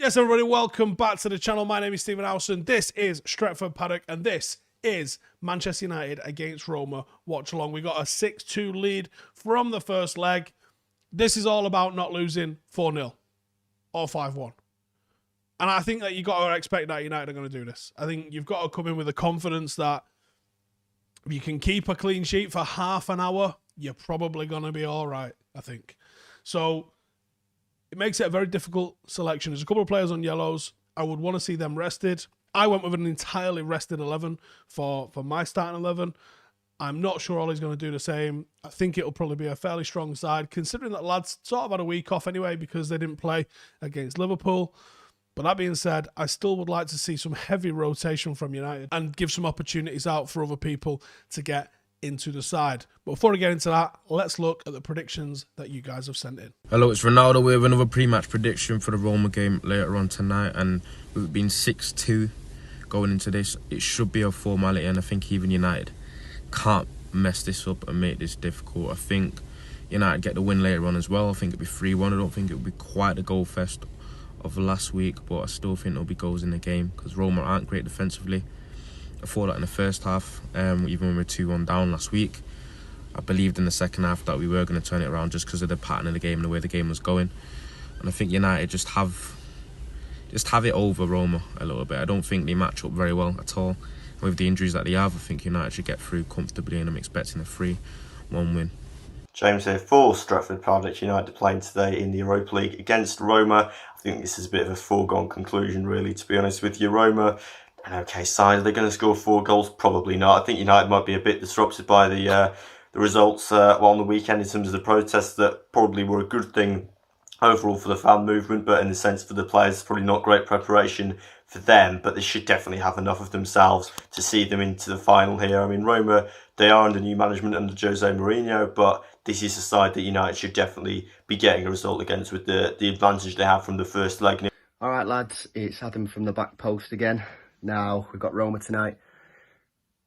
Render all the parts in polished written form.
Yes, everybody, welcome back to the channel. My name is Stephen Howson. This is Stretford, Paddock, and this is Manchester United against Roma. Watchalong. We got a 6-2 lead from the first leg. This is all about not losing 4-0 or 5-1. And I think that you've got to expect that United are going to do this. I think you've got to come in with the confidence that if you can keep a clean sheet for half an hour, you're probably going to be all right, I think. So it makes it a very difficult selection. There's a couple of players on yellows. I would want to see them rested. I went with an entirely rested 11 for my starting 11. I'm not sure Ollie's going to do the same. I think it'll probably be a fairly strong side, considering that lads sort of had a week off anyway because they didn't play against Liverpool. But that being said, I still would like to see some heavy rotation from United and give some opportunities out for other people to get into the side. But before we get into that, let's look at the predictions that you guys have sent in. Hello, it's Ronaldo with another pre-match prediction for the Roma game later on tonight, and with it being 6-2 going into this, it should be a formality, and I think even United can't mess this up and make this difficult. I think United get the win later on as well. I think it'll be 3-1. I don't think it'll be quite the goal fest of last week, but I still think there'll be goals in the game because Roma aren't great defensively. I thought that in the first half, even when we were 2-1 down last week. I believed in the second half that we were going to turn it around just because of the pattern of the game and the way the game was going. And I think United just have it over Roma a little bit. I don't think they match up very well at all. With the injuries that they have, I think United should get through comfortably, and I'm expecting a 3-1 win. James here for Stretford, Paddock. United playing today in the Europa League against Roma. I think this is a bit of a foregone conclusion, really, to be honest with you. Roma, an okay side. Are they going to score 4 goals? Probably not. I think United might be a bit disrupted by the results on the weekend in terms of the protests that probably were a good thing overall for the fan movement, but in the sense for the players, probably not great preparation for them, but they should definitely have enough of themselves to see them into the final here. I mean, Roma, they are under new management under Jose Mourinho, but this is a side that United should definitely be getting a result against with the advantage they have from the first leg. All right, lads, it's Adam from the back post again. Now, we've got Roma tonight.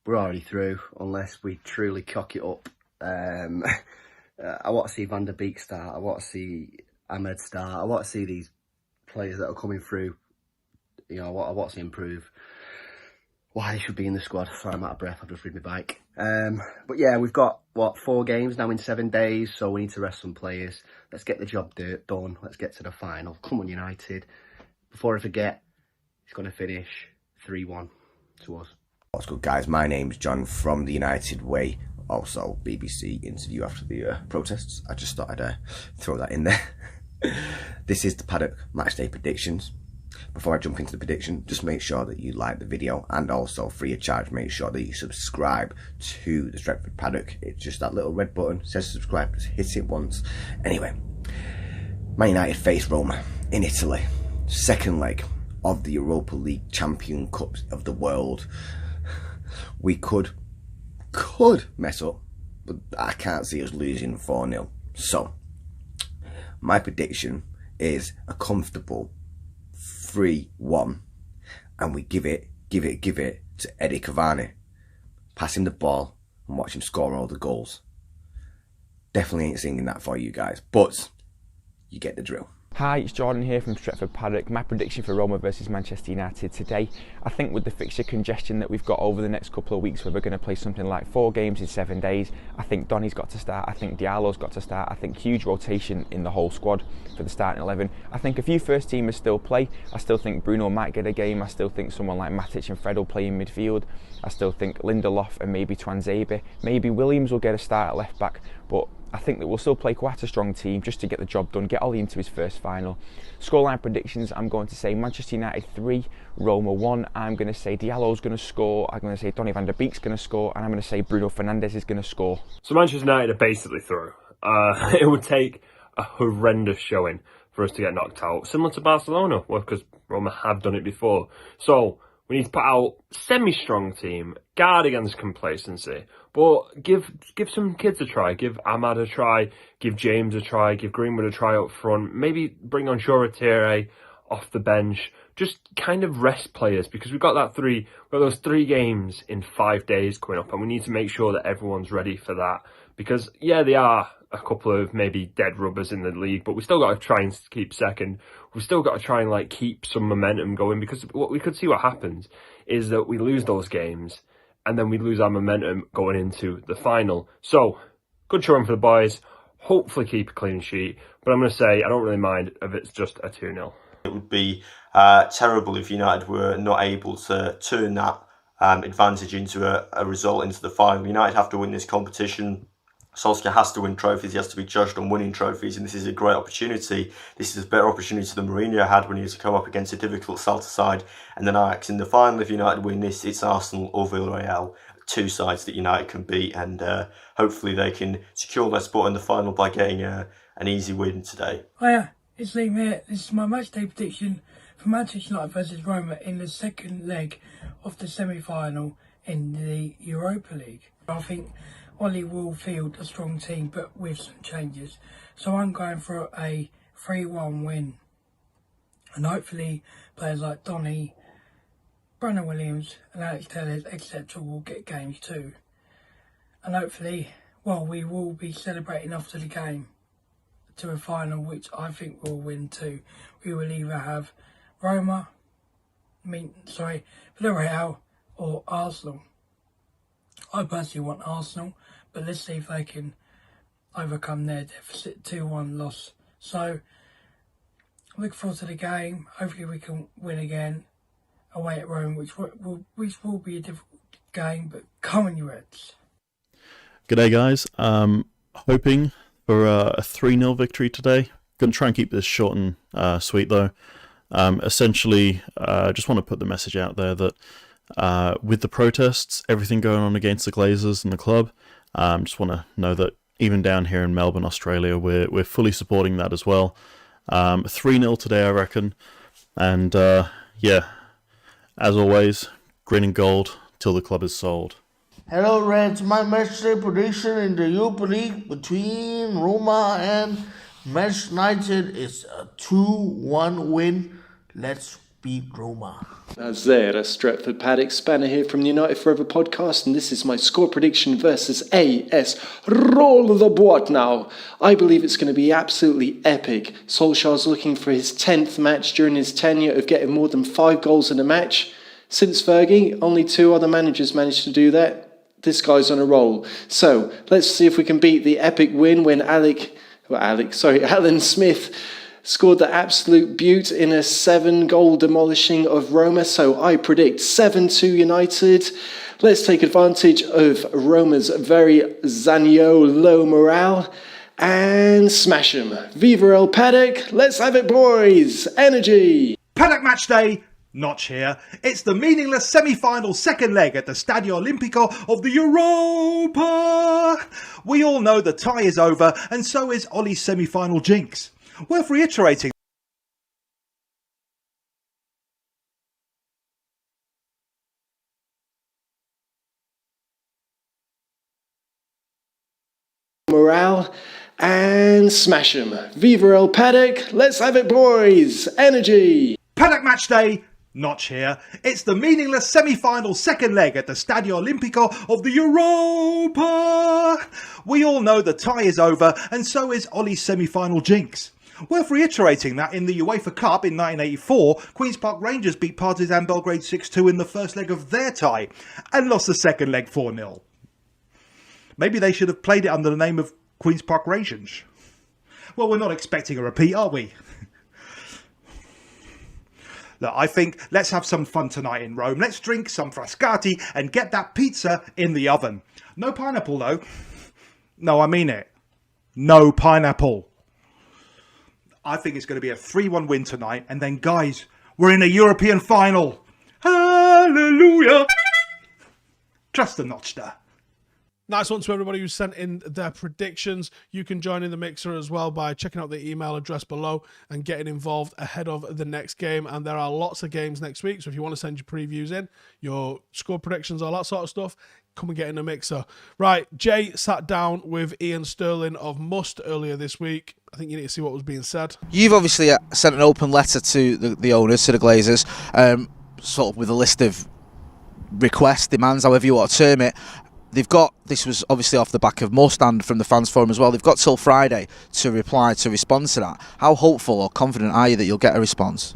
We're already through, unless we truly cock it up. I want to see Van der Beek start. I want to see Ahmed start. I want to see these players that are coming through. You know, I want to see improve. Why they should be in the squad. Sorry, I'm out of breath. I've just ridden my bike. But yeah, we've got, 4 games now in 7 days, so we need to rest some players. Let's get the job done. Let's get to the final. Come on, United. Before I forget, it's going to finish 3-1 to us. What's good, guys? My name's John from the United Way. Also, BBC interview after the protests. I just thought I'd throw that in there. This is the Paddock Matchday predictions. Before I jump into the prediction, just make sure that you like the video, and also free of charge, make sure that you subscribe to the Stretford Paddock. It's just that little red button, says subscribe, just hit it once. Anyway, Man United face Roma in Italy. Second leg of the Europa League Champion Cups of the world. We could mess up, but I can't see us losing 4-0. So, my prediction is a comfortable 3-1, and we give it to Eddie Cavani. Pass him the ball and watch him score all the goals. Definitely ain't singing that for you guys, but you get the drill. Hi, it's Jordan here from Stretford Paddock. My prediction for Roma versus Manchester United today. I think with the fixture congestion that we've got over the next couple of weeks, where we're going to play something like 4 games in 7 days, I think Donny's got to start, I think Diallo's got to start, I think huge rotation in the whole squad for the starting 11. I think a few first teamers still play. I still think Bruno might get a game. I still think someone like Matic and Fred will play in midfield. I still think Lindelof and maybe Tuanzebe. Maybe Williams will get a start at left back, but I think that we'll still play quite a strong team just to get the job done, get Ollie into his first final. Scoreline predictions, I'm going to say Manchester United 3, Roma 1. I'm going to say Diallo's going to score. I'm going to say Donny van der Beek's going to score. And I'm going to say Bruno Fernandes is going to score. So Manchester United are basically through. It would take a horrendous showing for us to get knocked out. Similar to Barcelona, well, because Roma have done it before. So we need to put out semi-strong team, guard against complacency, but give some kids a try. Give Ahmad a try, give James a try, give Greenwood a try up front. Maybe bring on Shoretire off the bench. Just kind of rest players, because we've got those 3 games in 5 days coming up, and we need to make sure that everyone's ready for that. because, yeah, they are a couple of maybe dead rubbers in the league, but we still got to try and keep second. We've still got to try and like keep some momentum going, because what we could see what happens is that we lose those games and then we lose our momentum going into the final. So, good showing for the boys. Hopefully keep a clean sheet, but I'm going to say I don't really mind if it's just a 2-0. It would be terrible if United were not able to turn that advantage into a result into the final. United have to win this competition. Solskjaer has to win trophies. He has to be judged on winning trophies, and this is a great opportunity. This is a better opportunity than Mourinho had when he was to come up against a difficult Celta side, and then Ajax in the final. If United win this, it's Arsenal or Villarreal, two sides that United can beat, and hopefully they can secure their spot in the final by getting an easy win today. Hiya, it's Liam here. This is my matchday prediction for Manchester United versus Roma in the second leg of the semi-final in the Europa League. I think Ollie will field a strong team, but with some changes. So I'm going for a 3-1 win. And hopefully players like Donny, Brandon Williams and Alex Tellez, etc. will get games too. And hopefully, well, we will be celebrating after the game to a final, which I think we'll win too. We will either have Villarreal or Arsenal. I personally want Arsenal, but let's see if they can overcome their deficit 2-1 loss. So, look forward to the game. Hopefully we can win again away at Rome, which will be a difficult game, but come on, you Reds. G'day guys, hoping for a 3-0 victory today. Going to try and keep this short and sweet though. Essentially, just want to put the message out there that with the protests, everything going on against the Glazers and the club, just want to know that even down here in Melbourne, Australia, we're fully supporting that as well. 3-0 today, I reckon. And yeah, as always, grin and gold till the club is sold. Hello Reds, my matchday prediction in the Europa League between Roma and Manchester United is a 2-1 win. Let's beat Roma. Buonasera, Stretford, Paddock, Spanner here from the United Forever podcast, and this is my score prediction versus AS. Roll the board now. I believe it's going to be absolutely epic. Solskjaer's looking for his 10th match during his tenure of getting more than 5 goals in a match. Since Fergie, only 2 other managers managed to do that. This guy's on a roll. So, let's see if we can beat the epic win when Alan Smith scored the absolute beaut in a 7-goal demolishing of Roma. So I predict 7-2 United. Let's take advantage of Roma's very Zanio low morale and smash them. Viva El Paddock. Let's have it, boys. Energy. Paddock match day. Notch here. It's the meaningless semi-final second leg at the Stadio Olimpico of the Europa. We all know the tie is over, and so is Ollie's semi-final jinx. Worth reiterating. Morale and smash them. Viva El Paddock. Let's have it, boys. Energy. Paddock match day. Notch here. It's the meaningless semi-final second leg at the Stadio Olimpico of the Europa. We all know the tie is over, and so is Ollie's semi-final jinx. Worth reiterating that in the UEFA Cup in 1984, Queen's Park Rangers beat Partizan Belgrade 6-2 in the first leg of their tie, and lost the second leg 4-0. Maybe they should have played it under the name of Queen's Park Rangers. Well, we're not expecting a repeat, are we? Look, I think let's have some fun tonight in Rome. Let's drink some Frascati and get that pizza in the oven. No pineapple, though. No, I mean it. No pineapple. I think it's going to be a 3-1 win tonight. And then, guys, we're in a European final. Hallelujah. Trust the Notchster. Nice one to everybody who sent in their predictions. You can join in the mixer as well by checking out the email address below and getting involved ahead of the next game. And there are lots of games next week, so if you want to send your previews in, your score predictions, all that sort of stuff, come and get in the mixer. Right, Jay sat down with Ian Sterling of Must earlier this week. I think you need to see what was being said. You've obviously sent an open letter to the owners, to the Glazers, sort of with a list of requests, demands, however you want to term it. they've got, this was obviously off the back of more stand from the fans forum as well, they've got till Friday to respond to that. How hopeful or confident are you that you'll get a response?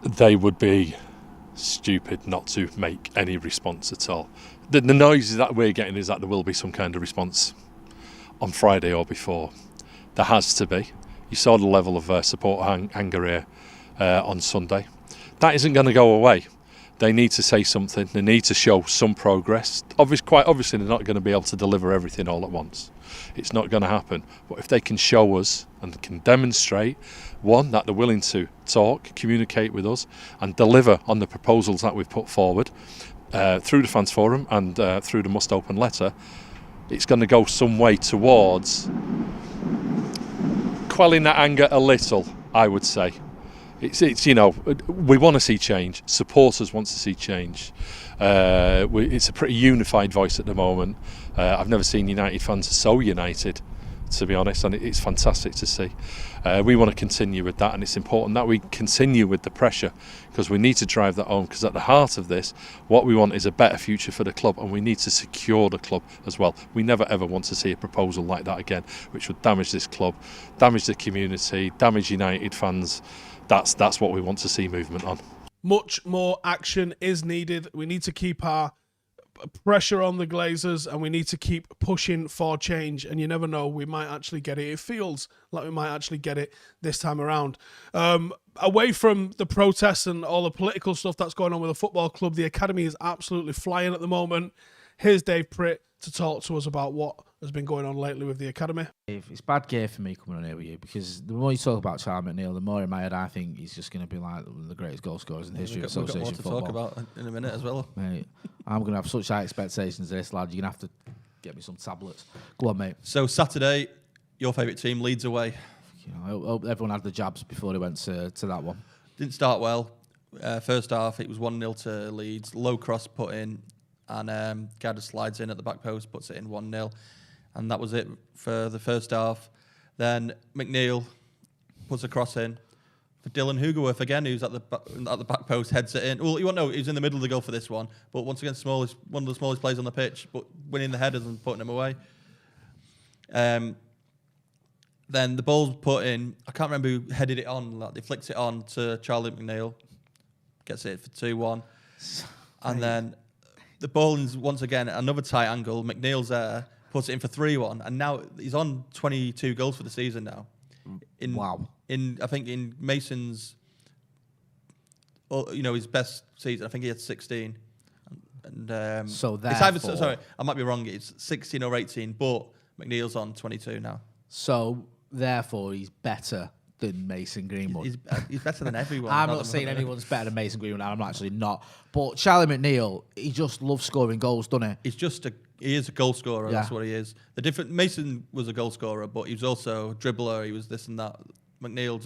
They would be stupid not to make any response at all. The noise that we're getting is that there will be some kind of response on Friday or before. There has to be. You saw the level of support anger here on Sunday. That isn't going to go away. They need to say something. They need to show some progress. Quite obviously, they're not going to be able to deliver everything all at once. It's not going to happen. But if they can show us and can demonstrate, one, that they're willing to talk, communicate with us, and deliver on the proposals that we've put forward through the fans forum and through the Must Open letter, it's going to go some way towards quelling that anger a little, I would say. It's you know, we want to see change. Supporters want to see change. It's a pretty unified voice at the moment. I've never seen United fans so united, to be honest, and it's fantastic to see. We want to continue with that, and it's important that we continue with the pressure, because we need to drive that home, because at the heart of this, what we want is a better future for the club, and we need to secure the club as well. We never ever want to see a proposal like that again, which would damage this club, damage the community, damage United fans. That's what we want to see movement on. Much more action is needed. We need to keep our pressure on the Glazers, and we need to keep pushing for change, and you never know, we might actually get it. It feels like we might actually get it this time around. Away from the protests and all the political stuff that's going on with the football club, the academy is absolutely flying at the moment. Here's Dave Pritt to talk to us about what has been going on lately with the academy. It's bad gear for me coming on here with you, because the more you talk about Charlie McNeil, the more in my head I think he's just going to be like one of the greatest goal scorers in the history of association football. We've got more to talk about in a minute as well. Mate, I'm going to have such high expectations of this lad. You're going to have to get me some tablets. Go on, mate. So Saturday, your favourite team, Leeds away. You know, I hope everyone had the jabs before they went to that one. Didn't start well. First half, it was 1-0 to Leeds. Low cross put in, and Garda slides in at the back post, puts it in 1-0. And that was it for the first half. Then McNeil puts a cross in for Dylan Hugerworth again, who's at the back post, heads it in. Well, you won't know, he was in the middle of the goal for this one, but once again, one of the smallest players on the pitch, but winning the headers and putting them away. Then the ball's put in. I can't remember who headed it on. Like, they flicked it on to Charlie McNeil, gets it for 2-1, and then the ball is once again at another tight angle. McNeil's there. Puts it in for 3-1, and now he's on 22 goals for the season now. Wow. I think in Mason's, his best season, I think he had 16. And so it's either, sorry, I might be wrong. It's 16 or 18, but McNeil's on 22 now. So therefore, he's better than Mason Greenwood. He's better than everyone. I'm not saying anyone's better than Mason Greenwood. I'm actually not. But Charlie McNeil, he just loves scoring goals, doesn't he? He is a goal scorer. Yeah. That's what he is. Mason was a goal scorer, but he was also a dribbler. He was this and that. McNeil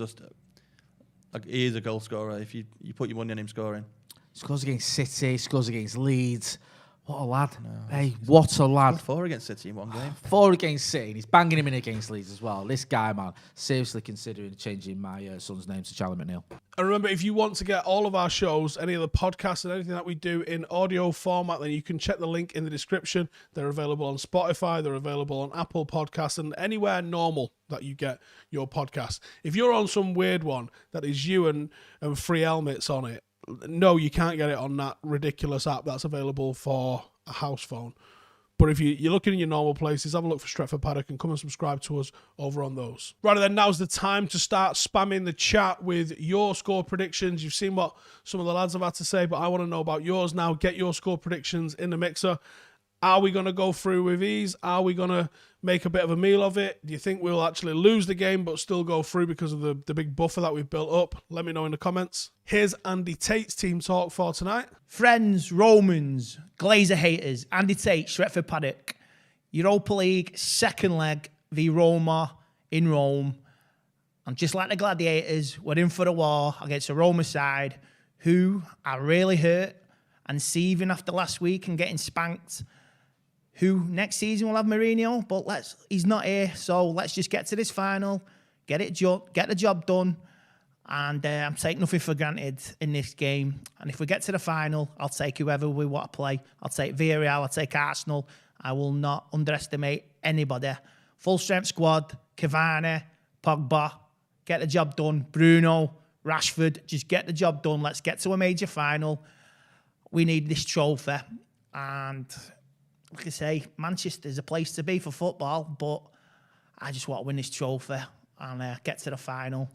he is a goal scorer. If you put your money on him scoring, scores against City, scores against Leeds. What a lad. No, hey, what a lad. 4 against City in one game. 4 against City, and he's banging him in against Leeds as well. This guy, man, seriously considering changing my son's name to Charlie McNeil. And remember, if you want to get all of our shows, any of the podcasts and anything that we do in audio format, then you can check the link in the description. They're available on Spotify, they're available on Apple Podcasts, and anywhere normal that you get your podcast. If you're on some weird one that is you and free helmets on it, no, you can't get it on that ridiculous app that's available for a house phone. But if you're looking in your normal places, have a look for Stretford Paddock and come and subscribe to us over on those. Right then, now's the time to start spamming the chat with your score predictions. You've seen what some of the lads have had to say, but I want to know about yours now. Get your score predictions in the mixer. Are we going to go through with these? Are we going to make a bit of a meal of it? Do you think we'll actually lose the game but still go through because of the big buffer that we've built up? Let me know in the comments. Here's Andy Tate's team talk for tonight. Friends, Romans, Glazer haters, Andy Tate, Stretford Paddock, Europa League, second leg v Roma in Rome. And just like the Gladiators, we're in for the war against a Roma side who are really hurt and seething after last week and getting spanked. Who next season will have Mourinho, but he's not here, so let's just get to this final, get the job done, And I'm taking nothing for granted in this game. And if we get to the final, I'll take whoever we want to play. I'll take Villarreal, I'll take Arsenal. I will not underestimate anybody. Full strength squad, Cavani, Pogba, get the job done. Bruno, Rashford, just get the job done. Let's get to a major final. We need this trophy. And like I say, Manchester's a place to be for football, but I just want to win this trophy and get to the final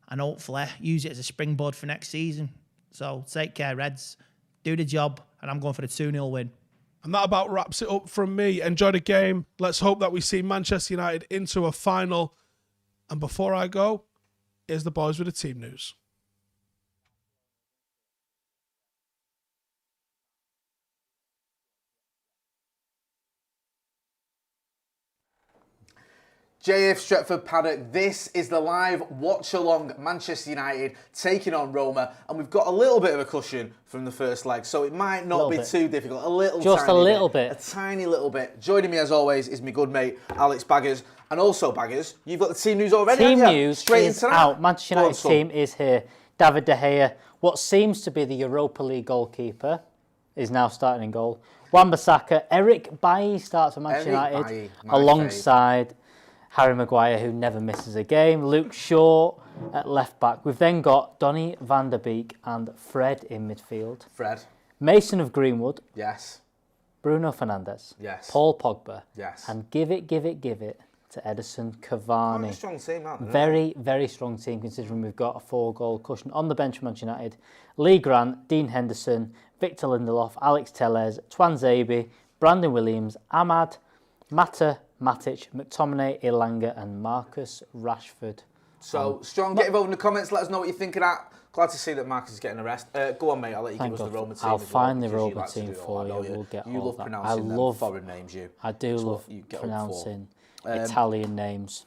and hopefully use it as a springboard for next season. So take care, Reds. Do the job, and I'm going for the 2-0 win. And that about wraps it up from me. Enjoy the game. Let's hope that we see Manchester United into a final. And before I go, here's the boys with the team news. JF Stretford Paddock, this is the live watch-along. Manchester United taking on Roma, and we've got a little bit of a cushion from the first leg, so it might not be too difficult. Just a little bit. A tiny little bit. Joining me as always is my good mate Alex Baggers, and also Baggers, you've got the team news already. Team news straight is into that. out. Manchester United's team is here. David De Gea, what seems to be the Europa League goalkeeper, is now starting in goal. Wan-Bissaka, Eric Bailly starts for Manchester United Bailly, alongside Harry Maguire, who never misses a game. Luke Shaw at left back. We've then got Donny van der Beek and Fred in midfield. Fred. Mason of Greenwood. Yes. Bruno Fernandes. Yes. Paul Pogba. Yes. And give it to Edison Cavani. Quite a strong team, aren't they? Very, very strong team considering we've got a 4-goal cushion. On the bench for Manchester United, Lee Grant, Dean Henderson, Victor Lindelof, Alex Tellez, Twanzebe, Brandon Williams, Ahmad, Mata, Matic, McTominay, Elanga and Marcus Rashford. So, strong. Get involved in the comments. Let us know what you think of that. Glad to see that Marcus is getting a rest. Go on, mate. I'll let you give us the Roma team. I'll find the Roma team for you. We'll get you all love that. pronouncing them foreign names, you. I do love pronouncing Italian names.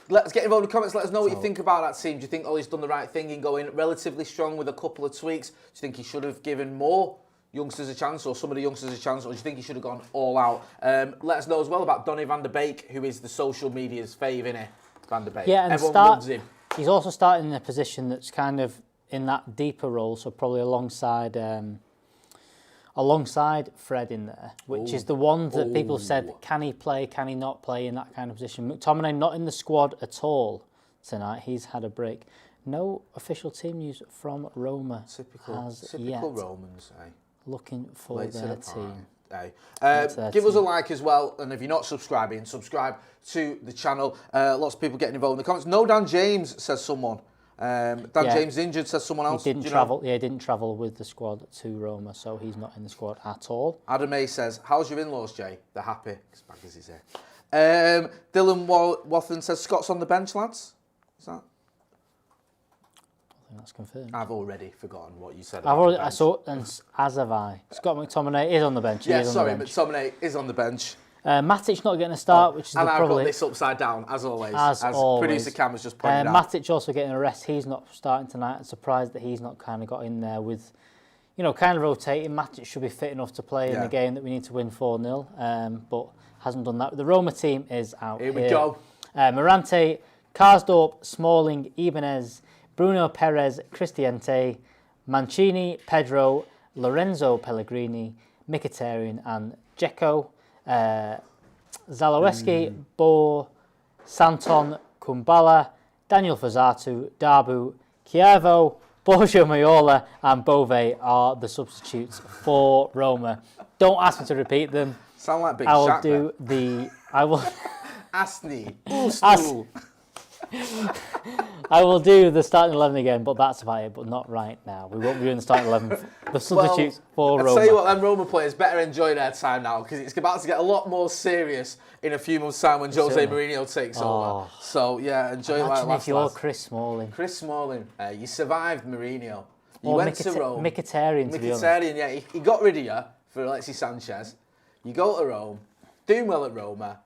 Let's get involved in the comments. Let us know what you think about that team. Do you think Ollie's done the right thing in going relatively strong with a couple of tweaks? Do you think he should have given more youngsters a chance, or some of the youngsters a chance, or do you think he should have gone all out? Let us know as well about Donny van der Beek, who is the social media's fave, isn't he? Van der Beek. Yeah, and everyone loves him. He's also starting in a position that's kind of in that deeper role, so probably alongside Fred in there, which is the one that people said, can he play, can he not play in that kind of position? McTominay not in the squad at all tonight. He's had a break. No official team news from Roma. Typical yet. Romans, eh? Looking for their team. Give us a like as well, and if you're not subscribing, subscribe to the channel. Lots of people getting involved in the comments. No Dan James, says someone. James injured, says someone else. He didn't travel. He didn't travel with the squad to Roma, so he's not in the squad at all. Adam A says, how's your in-laws, Jay? They're happy, because Baggers is here. Dylan Wathen says, Scott's on the bench, lads. Is that? I think that's confirmed. I've already forgotten what you said. I saw, and as have I. Scott McTominay is on the bench. McTominay is on the bench. Matic not getting a start, which is and I've probably got this upside down as always. As always. Producer Cam has just pointed out. Matic also getting a rest. He's not starting tonight. I'm surprised that he's not kind of got in there with, kind of rotating. Matic should be fit enough to play in the game that we need to win 4-0, but hasn't done that. The Roma team is out here. Here we go. Morante, Karsdorp, Smalling, Ibanez, Bruno Perez, Cristiente, Mancini, Pedro, Lorenzo Pellegrini, Mkhitaryan and Dzeko, Zalewski, Bo, Santon, Kumbala, Daniel Fazatu, Darbu, Chievo, Borja Mayola and Bove are the substitutes for Roma. Don't ask me to repeat them. Sound like Big I will Shaq do then. I will Asni. I will do the starting 11 again, but that's about it, but not right now. We won't be doing the starting 11. The substitutes for Roma. I'll tell you what, them Roma players better enjoy their time now, because it's about to get a lot more serious in a few months' time when Jose Mourinho takes over. So, yeah, enjoy it while it lasts. If you're Chris Smalling. Chris Smalling, you survived Mourinho. You or went to Rome. Mkhitaryan, to be honest. Mkhitaryan, yeah. He got rid of you for Alexis Sanchez. You go to Rome, doing well at Roma,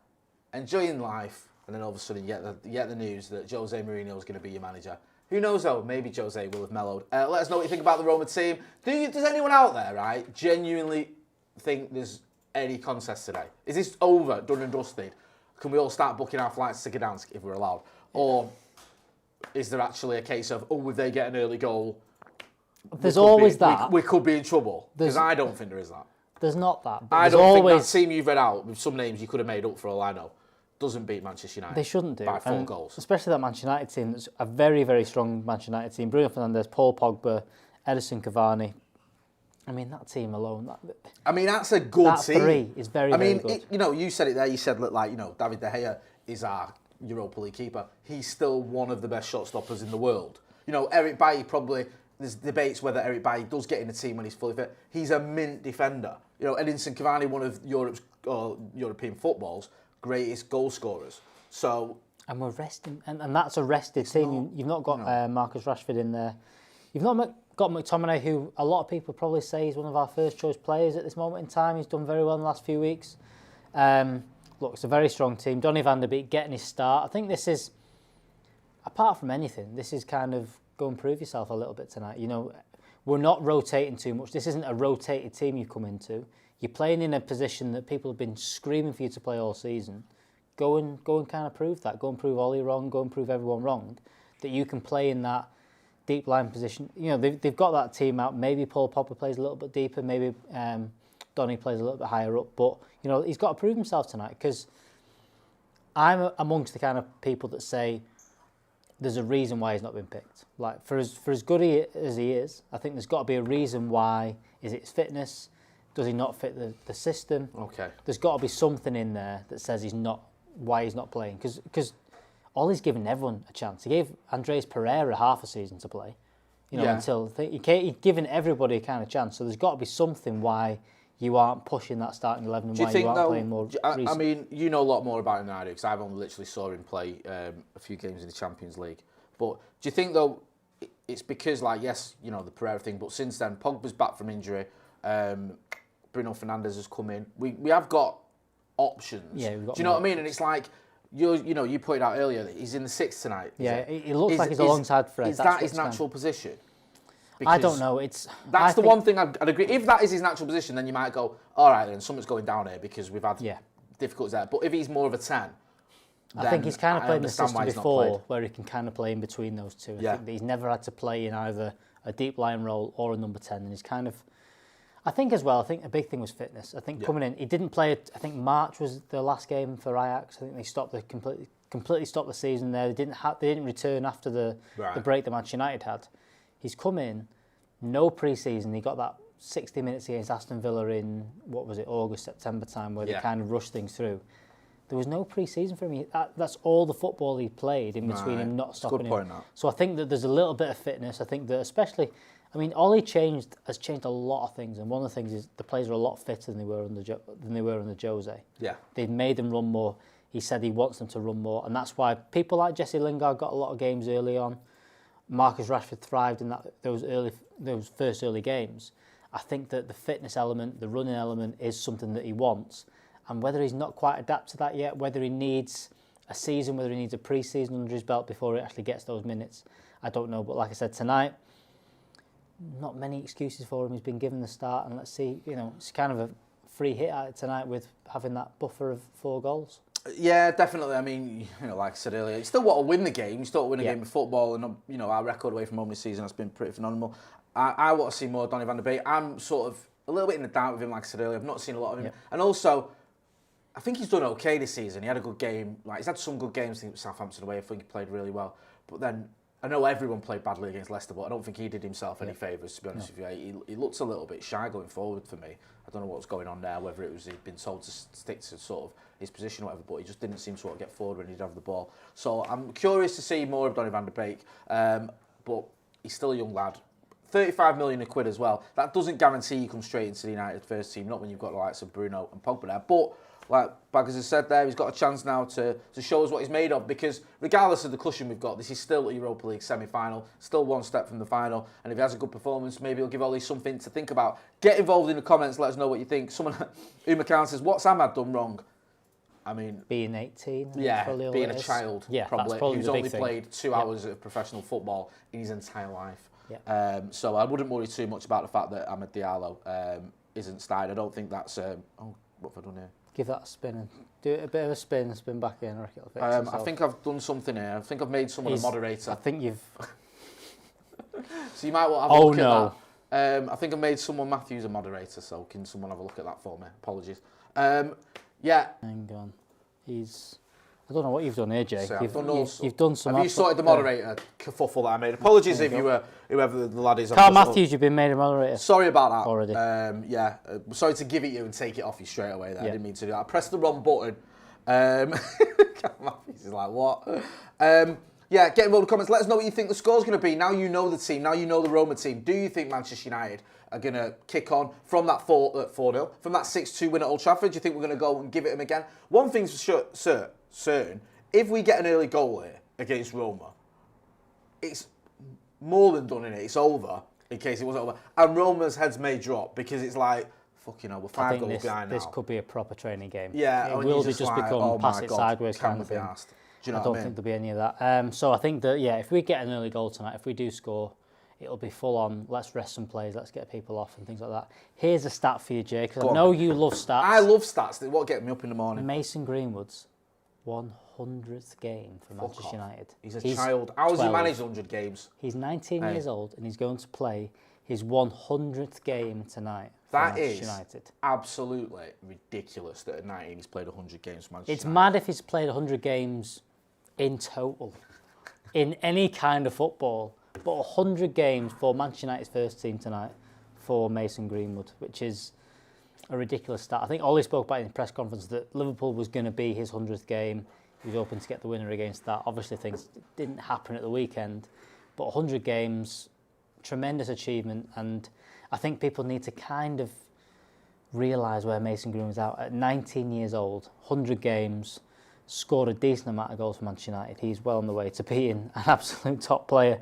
enjoying life, and then all of a sudden you get the news that Jose Mourinho is going to be your manager. Who knows though, maybe Jose will have mellowed. Let us know what you think about the Roma team. Does anyone out there, right, genuinely think there's any contest today? Is this over, done and dusted? Can we all start booking our flights to Gdansk if we're allowed? Or is there actually a case of, if they get an early goal, there's always that. We could be in trouble. Because I don't think there is that. There's not that. But I don't think that team you've read out, with some names you could have made up for all I know, doesn't beat Manchester United. They shouldn't do. By 4 goals. Especially that Manchester United team. That's a very, very strong Manchester United team. Bruno Fernandes, Paul Pogba, Edison Cavani. I mean, that team alone. That's a good team. That 3 is very, very good. You said it there. You said, David De Gea is our Europa League keeper. He's still one of the best shot stoppers in the world. Eric Bailly probably... There's debates whether Eric Bailly does get in the team when he's fully fit. He's a mint defender. Edinson Cavani, one of European football's greatest goal scorers. So, and we're resting, and that's a rested team. You've not got Marcus Rashford in there. You've not got McTominay, who a lot of people probably say is one of our first choice players at this moment in time. He's done very well in the last few weeks. Look, it's a very strong team. Donny van der Beek getting his start. I think this is, apart from anything, this is kind of go and prove yourself a little bit tonight. We're not rotating too much. This isn't a rotated team you come into. You're playing in a position that people have been screaming for you to play all season. Go and kind of prove that. Go and prove Ollie wrong. Go and prove everyone wrong. That you can play in that deep line position. They've got that team out. Maybe Paul Pogba plays a little bit deeper. Maybe Donny plays a little bit higher up. But he's got to prove himself tonight, because I'm amongst the kind of people that say there's a reason why he's not been picked. Like, for as good as he is, I think there's got to be a reason why. Is it his fitness? Does he not fit the system? Okay. There's got to be something in there that says why he's not playing. Because Ollie's given everyone a chance. He gave Andres Pereira half a season to play. Until he's given everybody a kind of chance. So there's got to be something why you aren't pushing that starting 11 and why you aren't playing more recent. I mean, you know a lot more about him than I do, because I've only literally saw him play a few games in the Champions League. But do you think, though, it's because, the Pereira thing, but since then, Pogba's back from injury, Bruno Fernandes has come in. We have got options. Yeah, we've got. Do you know what I mean? And it's like, you pointed out earlier that he's in the 6th tonight. Yeah, he looks like he's alongside Fred. Is that his natural position? I don't know. That's the one thing I'd agree. If that is his natural position, then you might go, all right, then something's going down here because we've had difficulties there. But if he's more of a 10, I think he's kind of played in the system before where he can kind of play in between those two. I think that he's never had to play in either a deep line role or a number 10, and he's kind of. I think a big thing was fitness. I think coming in, he didn't play. I think March was the last game for Ajax. I think they stopped completely stopped the season there. They didn't return after the break that Manchester United had. He's come in, no pre-season. He got that 60 minutes against Aston Villa in, August, September time, where they kind of rushed things through. There was no pre-season for him. That's all the football he played in between him not stopping him. So I think that there's a little bit of fitness. I think that especially, Ollie has changed a lot of things, and one of the things is the players are a lot fitter than they were under Jose. Yeah. They've made them run more. He said he wants them to run more, and that's why people like Jesse Lingard got a lot of games early on. Marcus Rashford thrived in those first early games. I think that the fitness element, the running element, is something that he wants. And whether he's not quite adapted to that yet, whether he needs a season, whether he needs a pre-season under his belt before he actually gets those minutes, I don't know. But like I said, tonight, not many excuses for him. He's been given the start, and let's see, it's kind of a free hit at it tonight with having that buffer of 4 goals. Yeah, definitely. Like I said earlier, you still want to win the game. You still want to win a game of football, and our record away from home this season has been pretty phenomenal. I want to see more Donny van der Beek. I'm sort of a little bit in the doubt with him, like I said earlier. I've not seen a lot of him, and also, I think he's done okay this season. He had a good game. He's had some good games. I think Southampton away. I think he played really well. But then I know everyone played badly against Leicester, but I don't think he did himself any favours, to be honest with you. He looks a little bit shy going forward for me. I don't know what was going on there, whether it was he'd been told to stick to sort of his position or whatever, but he just didn't seem to sort of get forward when he'd have the ball. So I'm curious to see more of Donny van der Beek, but he's still a young lad. 35 million quid as well. That doesn't guarantee you come straight into the United first team, not when you've got the likes of Bruno and Pogba there. But like Baggers has said there, he's got a chance now to show us what he's made of, because regardless of the cushion we've got, this is still a Europa League semi-final, still one step from the final, and if he has a good performance, maybe he'll give Ollie something to think about. Get involved in the comments, let us know what you think. Someone, Mckola says, what's Ahmad done wrong? Being 18. Being a child, probably who's only played 2 hours of professional football in his entire life. Yeah. So I wouldn't worry too much about the fact that Amad Diallo isn't started. I don't think that's... what have I done here? give that a spin and do it a bit of a spin back in. I reckon it'll fix I itself. think I've done something here. I think I've made someone a moderator. I think you've... So you might want to have a look no. at that. I think I made someone Matthews a moderator, so can someone have a look at that for me? Apologies. Yeah. Hang on. I don't know what you've done here, Jake. So You've done some... Have you sorted the moderator kerfuffle that I made? Apologies if you were, whoever the lad is. Carl Matthews, you've been made a moderator. Sorry about that. Already. Sorry to give it you and take it off you straight away there. I didn't mean to do that. I pressed the wrong button. Carl Matthews is like, what? Get involved in the comments. Let us know what you think the score's going to be. Now you know the team. Now you know the Roma team. Do you think Manchester United are going to kick on from that 4-0, from that 6-2 win at Old Trafford? Do you think we're going to go and give it them again? One thing's for certain. If we get an early goal here against Roma, it's more than done in it. It's over, in case it wasn't over. And Roma's heads may drop because it's like, fucking hell, we're 5 goals behind now. This could be a proper training game. Yeah. It will be just like, become pass it sideways kind of thing. Do you know I don't think there'll be any of that. So I think that, if we get an early goal tonight, if we do score, it'll be full on, let's rest some players, let's get people off and things like that. Here's a stat for you, Jay, because I know you love stats. I love stats. They won't get me up in the morning. Mason Greenwood's 100th game for Manchester United. He's a child. How has he managed 100 games? He's 19 years old and he's going to play his 100th game tonight for Manchester United. Absolutely ridiculous that at 19 he's played 100 games for Manchester United. It's mad if he's played 100 games in total in any kind of football. But 100 games for Manchester United's first team tonight for Mason Greenwood, which is a ridiculous stat. I think Ollie spoke about in the press conference that Liverpool was going to be his 100th game. He was hoping to get the winner against that. Obviously, things didn't happen at the weekend. But 100 games, tremendous achievement. And I think people need to kind of realise where Mason Greenwood's at. At 19 years old, 100 games, scored a decent amount of goals for Manchester United. He's well on the way to being an absolute top player.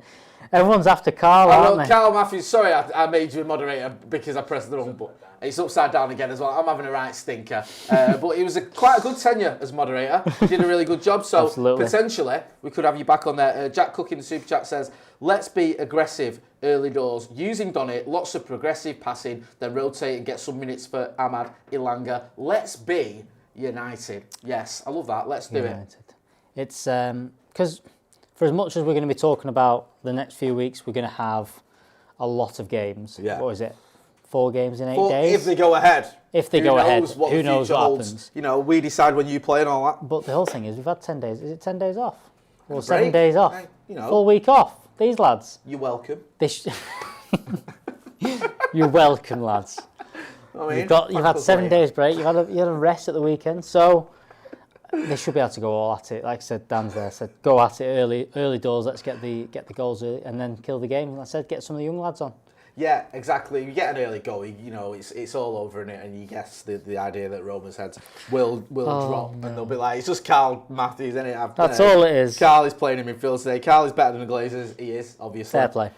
Everyone's after Carl, aren't they? Carl Matthews, sorry I made you a moderator because I pressed the wrong button. It's upside down again as well. I'm having a right stinker. But it was quite a good tenure as moderator. You did a really good job. So potentially we could have you back on there. Jack Cook in the Super Chat says, let's be aggressive early doors. Using Donny, lots of progressive passing, then rotate and get some minutes for Ahmad Ilanga. Let's be United. Yes, I love that. Let's do it. It's because for as much as we're going to be talking about the next few weeks, we're going to have a lot of games. Yeah. What is it? 4 games in 8 days? If they go ahead. If they go ahead, who knows what happens? You know, we decide when you play and all that. But the whole thing is we've had 10 days. Is it 10 days off? Or 7 break. days off? Full week off. These lads. You're welcome. You're welcome, lads. I mean, you've had 7 days break. You had a rest at the weekend, so they should be able to go all at it. Like I said, Dan's there said go at it early doors. Let's get the goals early and then kill the game. And I said get some of the young lads on. Yeah, exactly. You get an early goal, you know, it's all over in it, and you guess the idea that Roma's heads will drop, and they'll be like, it's just Carl Matthews, isn't it? That's all it is. Carl is playing in midfield today. Carl is better than the Glazers. He is, obviously. Fair play.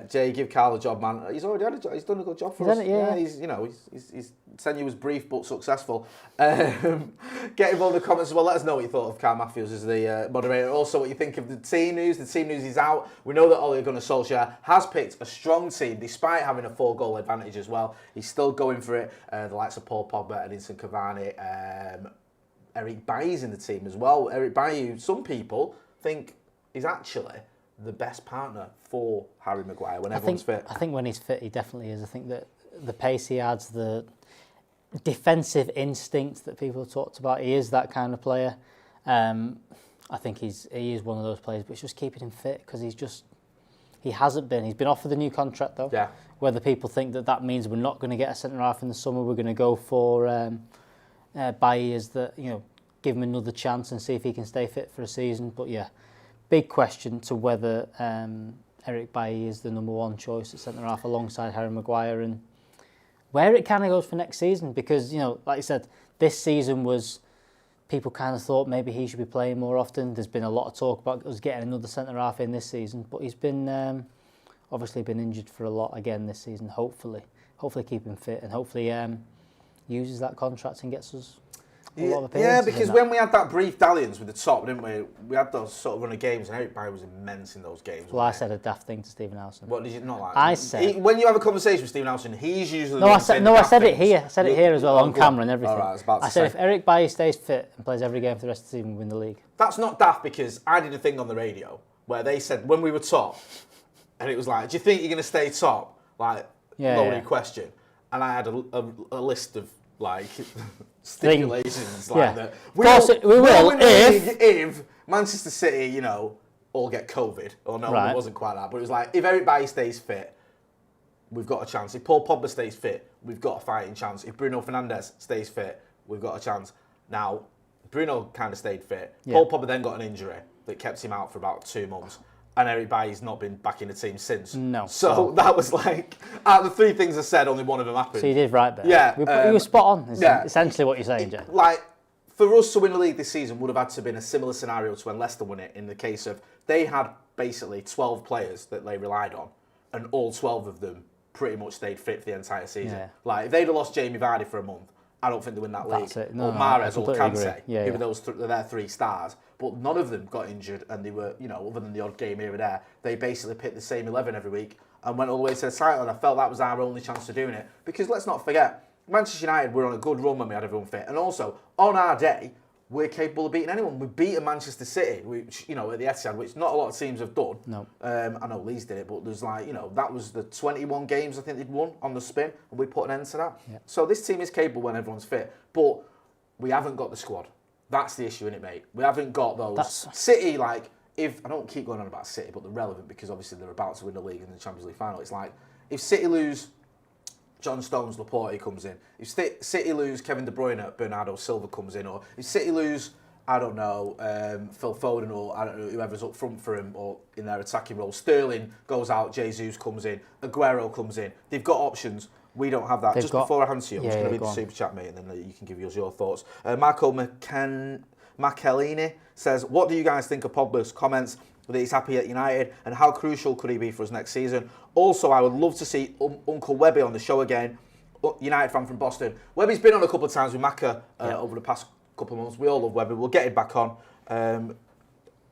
Jay, give Carl a job, man. He's already had a job. He's done a good job for us. His tenure was brief but successful. Get involved in the comments as well. Let us know what you thought of Carl Matthews as the moderator. Also, what you think of the team news. The team news is out. We know that Ole Gunnar Solskjaer has picked a strong team, despite having a 4-goal advantage as well. He's still going for it. The likes of Paul Pogba, Edinson Cavani, Eric Bailly's in the team as well. Eric Bailly, some people think is actually the best partner for Harry Maguire when everyone's fit. I think when he's fit, he definitely is. I think that the pace he adds, the defensive instinct that people have talked about, he is that kind of player. I think he is one of those players, but it's just keeping him fit because he hasn't been. He's been offered a new contract though. Yeah. Whether people think that means we're not going to get a centre half in the summer, we're going to go for Bailly, is that give him another chance and see if he can stay fit for a season. But yeah, big question to whether Eric Bailly is the number one choice at centre half alongside Harry Maguire, and where it kind of goes for next season, because like I said, this season was, people kind of thought maybe he should be playing more often. There's been a lot of talk about us getting another centre half in this season, but he's been obviously been injured for a lot again this season. Hopefully keep him fit and hopefully uses that contract and gets us a lot of Yeah, appearances. because when we had that brief dalliance with the top, didn't we? We had those sort of run of games, and Eric Bailly was immense in those games. Well, I said a daft thing to Stephen Howson. What did you not like? I said when you have a conversation with Stephen Howson, he's usually I said it here. I said it here as well on camera and everything. All right, I was about to I said say. if Eric Bailly stays fit and plays every game for the rest of the season, we win the league. That's not daft, because I did a thing on the radio where they said when we were top, and it was like, do you think you're going to stay top? Like, loading question. And I had a list of like stipulations like that. We will if Manchester City, you know, all get COVID. Or no, Right. it wasn't quite that. But it was like, if Eric Bailly stays fit, we've got a chance. If Paul Pogba stays fit, we've got a fighting chance. If Bruno Fernandes stays fit, we've got a chance. Now, Bruno kind of stayed fit. Yeah. Paul Pogba then got an injury that kept him out for about 2 months. And Eric Bailly's not been back in the team since. No. So that was like, out of the 3 things I said, only one of them happened. So you did right there. Yeah. You were spot on. Is yeah. essentially what you're saying, Jay. Like, for us to win the league this season would have had to have been a similar scenario to when Leicester won it, in the case of they had basically 12 players that they relied on, and all 12 of them pretty much stayed fit for the entire season. Yeah. Like, if they'd have lost Jamie Vardy for a month, I don't think they win that league. That's it. No, or no, Mahrez I or completely Kante, agree. Yeah, who were their 3 stars. But none of them got injured, and they were, you know, other than the odd game here and there, they basically picked the same 11 every week and went all the way to the title, and I felt that was our only chance of doing it. Because let's not forget, Manchester United were on a good run when we had everyone fit, and also, on our day, we're capable of beating anyone. We beat Manchester City, which, you know, at the Etihad, which not a lot of teams have done. No. I know Leeds did it, but there's like, you know, that was the 21 games I think they'd won on the spin, and we put an end to that. Yeah. So this team is capable when everyone's fit, but we haven't got the squad. That's the issue, innit, mate? We haven't got those. City, like, if I don't keep going on about City, but they're relevant because obviously they're about to win the league and the Champions League final. It's like, if City lose, John Stones, Laporte comes in. If City lose, Kevin De Bruyne, Bernardo Silva comes in. Or if City lose, I don't know, Phil Foden, or I don't know, whoever's up front for him or in their attacking role. Sterling goes out, Jesus comes in, Aguero comes in. They've got options. We don't have that. Before I hand to you, I'm just going to read the super chat, mate, and then you can give us your thoughts. Marco Macellini says, what do you guys think of Pogba's comments that he's happy at United, and how crucial could he be for us next season? Also, I would love to see Uncle Webby on the show again, United fan from Boston. Webby's been on a couple of times with Macca over the past couple of months. We all love Webby. We'll get him back on.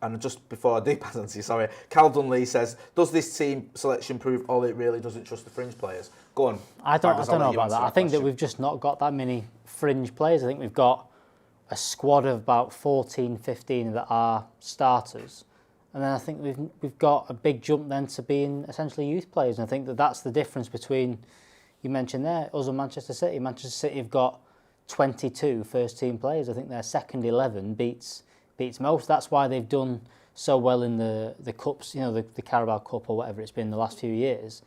And just before I do pass on to you, sorry, Cal Dunley says, does this team selection prove Ollie really doesn't trust the fringe players? Go on. I don't know about that. I think that we've just not got that many fringe players. I think we've got a squad of about 14, 15 that are starters. And then I think we've got a big jump then to being essentially youth players. And I think that that's the difference between, you mentioned there, us and Manchester City. Manchester City have got 22 first-team players. I think their second 11 beats most. That's why they've done so well in the cups, you know, the Carabao Cup or whatever it's been the last few years,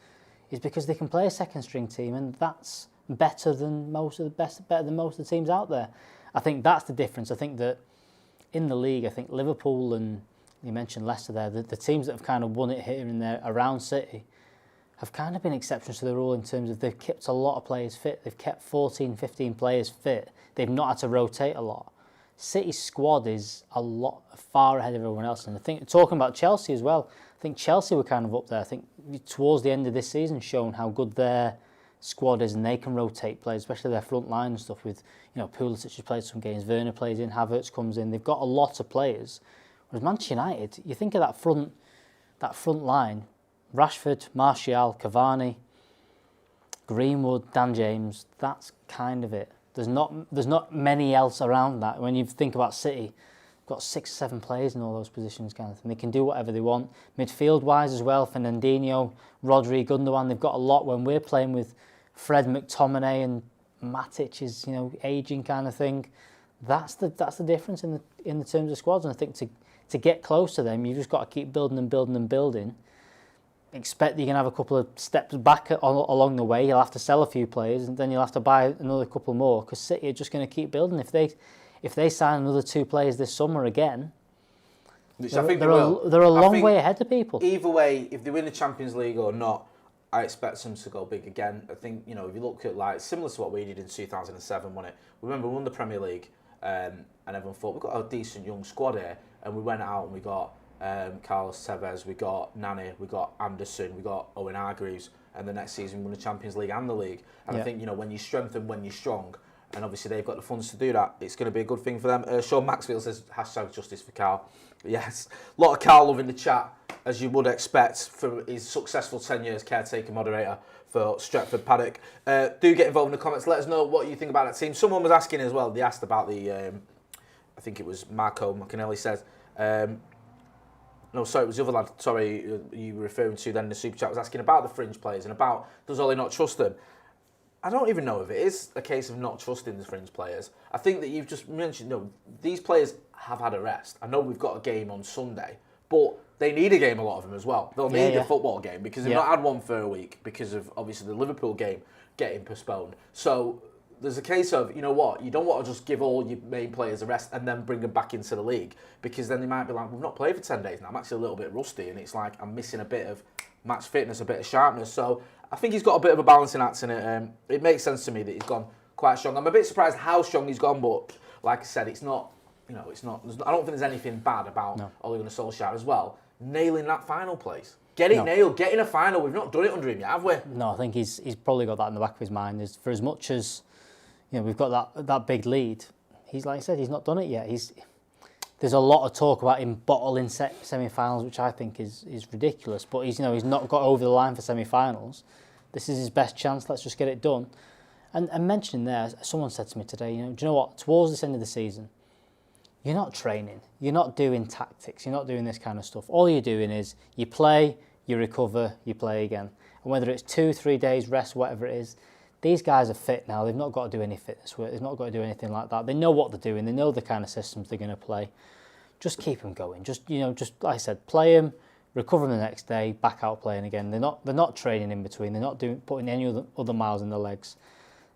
is because they can play a second-string team, and that's better than most of the teams out there. I think that's the difference. I think that in the league, I think Liverpool and you mentioned Leicester there, the teams that have kind of won it here and there around City have kind of been exceptions to the rule in terms of they've kept a lot of players fit. They've kept 14, 15 players fit. They've not had to rotate a lot. City's squad is far ahead of everyone else. And I think, talking about Chelsea as well, I think Chelsea were kind of up there. I think towards the end of this season shown how good their squad is, and they can rotate players, especially their front line and stuff with, you know, Pulisic has played some games, Werner plays in, Havertz comes in. They've got a lot of players. Whereas Manchester United, you think of that front line, Rashford, Martial, Cavani, Greenwood, Dan James, that's kind of it. There's not many else around that. When you think about City, they've got 6 or 7 players in all those positions, kind of thing. They can do whatever they want. Midfield-wise as well, Fernandinho, Rodri, Gundogan, they've got a lot. When we're playing with Fred, McTominay and Matic is, you know, ageing kind of thing. That's the difference in the terms of squads. And I think to get close to them, you've just got to keep building and building and building. Expect that you're going to have a couple of steps back along the way. You'll have to sell a few players, and then you'll have to buy another couple more, because City are just going to keep building. If they sign another 2 players this summer again, they're a long way ahead of people. Either way, if they win the Champions League or not, I expect them to go big again. I think, you know, if you look at, like, similar to what we did in 2007, wasn't it? Remember, we won the Premier League, and everyone thought, we've got a decent young squad here, and we went out and we got Carlos Tevez, we got Nani, we got Anderson, we got Owen Hargreaves, and the next season we won the Champions League and the league. And I think, you know, when you strengthen, when you're strong, and obviously they've got the funds to do that. It's going to be a good thing for them. Sean Maxfield says, #justice for Carl. Yes, a lot of Carl love in the chat, as you would expect for his successful 10 years caretaker moderator for Stretford Paddock. Do get involved in the comments. Let us know what you think about that team. Someone was asking as well, they asked about the, I think it was Marco McKinnelly says, no, sorry, it was the other lad, sorry, you were referring to then in the super chat, was asking about the fringe players and about, does Ollie not trust them? I don't even know if it is a case of not trusting the fringe players. I think that you've just mentioned, these players have had a rest. I know we've got a game on Sunday, but they need a game, a lot of them as well. They'll need a football game because they've not had one for a week because of obviously the Liverpool game getting postponed. So there's a case of, you know what, you don't want to just give all your main players a rest and then bring them back into the league, because then they might be like, we've not played for 10 days now, I'm actually a little bit rusty, and it's like I'm missing a bit of match fitness, a bit of sharpness. So I think he's got a bit of a balancing act in it. It makes sense to me that he's gone quite strong. I'm a bit surprised how strong he's gone, but like I said, it's not, I don't think there's anything bad about Ole Gunnar Solskjaer as well. Nailing that final place. Get it nailed, get in a final. We've not done it under him yet, have we? No, I think he's probably got that in the back of his mind. Is for as much as we've got that big lead, he's, like I said, he's not done it yet. There's a lot of talk about him bottling semi-finals, which I think is ridiculous. But he's not got over the line for semi-finals. This is his best chance. Let's just get it done. And mentioning there, someone said to me today, do you know what? Towards this end of the season, you're not training. You're not doing tactics. You're not doing this kind of stuff. All you're doing is you play, you recover, you play again. And whether it's 2-3 days rest, whatever it is, these guys are fit now. They've not got to do any fitness work. They've not got to do anything like that. They know what they're doing. They know the kind of systems they're going to play. Just keep them going. Just like I said, play them, recover them the next day, back out playing again. They're not training in between. They're not putting any other miles in their legs.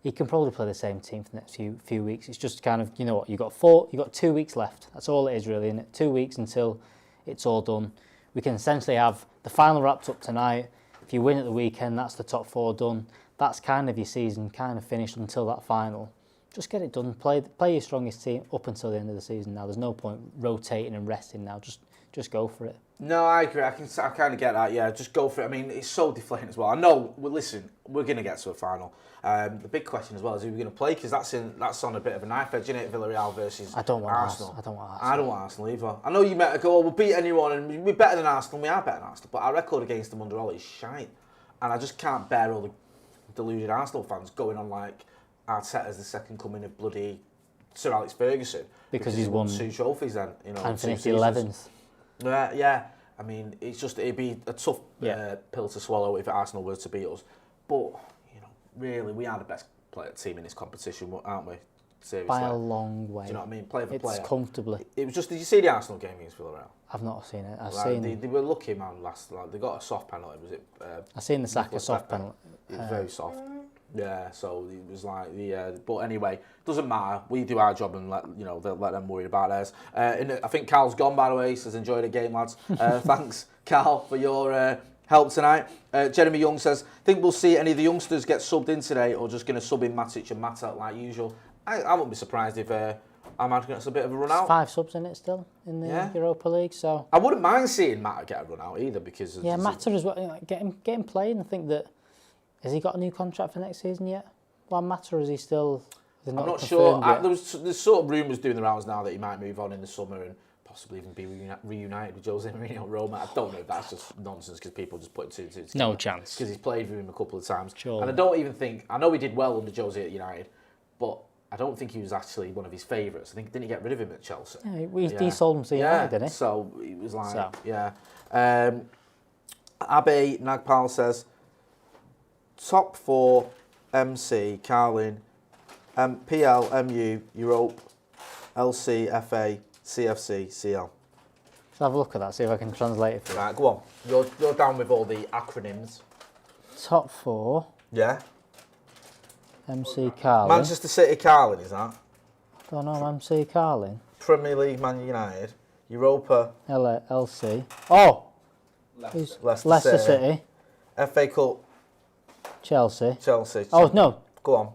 He can probably play the same team for the next few weeks. It's just kind of, you've got 2 weeks left. That's all it is really, isn't it? 2 weeks until it's all done. We can essentially have the final wrapped up tonight. If you win at the weekend, that's the top 4 done. That's kind of your season, kind of finished until that final. Just get it done. Play your strongest team up until the end of the season now. There's no point rotating and resting now. Just go for it. No, I agree. I kind of get that. Yeah, just go for it. I mean, it's so deflating as well. I know. Well, listen, we're going to get to a final. The big question as well is who we're going to play, because that's on a bit of a knife edge, isn't it? Villarreal versus Arsenal. I don't want Arsenal. I don't want Arsenal either. I know you might go, we'll beat anyone and we're better than Arsenal. We are better than Arsenal, but our record against them under Ollie is shite, and I just can't bear all the deluded Arsenal fans going on like Arteta's the second coming of bloody Sir Alex Ferguson because he's won 2 trophies. Then and finished 11th. Yeah. I mean, it'd be a tough pill to swallow if Arsenal were to beat us. But really, we are the best team in this competition, aren't we? Seriously. By a long way. Do you know what I mean? Player for player. It's comfortably. It was just. Did you see the Arsenal game against Villarreal? I've not seen it. They were lucky, man. They got a soft penalty. Was it? I seen the Saka soft penalty. It was very soft. Yeah, so it was like but anyway, doesn't matter. We do our job and they'll let them worry about theirs. I think Carl's gone, by the way. He says enjoy the game, lads. Thanks, Carl, for your help tonight. Jeremy Young says, think we'll see any of the youngsters get subbed in today, or just going to sub in Matic and Mata like usual. I wouldn't be surprised if Ahmad gets a bit of a run out. 5 subs in it still in the Europa League, so I wouldn't mind seeing Mata get a run out either, because Mata as well. Get him playing. I think that. Has he got a new contract for next season yet? Well, Mata, or is he still? I'm not sure. There's sort of rumours doing the rounds now that he might move on in the summer and possibly even be reunited with Jose Mourinho at Roma. I don't know if that's just nonsense because people just put 2 together. No chance. Because he's played with him a couple of times. Sure. And I don't even think. I know he did well under Jose at United, but I don't think he was actually one of his favourites. I think didn't he get rid of him at Chelsea? Yeah, he sold him to United, didn't he? So he was like, Abe Nagpal says, top 4 MC, Carlin, PL, MU, Europe, LC, FA, CFC, CL. Let's have a look at that, see if I can translate it for you. Right, go on. You're down with all the acronyms. Top 4. Yeah. MC Carlin. Manchester City Carlin, is that? Don't know, MC Carlin. Premier League Man United, Europa. LC. Oh! Leicester City. FA Cup. Chelsea. Oh, no. Go on.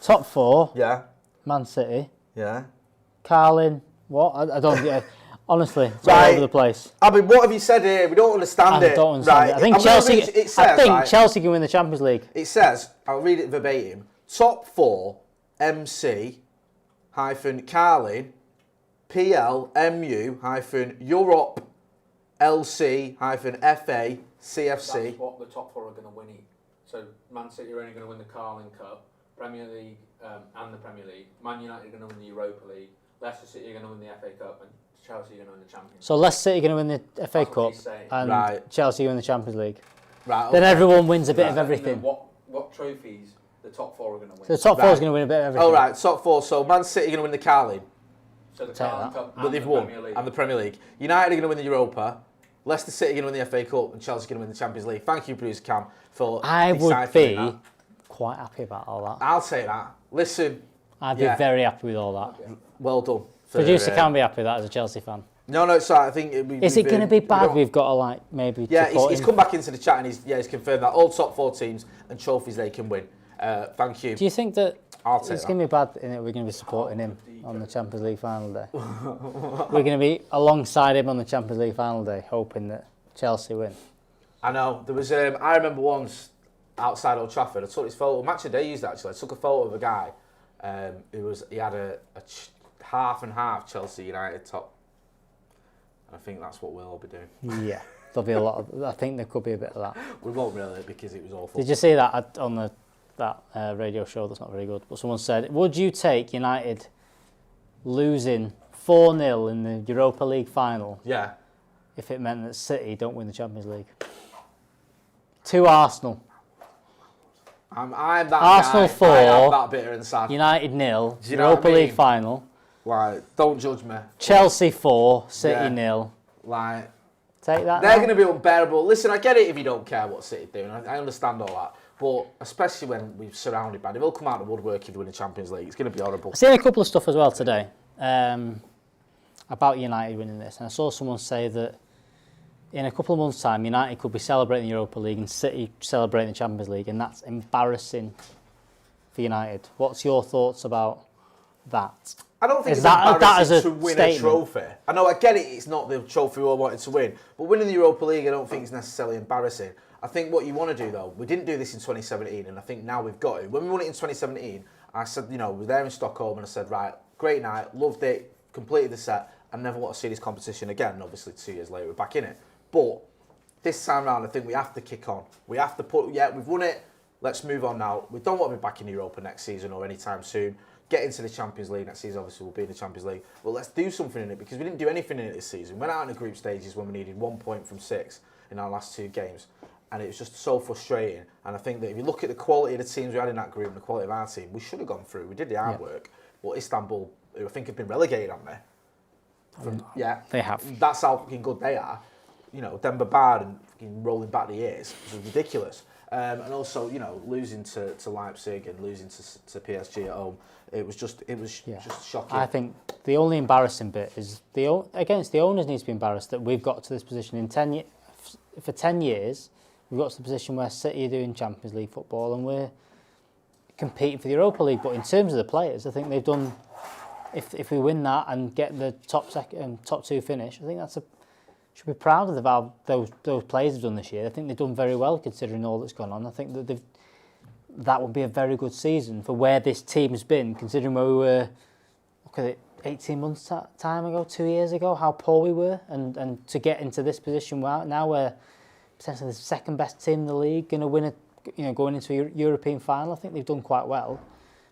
Top 4. Yeah. Man City. Yeah. Carlin. What? I don't get. Honestly, it's all over the place. I mean, what have you said here? We don't understand it. I don't understand it. I think Chelsea. Chelsea can win the Champions League. It says, I'll read it verbatim. Top 4 MC-Carling PL-MU-Europe LC-FA CFC. That's what the top 4 are going to win. So Man City are only going to win the Carling Cup, Premier League and the Premier League. Man United are going to win the Europa League. Leicester City are going to win the FA Cup, and Chelsea are going to win the Champions League. So Leicester City are going to win the FA Cup, and Right. Chelsea win the Champions League. Right. Then everyone wins a bit of everything. What trophies the top 4 are going to win? So the top 4 is going to win a bit of everything. Oh, right, top 4. So Man City are going to win the Carling. So the Carling Cup But and they've the won. Premier League. And the Premier League. United are going to win the Europa. Leicester City are going to win the FA Cup, and Chelsea are going to win the Champions League. Thank you, producer Cam, for I would deciphering be that. quite happy about all that. I'll say that. Listen. I'd be very happy with all that. Well done. Producer can be happy with that as a Chelsea fan. No, it's all right. I think Is it going to be bad? We've got to maybe. Yeah, support he's him? come back into the chat and he's confirmed that all top 4 teams and trophies they can win. Thank you. Do you think that I'll take it's that. going to be bad in that we're going to be supporting him on the Champions League final day? We're going to be alongside him on the Champions League final day, hoping that Chelsea win. I know. There was. I remember once outside Old Trafford. I took this photo. Match of the day used it, actually. I took a photo of a guy. He had a half and half Chelsea United top. I think that's what we'll all be doing. Yeah, there'll be a lot of. I think there could be a bit of that. We won't really because it was awful. Did you see that on that radio show? That's not very good. But someone said, "Would you take United losing 4-0 in the Europa League final? Yeah. If it meant that City don't win the Champions League." To Arsenal. I'm that Arsenal guy. 4. I am that bitter and sad. United 0. Do you know Europa what I mean? League final. Like, don't judge me. Chelsea 4. City Yeah. 0. Like, take that. they're now. going to be unbearable. Listen, I get it if you don't care what City doing. I understand all that. But especially when we're surrounded by, they'll come out of the woodwork if they win the Champions League. It's going to be horrible. I've seen a couple of stuff as well today about United winning this, and I saw someone say that in a couple of months' time, United could be celebrating the Europa League and City celebrating the Champions League, and that's embarrassing for United. What's your thoughts about that? I don't think Is it's that embarrassing as to a win statement? a trophy. I know, I get it, it's not the trophy we all wanted to win. But winning the Europa League, I don't think is necessarily embarrassing. I think what you want to do, though, we didn't do this in 2017, and I think now we've got it. When we won it in 2017, I said, we were there in Stockholm, and I said, right, great night, loved it, completed the set, I never want to see this competition again. And obviously, 2 years later, we're back in it. But this time round, I think we have to kick on. We have to we've won it, let's move on now. We don't want to be back in Europa next season or anytime soon. Get into the Champions League next season, obviously we'll be in the Champions League. But let's do something in it, because we didn't do anything in it this season. We went out in the group stages when we needed 1 point from 6 in our last 2 games. And it was just so frustrating. And I think that if you look at the quality of the teams we had in that group and the quality of our team, we should have gone through. We did the hard work. But Istanbul, who I think have been relegated, haven't they? They have. That's how fucking good they are. Denver Bard and fucking rolling back the years. It was ridiculous. And also, losing to Leipzig and losing to PSG at home, it was just shocking. I think the only embarrassing bit is the owners need to be embarrassed that we've got to this position in 10 years. For 10 years, we've got to the position where City are doing Champions League football and we're competing for the Europa League. But in terms of the players, I think they've done. If we win that and get the top 2 finish, I think should be proud of those players have done this year. I think they've done very well considering all that's gone on. I think that that would be a very good season for where this team's been, considering where we were. Look at it, 18 months time ago, 2 years ago, how poor we were, and to get into this position now we're potentially the second best team in the league, going to win going into a European final. I think they've done quite well,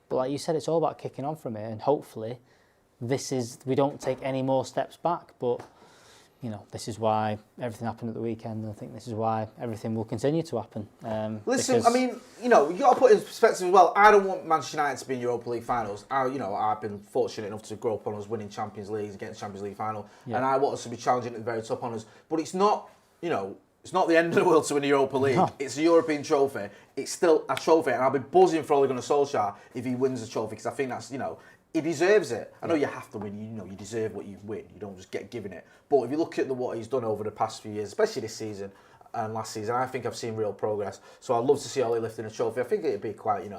but like you said, it's all about kicking on from here, and hopefully, we don't take any more steps back. But this is why everything happened at the weekend, and I think this is why everything will continue to happen. Listen, I mean, you got to put it in perspective as well. I don't want Manchester United to be in Europa League finals. I've been fortunate enough to grow up on us winning Champions Leagues, getting the Champions League final, and I want us to be challenging at the very top on us. But it's not, it's not the end of the world to win the Europa League. No. It's a European trophy. It's still a trophy, and I'll be buzzing for Ole Gunnar Solskjaer if he wins the trophy, because I think that's, he deserves it. I know you have to win. You deserve what you win. You don't just get given it. But if you look at what he's done over the past few years, especially this season and last season, I think I've seen real progress. So I'd love to see Ole lifting a trophy. I think it'd be quite, an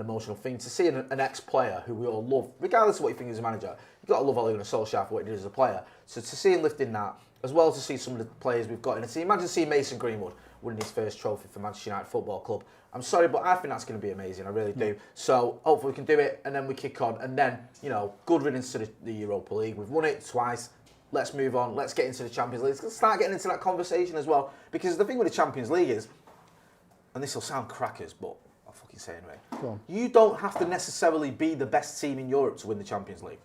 emotional thing to see an ex-player who we all love, regardless of what you think as a manager. You've got to love Ole Gunnar Solskjaer for what he did as a player. So to see him lifting that, as well as to see some of the players we've got in the team. Imagine seeing Mason Greenwood winning his first trophy for Manchester United Football Club. I'm sorry, but I think that's going to be amazing. I really do. So hopefully we can do it, and then we kick on, and then, you know, good riddance to the Europa League. We've won it twice. Let's move on. Let's get into the Champions League. Let's start getting into that conversation as well. Because the thing with the Champions League is, and this will sound crackers, but I'll fucking say it anyway. Go on. You don't have to necessarily be the best team in Europe to win the Champions League.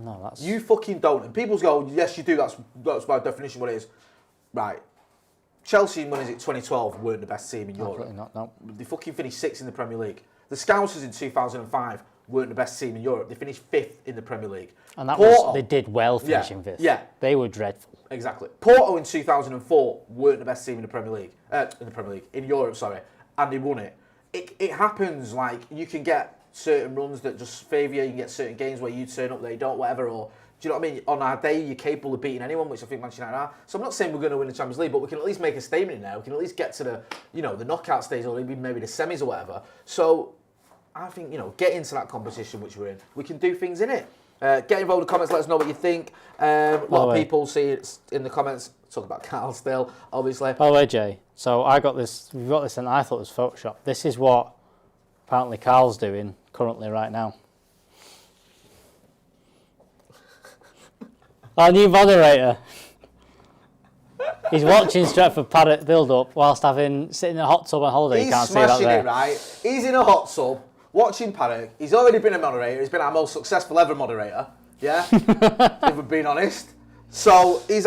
No, that's... You fucking don't. And people go, yes, you do. That's by definition what it is. Right. Chelsea, when is it, 2012, weren't the best team in Europe. Absolutely not, no. They fucking finished 6th in the Premier League. The Scousers in 2005 weren't the best team in Europe. They finished 5th in the Premier League. And that was, they did well finishing 5th. Yeah. They were dreadful. Exactly. Porto in 2004 weren't the best team in the Premier League. In Europe, sorry. And they won it. It happens, like, you can get certain runs that just favour you. You can get certain games where you turn up, they don't, whatever, or... Do you know what I mean? On our day, you're capable of beating anyone, which I think Manchester United are. So I'm not saying we're going to win the Champions League, but we can at least make a statement in there. We can at least get to the, you know, the knockout stage or maybe the semis or whatever. So I think, you know, get into that competition which we're in. We can do things in it. Get involved in the comments. Let us know what you think. A lot of people see it in the comments. Talk about Carl still, obviously. By the way, Jay, so we've got this, and I thought it was Photoshop. This is what apparently Carl's doing currently right now. Our new moderator. He's watching Stretford Paddock build up whilst sitting in a hot tub on holiday. He's you can't see that smashing there. it, right? He's in a hot tub watching Paddock. He's already been a moderator. He's been our most successful ever moderator. Yeah, if we're being honest. So he's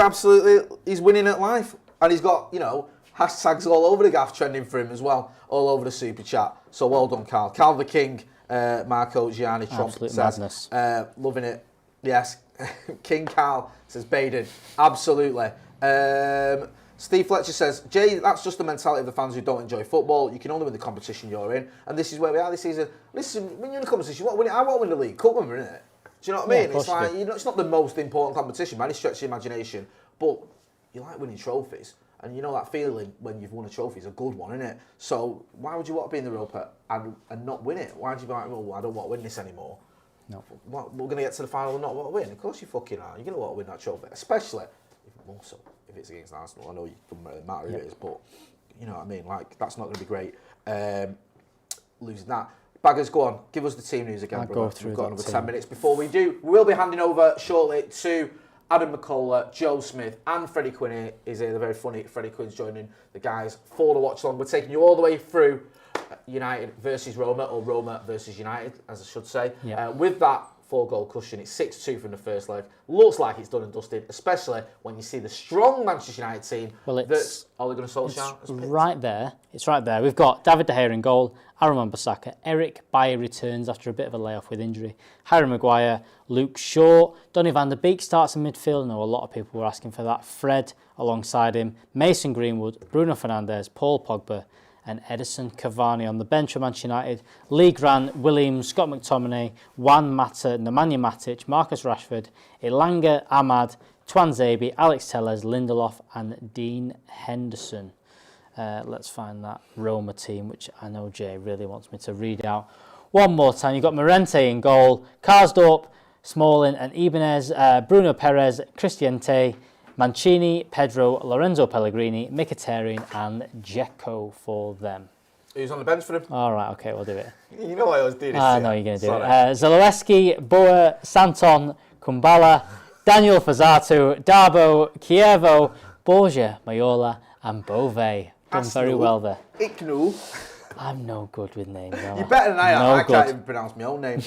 winning at life, and he's got, you know, hashtags all over the gaff trending for him as well, all over the super chat. So well done, Carl. Carl the King, Marco Gianni Trump Absolute says, madness. Loving it. Yes, King Carl says Baden. Absolutely. Steve Fletcher says, Jay, that's just the mentality of the fans who don't enjoy football. You can only win the competition you're in, and this is where we are this season. Listen, when you're in a competition, you want to win it. I want to win the league. Cup winner, isn't it? Do you know what I mean? It's like, you know, it's not the most important competition, man. It stretches your imagination, but you like winning trophies, and you know that feeling when you've won a trophy is a good one, isn't it? So why would you want to be in the Europa and not win it? Why would you be like, well, I don't want to win this anymore? No. We're going to get to the final and not want to win. Of course you fucking are. You're going to want to win that trophy, especially, more so, if it's against Arsenal. I know it doesn't really matter who it is, but you know what I mean? Like, that's not going to be great. Losing that. Baggers, go on. Give us the team news again, brother. We've got another 10 minutes before we do. We will be handing over shortly to Adam Mckola, Joe Smith, and Freddy Quinne is here. The very funny Freddy Quinne's joining the guys for the watch along. We're taking you all the way through United versus Roma, or Roma versus United, as I should say. Yeah. With that 4-goal cushion, it's 6-2 from the first leg. Looks like it's done and dusted, especially when you see the strong Manchester United team. Well, that's Ole Gunnar Solskjaer. It's right there. It's right there. We've got David De Gea in goal, Aaron Wan-Bissaka, Eric Bailly returns after a bit of a layoff with injury, Harry Maguire, Luke Shaw, Donny van der Beek starts in midfield. I know a lot of people were asking for that. Fred alongside him, Mason Greenwood, Bruno Fernandes, Paul Pogba, and Edison Cavani on the bench for Manchester United. Lee Grant, Williams, Scott McTominay, Juan Mata, Nemanja Matic, Marcus Rashford, Elanga, Ahmad, Twanzebe, Alex Telles, Lindelof, and Dean Henderson. Let's find that Roma team, which I know Jay really wants me to read out one more time. You've got Morente in goal, Karsdorp, Smalling, and Ibanez, Bruno Perez, Cristiente, Mancini, Pedro, Lorenzo Pellegrini, Mkhitaryan, and Dzeko for them. Who's on the bench for them? All right, okay, we'll do it. You know I always do this. I know you're going to do it. Zalewski, Boer, Santon, Kumbala, Daniel Fazatu, Darbo, Chievo, Borgia, Mayola, and Bove. Done very well there. Iknu. I'm no good with names. You're better than I am. I can't even pronounce my own name.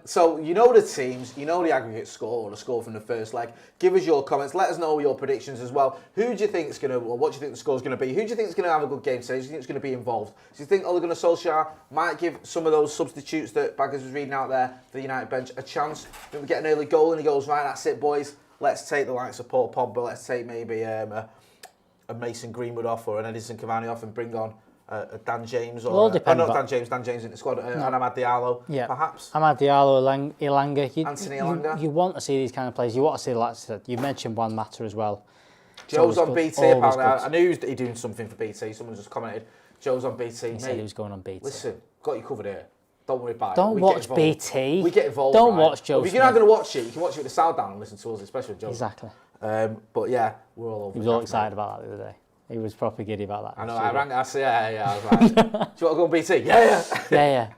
So you know the teams, you know the aggregate score or the score from the first leg. Give us your comments. Let us know your predictions as well. Who do you think is going to, or what do you think the score's going to be? Who do you think is going to have a good game today? Who do you think is going to be involved? Do you think Ole Gunnar Solskjaer might give some of those substitutes that Baggers was reading out there for the United bench a chance? Then we get an early goal and he goes, right, that's it, boys. Let's take the likes of Paul Pogba. Let's take maybe a Mason Greenwood off or an Edison Cavani off and bring on Dan James or Dan James in the squad, and Amad Diallo, perhaps. Amad Diallo, Elanga. Anthony Elanga. You want to see these kind of players. You want to see, like I said, you mentioned Juan Mata as well. Joe's on BT apparently. I knew he was doing something for BT. Someone just commented. Joe's on BT. He said he was going on BT. Listen, got you covered here. Don't worry about it. Don't watch BT. We get involved. Don't watch Joe. If you're not going to watch it, you can watch it with the sound down and listen to us, especially Joe. Exactly. But yeah, we're all over. He was all excited about that the other day. He was proper giddy about that. I know. I rang. I said, yeah. I was like, "Do you want to go on BT?" Yeah. Yeah.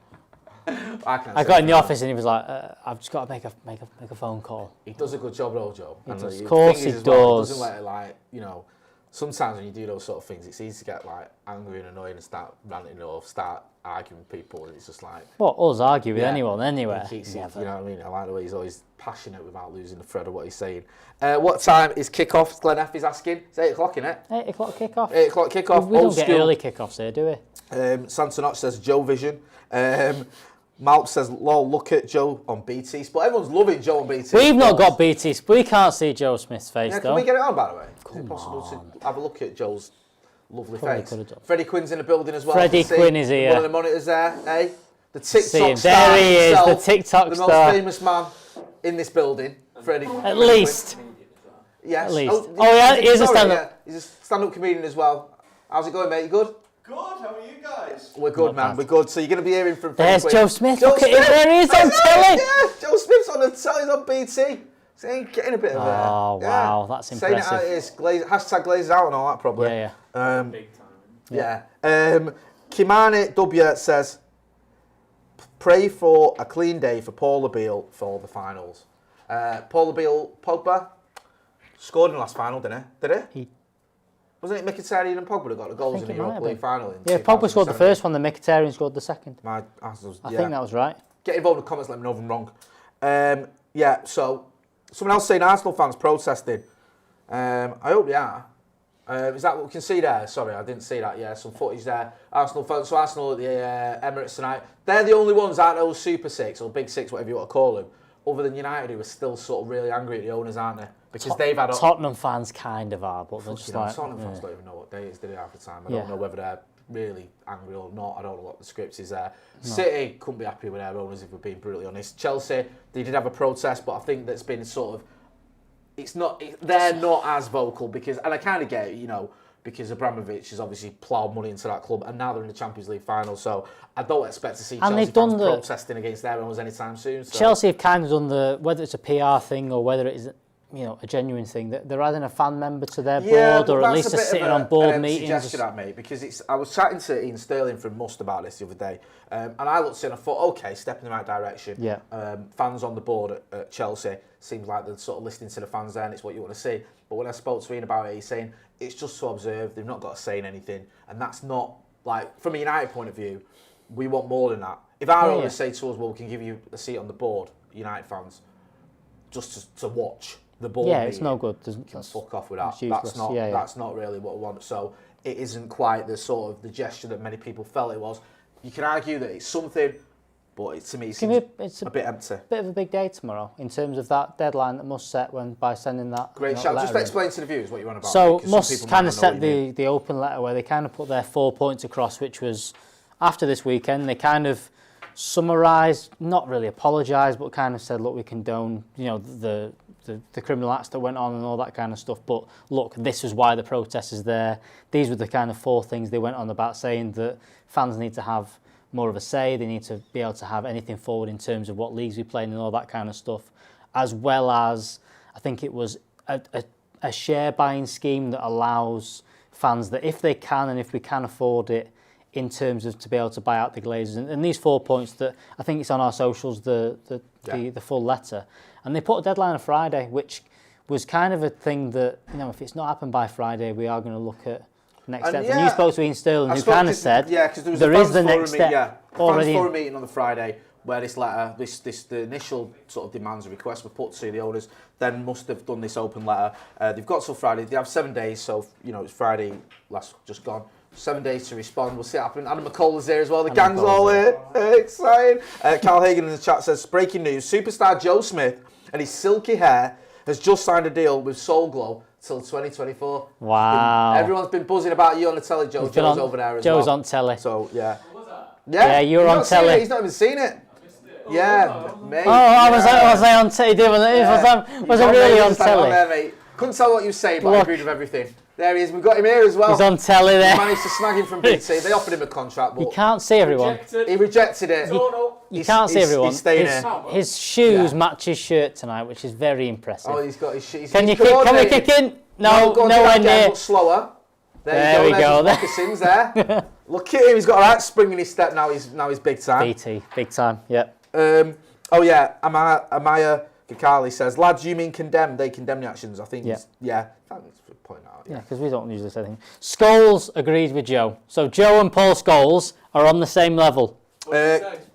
I got in the office and he was like, "I've just got to make a phone call." He does a good job, though, Joe. Of course he does. Well, he doesn't let it, like, you know. Sometimes when you do those sort of things, it's easy to get like angry and annoyed and start ranting or start arguing with people, and it's just like. What, us argue with anyone anywhere? He keeps it, you know what I mean? I like the way he's always passionate without losing the thread of what he's saying. What time is kick-off? Glenn F is asking. It's 8 o'clock, innit? 8 o'clock kick-off. 8 o'clock kick-off. We don't get early kick-offs here, do we? Santonot says Joe Vision. Malp says, lol, look at Joe on BT Sport. Everyone's loving Joe on BT We've Sports. not got BT Sport. We can't see Joe Smith's face, Yeah, though. can we get it on, by the way? Is it possible to have a look at Joe's lovely Probably face? could have done. Freddie Quinn's in the building as well. Freddie Quinne is here. One of the monitors there, eh? The See him. TikTok star There he is, himself, the TikTok the star. most famous man in this building, Freddie. At least. Yes. At least. Oh, Yeah, he is a sorry, stand-up. yeah. He's a stand-up comedian as well. How's it going, mate? You good? Good, how are you guys? We're good, man. We're good. So you're going to be hearing from Freddie There's Quinne. Joe Smith. Look at him. There he is on telly. Yeah, Joe Smith's on the telly, he's on BT. So he's getting a bit of a... Oh, wow, that's Saying it how it impressive. is. Hashtag Glazer out and all that, probably. Yeah. Big time. Yeah. Kimani W says, pray for a clean day for Paul Labille for the finals. Paul Labille, Pogba, scored in the last final, didn't he? Did he? Wasn't it Mkhitaryan and Pogba that got the goals in the Europa League final? Yeah, Pogba scored the first one, then Mkhitaryan scored the second. I think that was right. Get involved in the comments, let me know if I'm wrong. Yeah, so someone else saying Arsenal fans protesting. I hope they are. Is that what we can see there? Sorry, I didn't see that. Yeah, some footage there. Arsenal fans, so Arsenal at the Emirates tonight. They're the only ones, aren't those Super Six or Big Six, whatever you want to call them, other than United, who are still sort of really angry at the owners, aren't they? Because they've had... Tottenham fans kind of are, but they're just like... Tottenham fans don't even know what day it is, do they, half the time? I don't know whether they're really angry or not. I don't know what the script is there. No. City couldn't be happy with their owners, if we're being brutally honest. Chelsea, they did have a protest, but I think that's been sort of... They're not as vocal because... And I kind of get it, you know, because Abramovich has obviously ploughed money into that club, and now they're in the Champions League final, so I don't expect to see Chelsea fans protesting against their owners anytime soon. So. Chelsea have kind of done whether it's a PR thing or whether it is, you know, a genuine thing, that they're adding a fan member to their board, or at least they're sitting on board meetings. Suggestion that, mate, because I was chatting to Ian Sterling from Must about this the other day, and I looked in and I thought, okay, step in the right direction. Yeah. Fans on the board at Chelsea, seems like they're sort of listening to the fans there, and it's what you want to see. But when I spoke to Ian about it, he's saying it's just to observe. They've not got to say anything, and that's not like from a United point of view. We want more than that. If our owners say to us, "Well, we can give you a seat on the board," United fans, just to watch the board. Yeah, it's no good. Can fuck off with that. That's not. That's not really what we want. So it isn't quite the sort of the gesture that many people felt it was. You can argue that it's something, but to me, it seems it's a bit empty. Bit of a big day tomorrow in terms of that deadline that Musk set by sending that. Great shout. Just explain to the viewers what you want about. So Musk kind of set the open letter where they kind of put their 4 points across, which was after this weekend. They kind of summarised, not really apologised, but kind of said, look, we condone, you know, the criminal acts that went on and all that kind of stuff. But look, this is why the protest is there. These were the kind of 4 things they went on about, saying that fans need to have more of a say. They need to be able to have anything forward in terms of what leagues we play in and all that kind of stuff, as well as I think it was a share buying scheme that allows fans that if they can and if we can afford it, in terms of to be able to buy out the Glazers. And these 4 points that I think it's on our socials, the full letter. And they put a deadline on Friday, which was kind of a thing that, you know, if it's not happened by Friday, we are going to look at next steps. And you spoke to Ian Sterling, who kind of said, because there is the next step already. Fans forum meeting on the Friday where this letter, the initial sort of demands and requests were put to the owners, then must have done this open letter. They've got till Friday. They have 7 days, so, you know, it's Friday just gone. 7 days to respond. We'll see what happens. Adam Mckola's here as well. The gang's all here. Exciting. Carl Hagan in the chat says, breaking news, superstar Joe Smith and his silky hair has just signed a deal with Soul Glow till 2024. Wow. Everyone's been buzzing about you on the telly, Joe. Joe's over there as well. Joe's on telly. So, yeah. Yeah, you were on telly. He's not even seen it. Yeah, mate. Oh, was I on telly? Was I really on telly? There, mate. Couldn't tell what you were saying, but I agreed with everything. There he is. We've got him here as well. He's on telly there. We managed to snag him from BT. They offered him a contract, but you can't see everyone. He rejected it. You can't see everyone. He's staying here. His shoes match his shirt tonight, which is very impressive. Oh, he's got his shoes. Can we kick in? No, nowhere near. Slower. There we go. Moccasins there. Look at him. He's got a right spring in his step now. He's big time. BT, big time. Yeah. Oh yeah. Amaya Kakali says, lads, you mean condemn? They condemn the actions. I think. Yeah. Thanks for pointing that out. Yeah, because we don't usually say anything. Scholes agrees with Joe. So Joe and Paul Scholes are on the same level.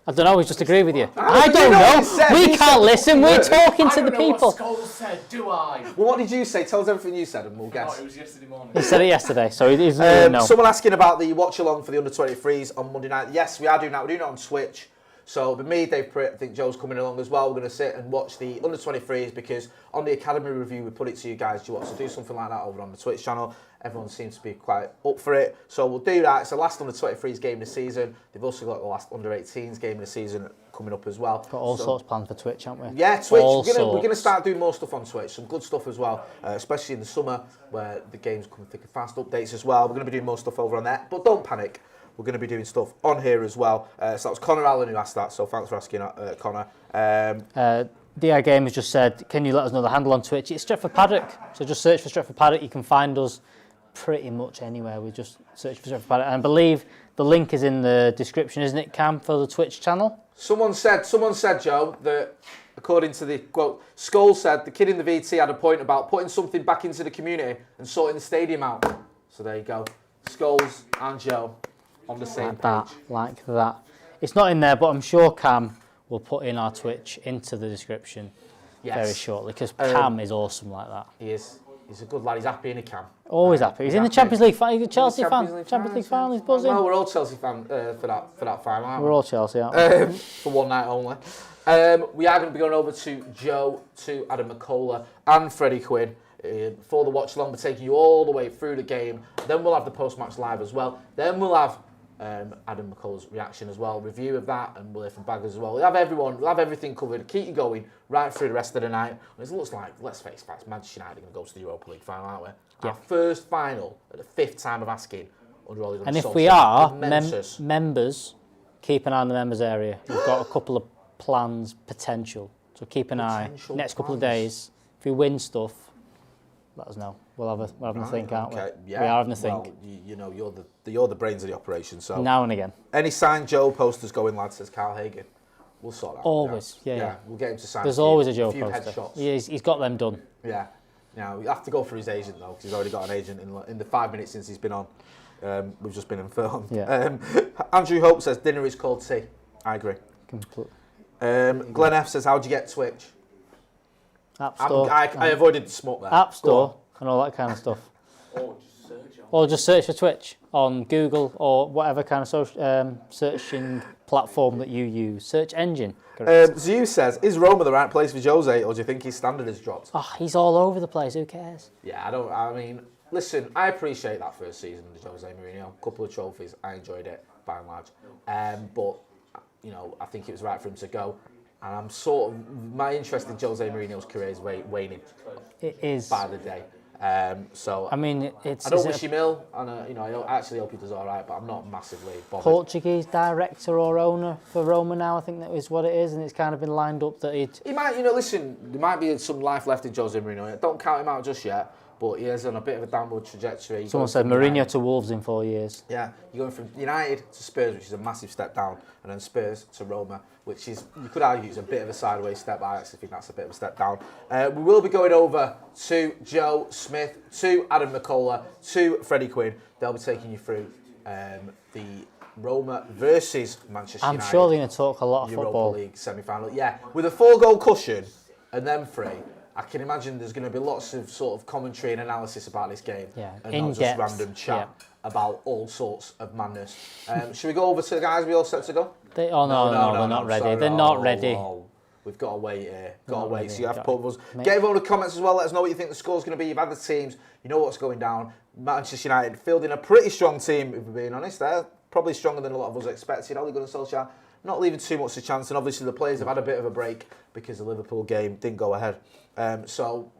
I don't know, we just agree with you. I don't know. We can't listen. We're talking to the people. I don't know what Scholes said, do I? Well, what did you say? Tell us everything you said and we'll guess. It was yesterday morning. He said it yesterday, so he doesn't know. Someone asking about the watch-along for the under-23s on Monday night. Yes, we are doing that. We're doing it on Twitch. So, but me, Dave Pritt, I think Joe's coming along as well. We're going to sit and watch the under-23s because on the Academy review, we put it to you guys. Do you want to do something like that over on the Twitch channel? Everyone seems to be quite up for it. So we'll do that. It's the last under-23s game of the season. They've also got the last under-18s game of the season coming up as well. Got all sorts planned for Twitch, haven't we? Yeah, Twitch. We're going to start doing more stuff on Twitch. Some good stuff as well, especially in the summer where the games come thick and fast. Updates as well. We're going to be doing more stuff over on there. But don't panic. We're going to be doing stuff on here as well. So that was Connor Allen who asked that. So thanks for asking, Connor. DI Game has just said, can you let us know the handle on Twitch? It's Stretford Paddock. So just search for Stretford Paddock. You can find us pretty much anywhere. We just search for Stretford Paddock. And I believe the link is in the description, isn't it, Cam, for the Twitch channel? Someone said, Joe, that according to the quote, Scholes said the kid in the VT had a point about putting something back into the community and sorting the stadium out. So there you go. Scholes and Joe on the same page. Like that. It's not in there, but I'm sure Cam will put in our Twitch into the description very shortly, because Cam is awesome like that. He is. He's a good lad. He's happy in a Cam. Always happy. He's in the Champions League final. He's a Chelsea fan. Champions League final. He's buzzing. Well, we're all Chelsea fan for that final, aren't we? We're all Chelsea, aren't we? For one night only. We are going to be going over to Joe, to Adam Mckola and Freddy Quinne. For the watch along, we're taking you all the way through the game. Then we'll have the post-match live as well. Then we'll have Adam McCull's reaction as well, review of that, and we'll hear from Baggers as well. We'll have everything covered, keep you going right through the rest of the night. It looks like, let's face facts, Manchester United are going to go to the Europa League final, aren't we? Yeah. Our first final at the 5th time of asking under Ole Gunnar And if Solskjaer. we are members, keep an eye on the members area. We've got a couple of plans, potential. So keep an eye. Next couple of days, if we win stuff, let us know. We're having a think, aren't we? Yeah. We are having a think. Well, you know, you're the brains of the operation. So now and again. Any signed Joe posters going, lad, says Carl Hagan. We'll sort that out. Always, yeah. We'll get him to sign. There's always a Joe few poster. Headshots. He's got them done. Yeah. Now we have to go for his agent though, because he's already got an agent in the 5 minutes since he's been on. We've just been informed. Yeah. Andrew Hope says dinner is called tea. I agree. Completely. Glenn F says, how'd you get Twitch? App Store. I avoided the smoke there. App Store and all that kind of stuff. Or just search for Twitch on Google or whatever kind of searching platform that you use. Search engine. Zeus says, is Roma the right place for Jose, or do you think his standard has dropped? Oh, he's all over the place. Who cares? Yeah, I mean, listen, I appreciate that first season under Jose Mourinho. A couple of trophies. I enjoyed it, by and large. But, you know, I think it was right for him to go. And I'm my interest in Jose Mourinho's career is waning. It is. By the day. So I mean, I don't wish him ill, and you know, I actually hope he does all right. But I'm not massively bothered. Portuguese director or owner for Roma now, I think that is what it is, and it's kind of been lined up that he might, you know, listen, there might be some life left in Jose Mourinho. Don't count him out just yet, but he is on a bit of a downward trajectory. Someone said Mourinho to Wolves in 4 years. Yeah, you're going from United to Spurs, which is a massive step down, and then Spurs to Roma, which is, you could argue, is a bit of a sideways step. I actually think that's a bit of a step down. We will be going over to Joe Smith, to Adam Mckola, to Freddy Quinne. They'll be taking you through the Roma versus Manchester United. I'm sure they're going to talk a lot of Europa football. League semi-final. Yeah, with a 4-goal cushion and then 3. I can imagine there's going to be lots of sort of commentary and analysis about this game. Yeah, and in not depth. just random chat about all sorts of madness. Should we go over to the guys? We all set to go? No, they're not ready. Sorry. They're not ready. We've got to wait here. Got to Not wait. ready. So you have to Got put us. to- Get everyone in the comments as well. Let us know what you think the score's going to be. You've had the teams. You know what's going down. Manchester United fielding a pretty strong team, if we're being honest. They're probably stronger than a lot of us expected. Ole Gunnar Solskjaer not leaving too much to chance. And obviously the players have had a bit of a break because the Liverpool game didn't go ahead. So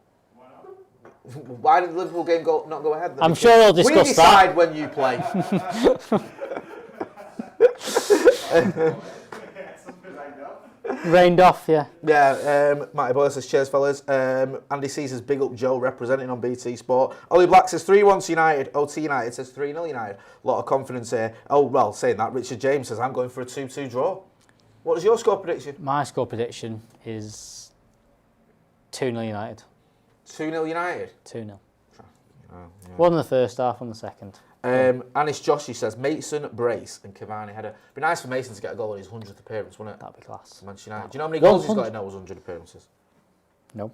why did the Liverpool game not go ahead? I'm sure we'll discuss we decide when you play. Rained off, yeah. Yeah, Matty Boyle says, cheers, fellas. Andy C says, big up Joe, representing on BT Sport. Ollie Black says, 3-1 to United. OT United says, 3-0 United. A lot of confidence here. Oh, well, saying that, Richard James says, I'm going for a 2-2 draw. What is your score prediction? My score prediction is 2-0 United. 2-0 United? 2-0. Oh, yeah. One in the first half, one in the second. Anish Joshi says, Mason, Brace and Cavani header. It'd be nice for Mason to get a goal in his 100th appearance, wouldn't it? That'd be class. Manchester United. Do you know how many goals he's got in those 100 appearances? No.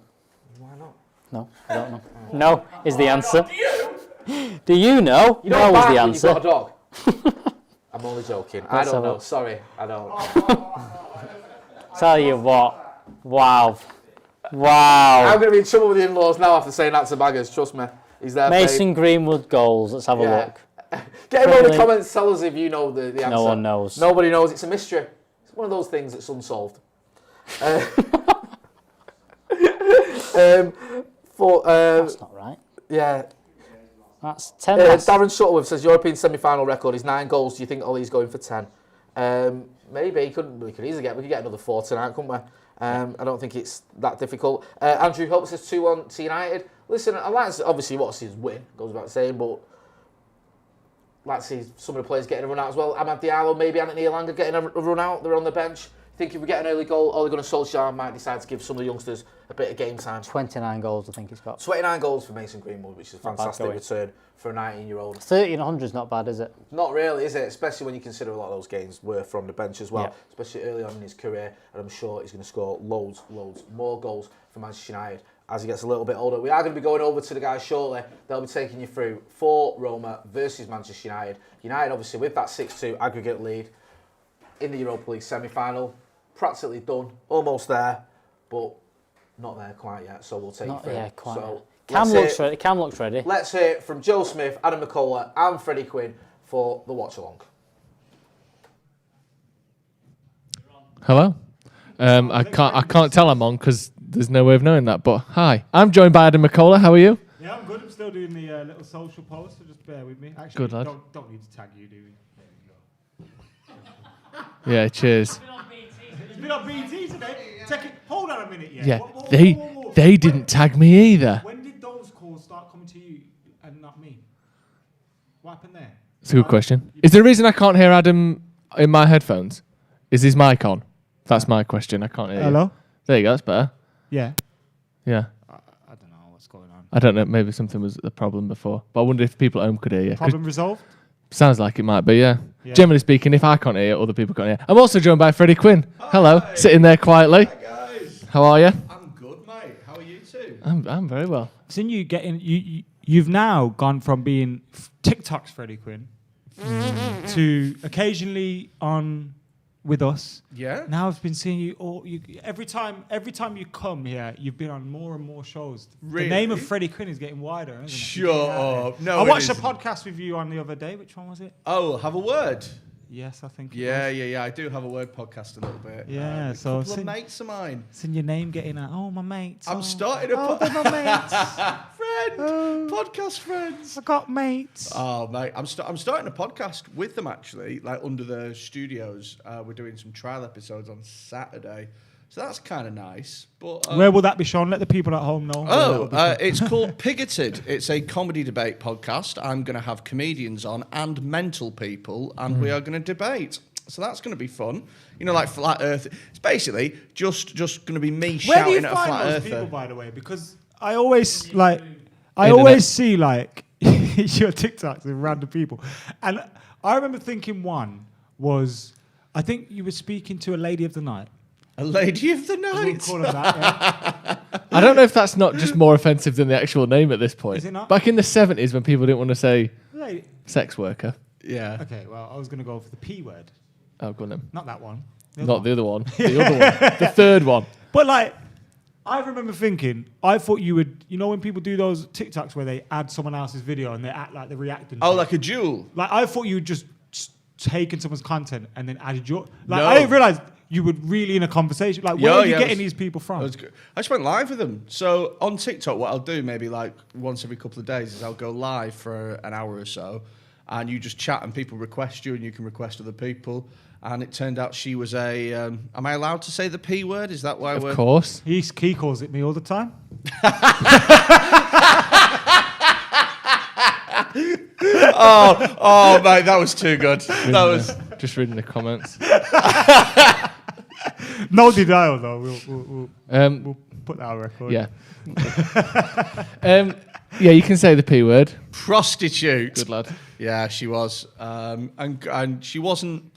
Why not? No, I don't know. No is the answer. Do you know? You don't no is bark the when answer. you've got a dog. I'm only joking. I Let's don't have know. a- Sorry, I don't. Tell you what. Wow. Wow. I'm going to be in trouble with the in-laws now after saying that to Baggers. Trust me. He's there. Mason Greenwood goals. Let's have a look. Get him in the Premier comments. Tell us if you know the answer. No one knows. Nobody knows. It's a mystery. It's one of those things that's unsolved. That's not right. Yeah. That's 10. Darren Shuttleworth says European semi-final record is 9 goals. Do you think Ollie's going for 10? Maybe. We could easily get another 4 tonight, couldn't we? I don't think it's that difficult. Andrew Hope says 2-1 to United. Listen, I like to obviously want to see us win, goes without saying, but like to see some of the players getting a run out as well. Amad Diallo, maybe Anthony Elanga getting a run out. They're on the bench. I think if we get an early goal, Ole Gunnar Solskjaer might decide to give some of the youngsters a bit of game time. 29 goals, I think he's got. 29 goals for Mason Greenwood, which is a Not bad fantastic going. return for a 19-year-old. 30 and 100 is not bad, is it? Not really, is it? Especially when you consider a lot of those games were from the bench as well, Yeah. especially early on in his career. And I'm sure he's going to score loads more goals for Manchester United as he gets a little bit older. We are going to be going over to the guys shortly. They'll be taking you through for Roma versus Manchester United. United, obviously, with that 6-2 aggregate lead in the Europa League semi-final. Practically done, almost there, but not there quite yet. So we'll take you through. Yeah, quite So yet. Cam looks ready. Let's hear it from Joe Smith, Adam Mckola, and Freddy Quinne for the watch-along. Hello. I can't tell I'm on because there's no way of knowing that. But hi, I'm joined by Adam Mckola. How are you? Yeah, I'm good. I'm still doing the little social post, so just bear with me. Actually, Good, lad. Don't need to tag you, do we? Yeah. Cheers. It's been on BT today. Hold on a minute, yeah. Yeah. They didn't tag me either. When did those calls start coming to you and not me? What happened there? It's a good question. Is there a reason I can't hear Adam in my headphones? Is his mic on? That's my question. I can't hear. Hello? You. There you go. That's better. Yeah. Yeah. I don't know what's going on. I don't know. Maybe something was the problem before, but I wonder if people at home could hear you. 'Cause Problem resolved? Sounds like it might be, yeah. Yeah. Generally speaking, if I can't hear you, other people can't hear. I'm also joined by Freddy Quinne. Hello, sitting there quietly. Hi guys. How are you? I'm good, mate. How are you too? I'm very well. Seen you getting you've now gone from being TikTok's Freddy Quinne to occasionally on with us. Yeah. Now I've been seeing you all. Every time you come here, you've been on more and more shows. Really? The name of Freddy Quinne is getting wider, isn't it? Shut up. No, I it watched a isn't. podcast with you on the other day. Which one was it? Oh, have a word. Yes, I think. Yeah. I do have a word podcast a little bit. Yeah, a so couple of seen- mates of mine. Seen your name getting out. Oh, my mates. I'm oh. starting a Oh, they're my mates. podcast friends. I got mates. Oh mate, I'm starting a podcast with them actually, like under the studios. We're doing some trial episodes on Saturday, so that's kind of nice. But Where will that be shown? Let the people at home know. It's called Pigoted. It's a comedy debate podcast. I'm going to have comedians on and mental people, and we are going to debate. So that's going to be fun. You know, like Flat Earth. It's basically just going to be me Where do you shouting at a find Flat those Earther. people, by the way? Because I always always see like your TikToks with random people, and I remember thinking one was I think you were speaking to a lady of the night. A lady of the I wouldn't night. call her that, yeah. I don't know if that's not just more offensive than the actual name at this point. Is it not? Back in the 70s when people didn't want to say Lady. sex worker. Yeah. Okay, well I was going to go for the P word. Oh, go on then. Not that one. Not the other one. The other one. The third one. But like, I remember thinking, I thought you would, you know, when people do those TikToks where they add someone else's video and they act like they're reacting. Oh, to it. like a duel. Like I thought you would just taken someone's content and then added your. Like No. I didn't realize you were really in a conversation. Like where are you getting these people from? I just went live with them. So on TikTok, what I'll do maybe like once every couple of days is I'll go live for an hour or so. and you just chat and people request you and you can request other people. And it turned out she was a... am I allowed to say the P word? Is that why Of course. He calls it me all the time. oh, mate, that was too good. That was... Just reading the comments. No denial, though. We'll put that on record. Yeah. Yeah, you can say the P word. Prostitute. Good lad. Yeah, she was. And she wasn't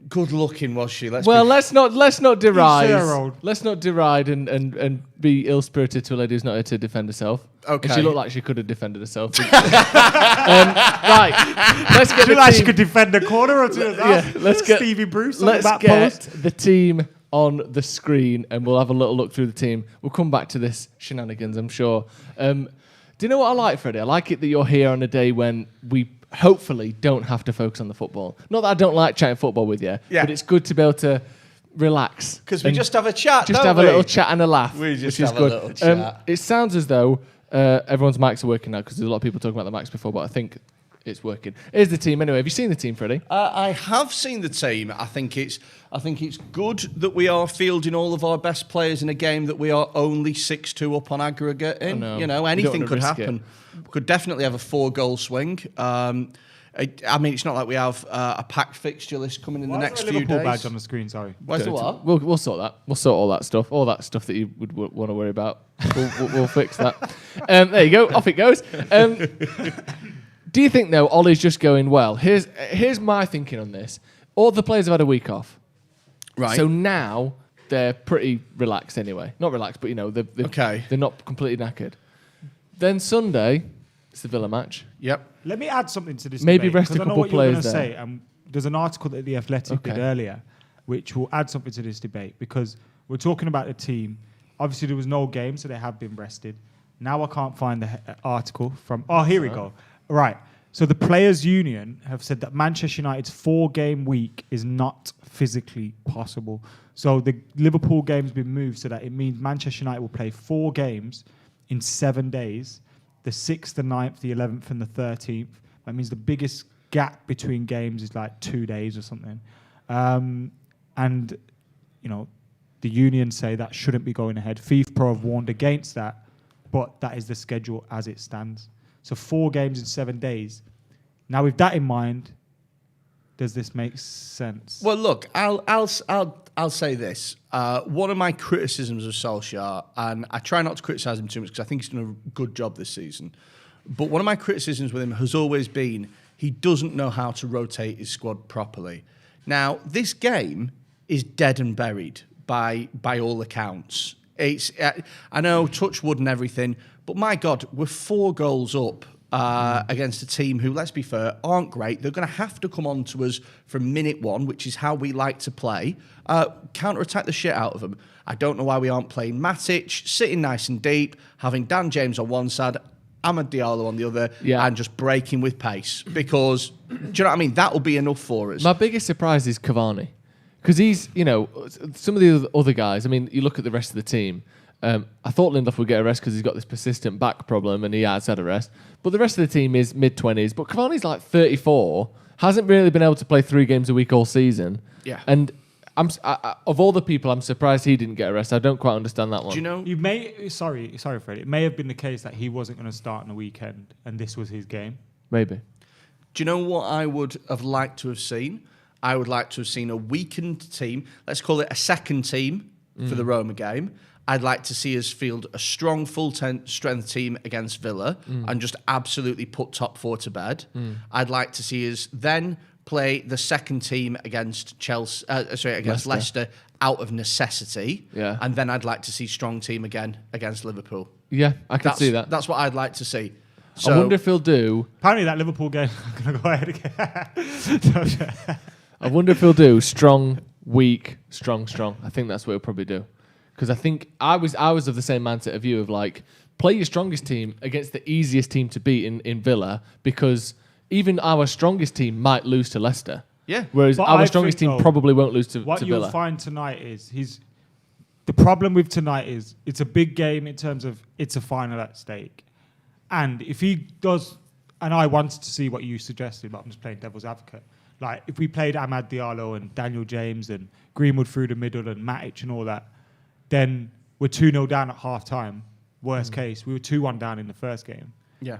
good looking, was she? Let's not deride. Let's not deride and be ill spirited to a lady who's not here to defend herself. Okay. And she looked like she could have defended herself. Right. Let's get. Do you like she could defend a corner or two? Yeah. Let's get Stevie Bruce. Let's on the back get post. the team on the screen, and we'll have a little look through the team. We'll come back to this shenanigans, I'm sure. Do you know what I like, Freddie? I like it that you're here on a day when we hopefully don't have to focus on the football. Not that I don't like chatting football with you, but it's good to be able to relax. Because we just have a chat, Just don't have we? a little chat and a laugh, We just which is have a good. little chat. It sounds as though everyone's mics are working now because there's a lot of people talking about the mics before, but I think it's working. Here's the team anyway. Have you seen the team, Freddie? I have seen the team. I think it's good that we are fielding all of our best players in a game that we are only 6-2 up on aggregate in. know. You know, You don't anything wanna could risk happen. Could definitely have a 4-goal swing. I mean, it's not like we have a packed fixture list coming in the next few Liverpool days. badge on the screen, sorry. Where's the what? We'll sort that. We'll sort all that stuff. All that stuff that you would want to worry about. We'll fix that. There you go. Off it goes. Do you think, though, Ollie's just going, well, here's my thinking on this. All the players have had a week off. Right. So now they're pretty relaxed anyway. Not relaxed, but, you know, they're not completely knackered. Then Sunday, it's the Villa match. Yep. Let me add something to this Maybe debate, rest a 'cause I know couple what you're players gonna there. say. There's an article that The Athletic did Okay. earlier, which will add something to this debate, because we're talking about the team. Obviously, there was no game, so they have been rested. Now I can't find the article from... Oh, here we go. Right. So the Players' Union have said that Manchester United's 4-game week is not physically possible. So the Liverpool game's been moved so that it means Manchester United will play 4 games in 7 days. The 6th, the 9th, the 11th, and the 13th. That means the biggest gap between games is like 2 days or something. And, you know, the union say that shouldn't be going ahead. FIFA Pro have warned against that, but that is the schedule as it stands. So 4 games in 7 days. Now, with that in mind, does this make sense? Well, look, I'll say this. One of my criticisms of Solskjaer, and I try not to criticise him too much because I think he's done a good job this season, but one of my criticisms with him has always been he doesn't know how to rotate his squad properly. Now, this game is dead and buried by all accounts. It's I know, touch wood and everything, but my God, we're 4 goals up against a team who, let's be fair, aren't great. They're going to have to come on to us from minute 1, which is how we like to play. Counter-attack the shit out of them. I don't know why we aren't playing Matic, sitting nice and deep, having Dan James on one side, Amad Diallo on the other, and just breaking with pace. Because, do you know what I mean? That'll be enough for us. My biggest surprise is Cavani. Because he's, you know, some of the other guys, I mean, you look at the rest of the team, I thought Lindelof would get a rest because he's got this persistent back problem and he has had a rest. But the rest of the team is mid-20s. But Cavani's like 34, hasn't really been able to play 3 games a week all season. Yeah. And of all the people, I'm surprised he didn't get a rest. I don't quite understand that one. Do you know? You may... Sorry, Fred. It may have been the case that he wasn't going to start on the weekend and this was his game. Maybe. Do you know what I would have liked to have seen? I would like to have seen a weakened team. Let's call it a second team for the Roma game. I'd like to see us field a strong full-strength team against Villa and just absolutely put top 4 to bed. I'd like to see us then play the second team against Leicester out of necessity. Yeah. And then I'd like to see strong team again against Liverpool. Yeah, I can see that. That's what I'd like to see. So, I wonder if he'll do... Apparently that Liverpool game... I'm going to go ahead again. I wonder if he'll do strong, weak, strong. I think that's what he'll probably do. Because I think I was of the same mindset of you of like, play your strongest team against the easiest team to beat in Villa, because even our strongest team might lose to Leicester. Yeah. Whereas But our I strongest think, team though, probably won't lose to what Villa. you'll find tonight is the problem with tonight is it's a big game in terms of it's a final at stake. And if he does and I wanted to see what you suggested, but I'm just playing devil's advocate. Like, if we played Amad Diallo and Daniel James and Greenwood through the middle and Matic and all that, then we're 2-0 down at half-time. Worst case, we were 2-1 down in the first game. Yeah.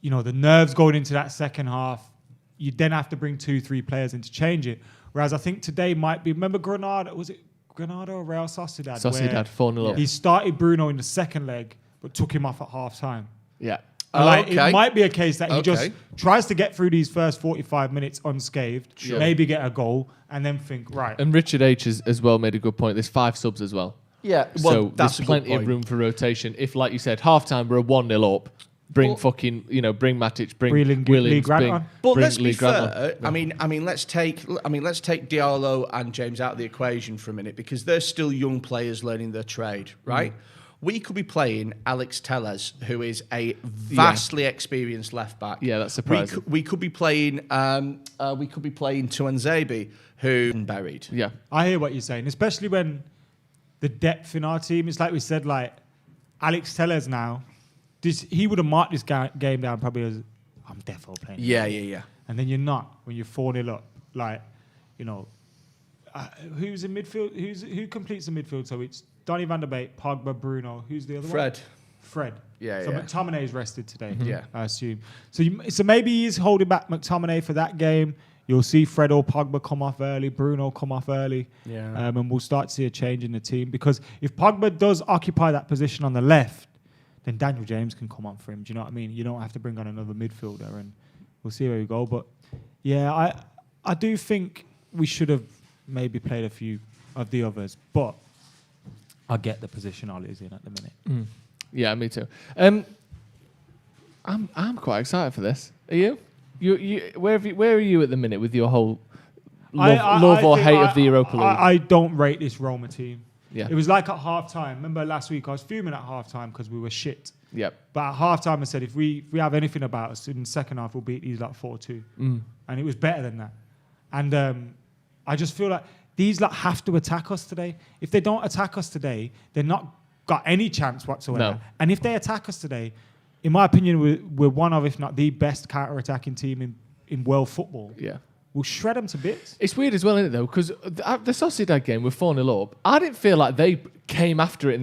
You know, the nerves going into that second half, you then have to bring 2-3 players in to change it. Whereas I think today might be, remember Granada, was it Granada or Real Sociedad? Sociedad 4-0 up. He started Bruno in the second leg, but took him off at half-time. Yeah. It might be a case that he just tries to get through these first 45 minutes unscathed, maybe get a goal, and then think, right. And Richard H has as well made a good point. There's 5 subs as well. Yeah, well, so that's there's plenty of room for rotation. If, like you said, half-time we're 1-0 up, bring Matic, bring Williams, But let's be fair. I mean, let's take Diallo and James out of the equation for a minute because they're still young players learning their trade, right? We could be playing Alex Telles, who is a vastly experienced left back. Yeah, that's surprising. We could be playing Tuanzebe, who buried. Yeah, I hear what you're saying, especially when the depth in our team. It's like we said, like Alex Telles now. He would have marked this game down probably as I'm definitely playing. Yeah. And then you're not when you're 4-0 up. Like, you know, who's in midfield? Who completes the midfield? So it's Donny van der Beek, Pogba, Bruno. Who's the other one? Fred. Yeah. So McTominay is rested today. Yeah, I assume. So maybe he's holding back McTominay for that game. You'll see Fred or Pogba come off early, Bruno come off early, and we'll start to see a change in the team. Because if Pogba does occupy that position on the left, then Daniel James can come on for him. Do you know what I mean? You don't have to bring on another midfielder, and we'll see where we go. But yeah, I do think we should have maybe played a few of the others, but I get the position Ollie's in at the minute. Yeah, me too. I'm quite excited for this. Are you? Where are you at the minute with your whole love or hate of the Europa League? I don't rate this Roma team. Yeah. It was like at half-time. Remember last week I was fuming at half-time because we were shit. Yep. But at half-time I said if we have anything about us in the second half we'll beat these like 4-2. And it was better than that. And I just feel like these have to attack us today. If they don't attack us today, they're not got any chance whatsoever. No. And if they attack us today, in my opinion, we're one of, if not the best counter-attacking team in world football. Yeah. We'll shred them to bits. It's weird as well, isn't it, though? Because the Sociedad game with 4-0 up, I didn't feel like they came after it in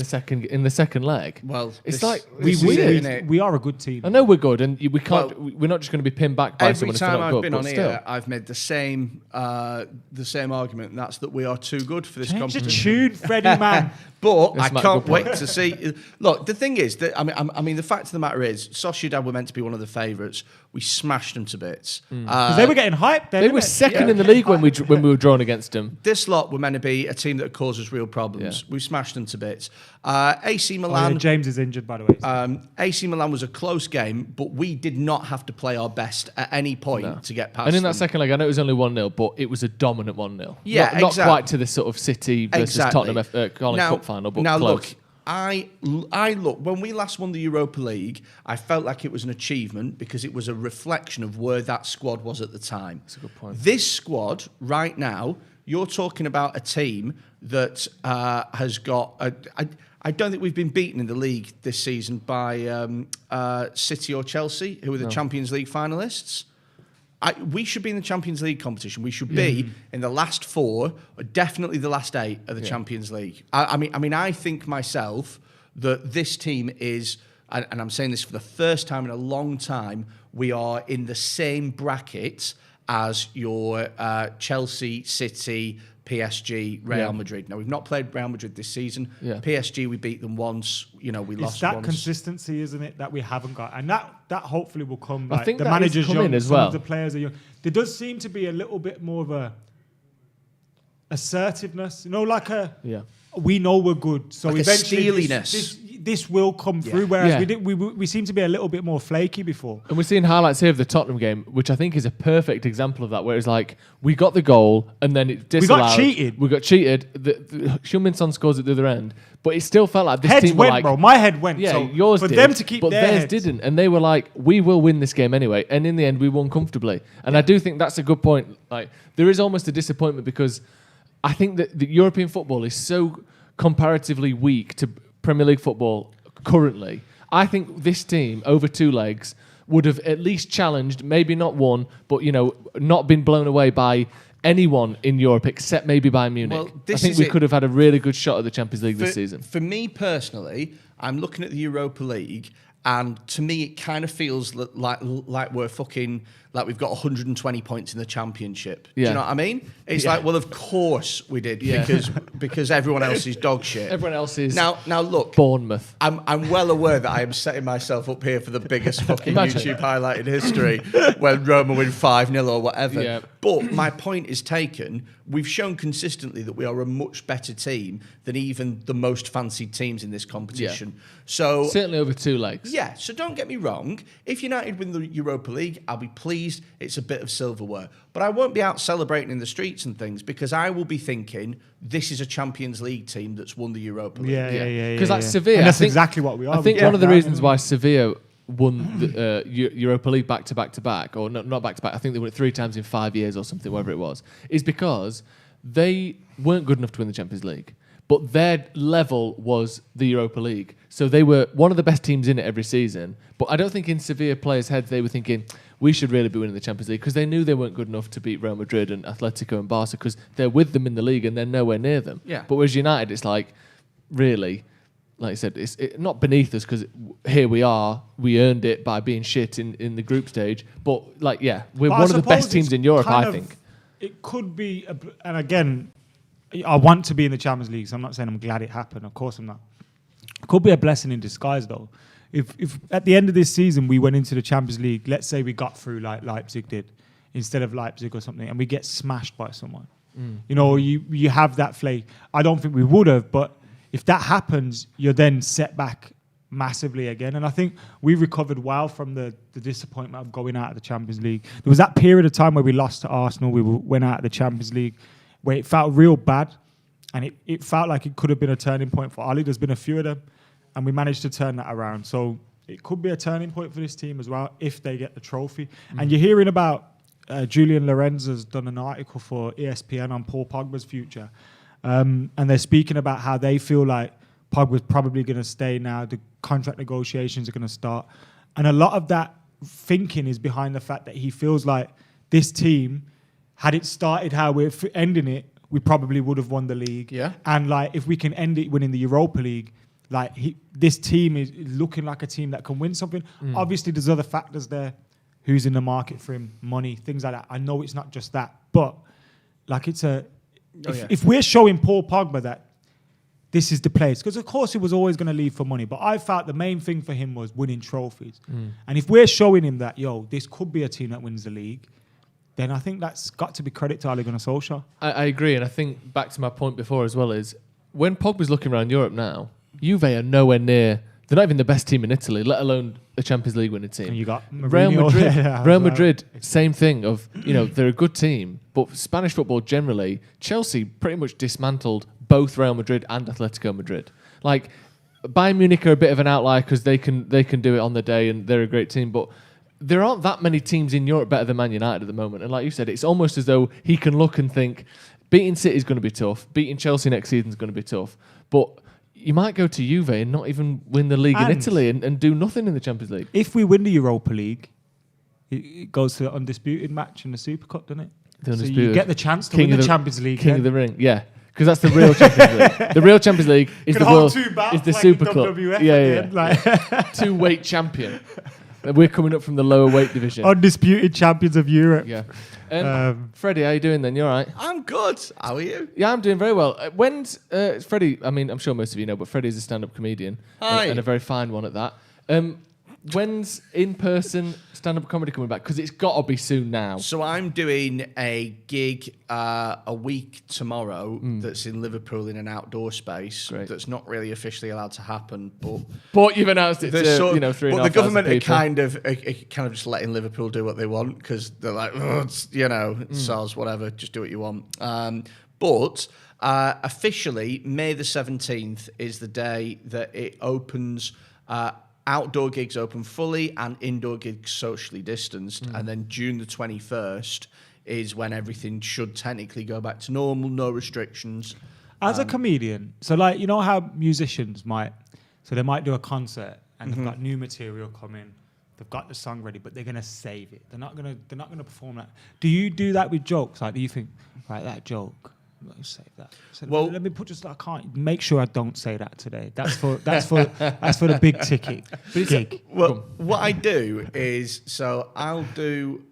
the second leg. Well, it's like we are a good team. I know we're good, and we can't. We're not just going to be pinned back by someone. Every time I've good, been on still. here, I've made the same argument, and that's that we are too good for this competition. Change the tune, Freddie, man. But I can't wait to see. Look, the thing is that I mean, the fact of the matter is, Sociedad were meant to be one of the favourites. We smashed them to bits because they were getting hyped. They were second in the league when we were drawn against them. This lot were meant to be a team that causes real problems. We smashed them to bits. AC Milan. James is injured, by the way. AC Milan was a close game, but we did not have to play our best at any point to get past. And in that them. second leg, I know it was only 1-0, but it was a dominant 1-0. Yeah, not quite to the sort of City versus Tottenham Carling Cup final, but now close. Look, I look, when we last won the Europa League, I felt like it was an achievement because it was a reflection of where that squad was at the time. That's a good point. This squad right now, you're talking about a team that has got I don't think we've been beaten in the league this season by City or Chelsea, who are the Champions League finalists. We should be in the Champions League competition. We should be in the last 4, or definitely the last 8 of the Champions League. I mean, I think myself that this team is, and I'm saying this for the first time in a long time, we are in the same bracket as your Chelsea, City, PSG, Real Madrid. Now, we've not played Real Madrid this season. PSG, we beat them once. We lost once. It's that consistency, isn't it, that we haven't got. And that hopefully will come. I think the that manager's is coming young, as some well. of the players are young. There does seem to be a little bit more of a assertiveness. We know we're good. So like eventually a steeliness. This will come through, whereas we seem to be a little bit more flaky before. And we're seeing highlights here of the Tottenham game, which I think is a perfect example of that, where it's like, we got the goal, and then it disallowed. We got cheated. Heung-min Son scores at the other end, but it still felt like this Heads team were went, like... bro. My head went. Yeah, so yours for did. them to keep but their theirs heads. didn't. And they were like, we will win this game anyway. And in the end, we won comfortably. And I do think that's a good point. Like, there is almost a disappointment because I think that the European football is so comparatively weak to Premier League football currently. I think this team, over 2 legs, would have at least challenged, maybe not won, but not been blown away by anyone in Europe except maybe Bayern Munich. Well, I think we could have had a really good shot at the Champions League this season. For me personally, I'm looking at the Europa League, and to me, it kind of feels like we're fucking like we've got 120 points in the championship. Yeah. Do you know what I mean? It's like, well, of course we did because everyone else is dog shit. Everyone else is now look, Bournemouth. I'm well aware that I am setting myself up here for the biggest fucking YouTube highlight in history when Roma win 5-0 or whatever. Yeah. But my point is taken. We've shown consistently that we are a much better team than even the most fancied teams in this competition. Yeah. So certainly over 2 legs. Yeah, so don't get me wrong. If United win the Europa League, I'll be pleased. It's a bit of silverware. But I won't be out celebrating in the streets and things because I will be thinking this is a Champions League team that's won the Europa League. Yeah. Because like Sevilla, and that's exactly what we are. I think one of the reasons why Sevilla won the Europa League back to back, or not back to back, I think they won it 3 times in 5 years or something, whatever it was, is because they weren't good enough to win the Champions League. But their level was the Europa League. So they were one of the best teams in it every season. But I don't think in Sevilla players' heads they were thinking, we should really be winning the Champions League, because they knew they weren't good enough to beat Real Madrid and Atletico and Barca because they're with them in the league and they're nowhere near them. Yeah. But whereas United, it's like, really, like I said, it's not beneath us because here we are. We earned it by being shit in the group stage. But, we're one of the best teams in Europe, I think. It could be, and again, I want to be in the Champions League, so I'm not saying I'm glad it happened. Of course I'm not. It could be a blessing in disguise, though. If at the end of this season we went into the Champions League, let's say we got through like Leipzig did, instead of Leipzig or something, and we get smashed by someone. You have that flake. I don't think we would have, but if that happens, you're then set back massively again. And I think we recovered well from the disappointment of going out of the Champions League. There was that period of time where we lost to Arsenal, we went out of the Champions League, where it felt real bad, and it felt like it could have been a turning point for Ali. There's been a few of them, and we managed to turn that around. So it could be a turning point for this team as well if they get the trophy. And you're hearing about Julian Lorenzo's done an article for ESPN on Paul Pogba's future, and they're speaking about how they feel like Pogba's probably going to stay now. The contract negotiations are going to start, and a lot of that thinking is behind the fact that he feels like this team, had it started how we're ending it, we probably would have won the league. Yeah. And if we can end it winning the Europa League, this team is looking like a team that can win something. Obviously, there's other factors there. Who's in the market for him? Money, things like that. I know it's not just that, but if we're showing Paul Pogba that this is the place, because of course he was always going to leave for money, but I felt the main thing for him was winning trophies. And if we're showing him that, this could be a team that wins the league, then I think that's got to be credit to Ole Gunnar Solskjaer. I agree, and I think back to my point before as well is when Pogba's looking around Europe now, Juve are nowhere near. They're not even the best team in Italy, let alone a Champions League winning team. And you got Real Mourinho. Real Madrid, same thing. They're a good team, but Spanish football generally, Chelsea pretty much dismantled both Real Madrid and Atletico Madrid. Like Bayern Munich are a bit of an outlier because they can do it on the day and they're a great team, but there aren't that many teams in Europe better than Man United at the moment. And like you said, it's almost as though he can look and think, beating City is going to be tough, beating Chelsea next season is going to be tough. But you might go to Juve and not even win the league in Italy and do nothing in the Champions League. If we win the Europa League, it goes to the undisputed match in the Super Cup, doesn't it? So you get the chance to win the Champions League. King of the Ring, yeah. Because that's the real Champions League. The real Champions League is the Super Cup. Yeah. 2-weight champion. We're coming up from the lower weight division. Undisputed champions of Europe. Yeah. Freddie, how you doing then? You all right? I'm good. How are you? Yeah, I'm doing very well. When's Freddie? I mean, I'm sure most of you know, but Freddie's a stand-up comedian. Hi. And a very fine one at that. When's in-person stand-up comedy coming back? Because it's got to be soon now. So I'm doing a gig a week tomorrow that's in Liverpool in an outdoor space. Great. That's not really officially allowed to happen, but you've announced it to 3,500 But the government people. are kind of just letting Liverpool do what they want because they're like, SARS, whatever, just do what you want. But officially, May the 17th is the day that it opens. Outdoor gigs open fully and indoor gigs socially distanced. And then June the 21st is when everything should technically go back to normal, no restrictions. As a comedian, so you know how musicians they might do a concert and they've got new material coming they've got the song ready, but they're gonna save it. They're not gonna perform that. Do you do that with jokes? Like, do you think, right, that joke, let's save that. So Well- let me put just. I can't make sure I don't say that today. That's for the big ticket gig. Well, what I do is, so I'll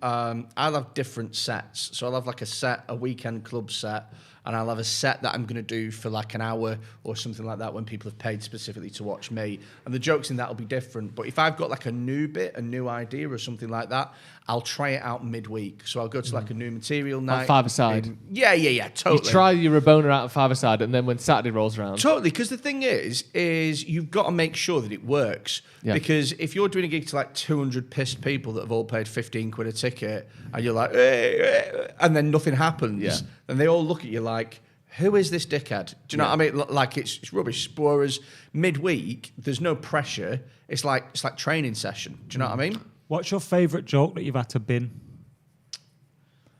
have different sets. So I'll have like a weekend club set, and I'll have a set that I'm going to do for like an hour or something like that when people have paid specifically to watch me. And the jokes in that will be different. But if I've got like a new bit, a new idea or something like that, I'll try it out midweek. So I'll go to like a new material night. On five-a-side. Yeah, totally. You try your Rabona out on five-a-side, and then when Saturday rolls around. Totally, because the thing is you've got to make sure that it works. Yeah. Because if you're doing a gig to like 200 pissed people that have all paid 15 quid a ticket, and you're like, hey, and then nothing happens, then they all look at you like, who is this dickhead? Do you know what I mean? Like, it's rubbish. Whereas midweek, there's no pressure. It's like training session. Do you know what I mean? What's your favourite joke that you've had to bin?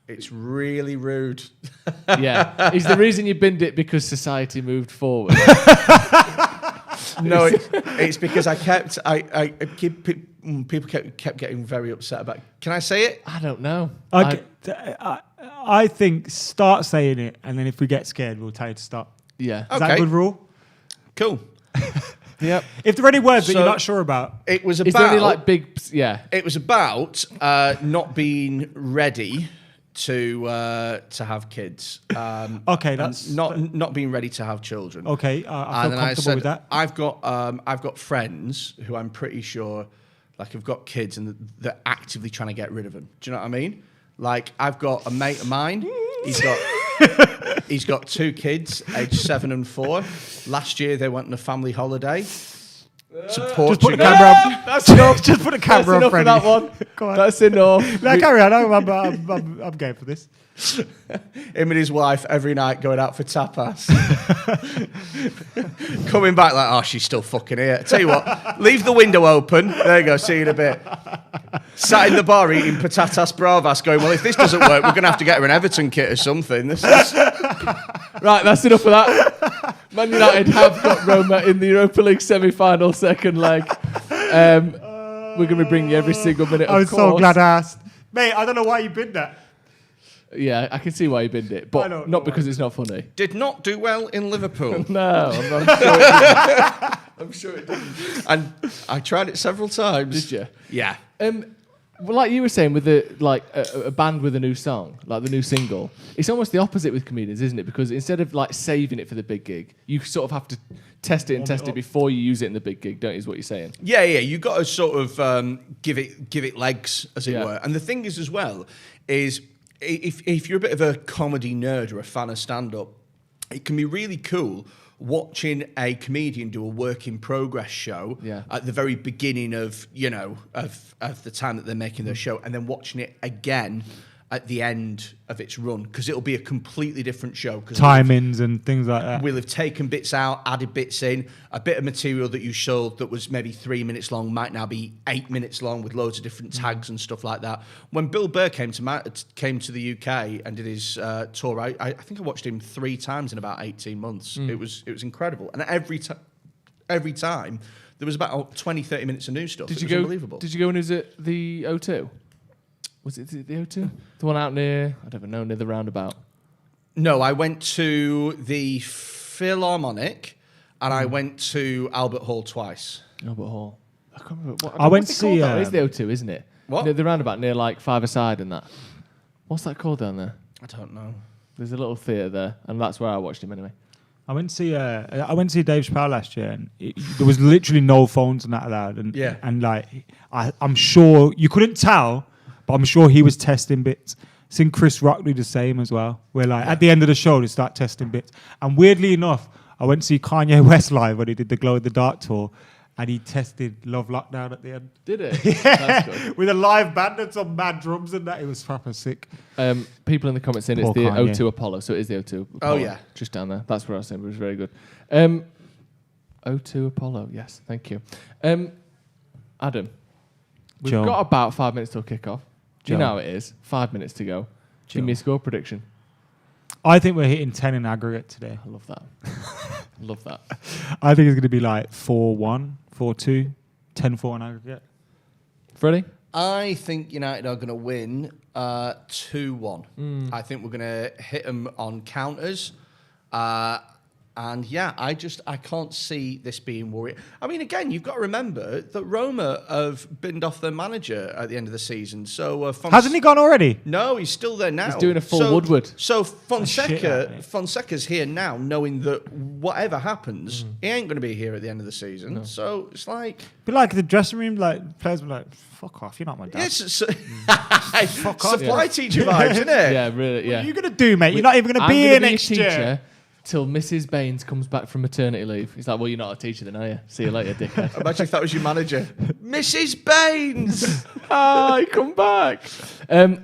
It's really rude. Yeah. Is the reason you binned it because society moved forward? No, it's because people kept getting very upset about it. Can I say it? I don't know. I think start saying it, and then if we get scared, we'll tell you to stop. Yeah. Is that a good rule? Cool. Yep. If there are any words that you're not sure about, it was Is there any like big? Yeah. It was about not being ready to have kids. Okay, that's not being ready to have children. Okay, I feel And then comfortable with that. I've got friends who I'm pretty sure like have got kids and they're actively trying to get rid of them. Do you know what I mean? Like, I've got a mate of mine. He's got 2 kids, aged 7 and 4. Last year they went on a family holiday to Portugal. Just put the camera up. That's enough. Just put the camera up, Freddie. That one. Go on. That's enough. No, carry on. I'm game for this. Him and his wife every night going out for tapas. Coming back like, oh, she's still fucking here. Tell you what, leave the window open. There you go, see you in a bit. Sat in the bar eating patatas bravas going, well, if this doesn't work, we're going to have to get her an Everton kit or something. This is... Right, that's enough of that. Man United have got Roma in the Europa League semi-final second leg. We're going to be bringing you every single minute, I was so glad I asked. Mate, I don't know why you bid that. Yeah, I can see why you binned it, but not because it's not funny. Did not do well in Liverpool. No, I'm sure it didn't. I'm sure it didn't. And I tried it several times. Did you? Yeah. Well, like you were saying, with the a band with a new song, like the new single, it's almost the opposite with comedians, isn't it? Because instead of like saving it for the big gig, you sort of have to test it before you use it in the big gig, don't you? Is what you're saying? Yeah. You got to sort of give it legs, as it were. And the thing is, as well, is if you're a bit of a comedy nerd or a fan of stand-up, it can be really cool watching a comedian do a work in progress show at the very beginning of the time that they're making their show, and then watching it again at the end of its run, because it'll be a completely different show. Timings and things like that. We'll have taken bits out, added bits in. A bit of material that you showed that was maybe 3 minutes long might now be 8 minutes long with loads of different tags and stuff like that. When Bill Burr came to the UK and did his tour, I think I watched him 3 times in about 18 months. It was incredible. And every time there was about 20, 30 minutes of new stuff. It was unbelievable. Did you go when it was at the O2? Was it the O2? The one out near, I don't even know, near the roundabout. No, I went to the Philharmonic and I went to Albert Hall twice. Albert Hall. I can't remember. I went to see... It's the O2, isn't it? What? Near the roundabout, near like Five-a-Side and that. What's that called down there? I don't know. There's a little theatre there, and that's where I watched him anyway. I went to see Dave Chappelle last year, and there was literally no phones and that allowed. And like, I'm sure you couldn't tell, but I'm sure he was testing bits. Seen Chris Rock do the same as well. Where like at the end of the show they start testing bits. And weirdly enough, I went to see Kanye West live when he did the Glow in the Dark tour, and he tested Love Lockdown at the end. Did it? Yeah, That's good. with a live band and some mad drums and that. It was proper sick. People in the comments saying Poor it's the Kanye. O2 Apollo, so it is the O2 Apollo. Oh, yeah. Just down there. That's where I was saying, but it was very good. O2 Apollo, yes, thank you. Adam, we've Joe. got about 5 minutes till kick-off. Do you Joe. know how it is? 5 minutes to go. Give me a score prediction. I think we're hitting 10 in aggregate today. I love that. Love that. I think it's going to be like 4-1, 4-2, 10-4 in aggregate. Freddie? I think United are going to win 2-1. I think we're going to hit them on counters. And yeah, I can't see this being worrying. I mean, again, you've got to remember that Roma have binned off their manager at the end of the season. So hasn't he gone already? No, he's still there now. He's doing a full Woodward. So Fonseca's here now, knowing that whatever happens, he ain't going to be here at the end of the season. No. So it's like... Be like the dressing room, like players were like, fuck off, you're not my dad. Yes, fuck off. Supply teacher vibes, isn't it? Yeah, really, yeah. What are you going to do, mate? You're not even going to be here next year. Till Mrs. Baines comes back from maternity leave. He's like, well, you're not a teacher then, are you? See you later, dickhead. Imagine if that was your manager. Mrs. Baines! Hi, come back.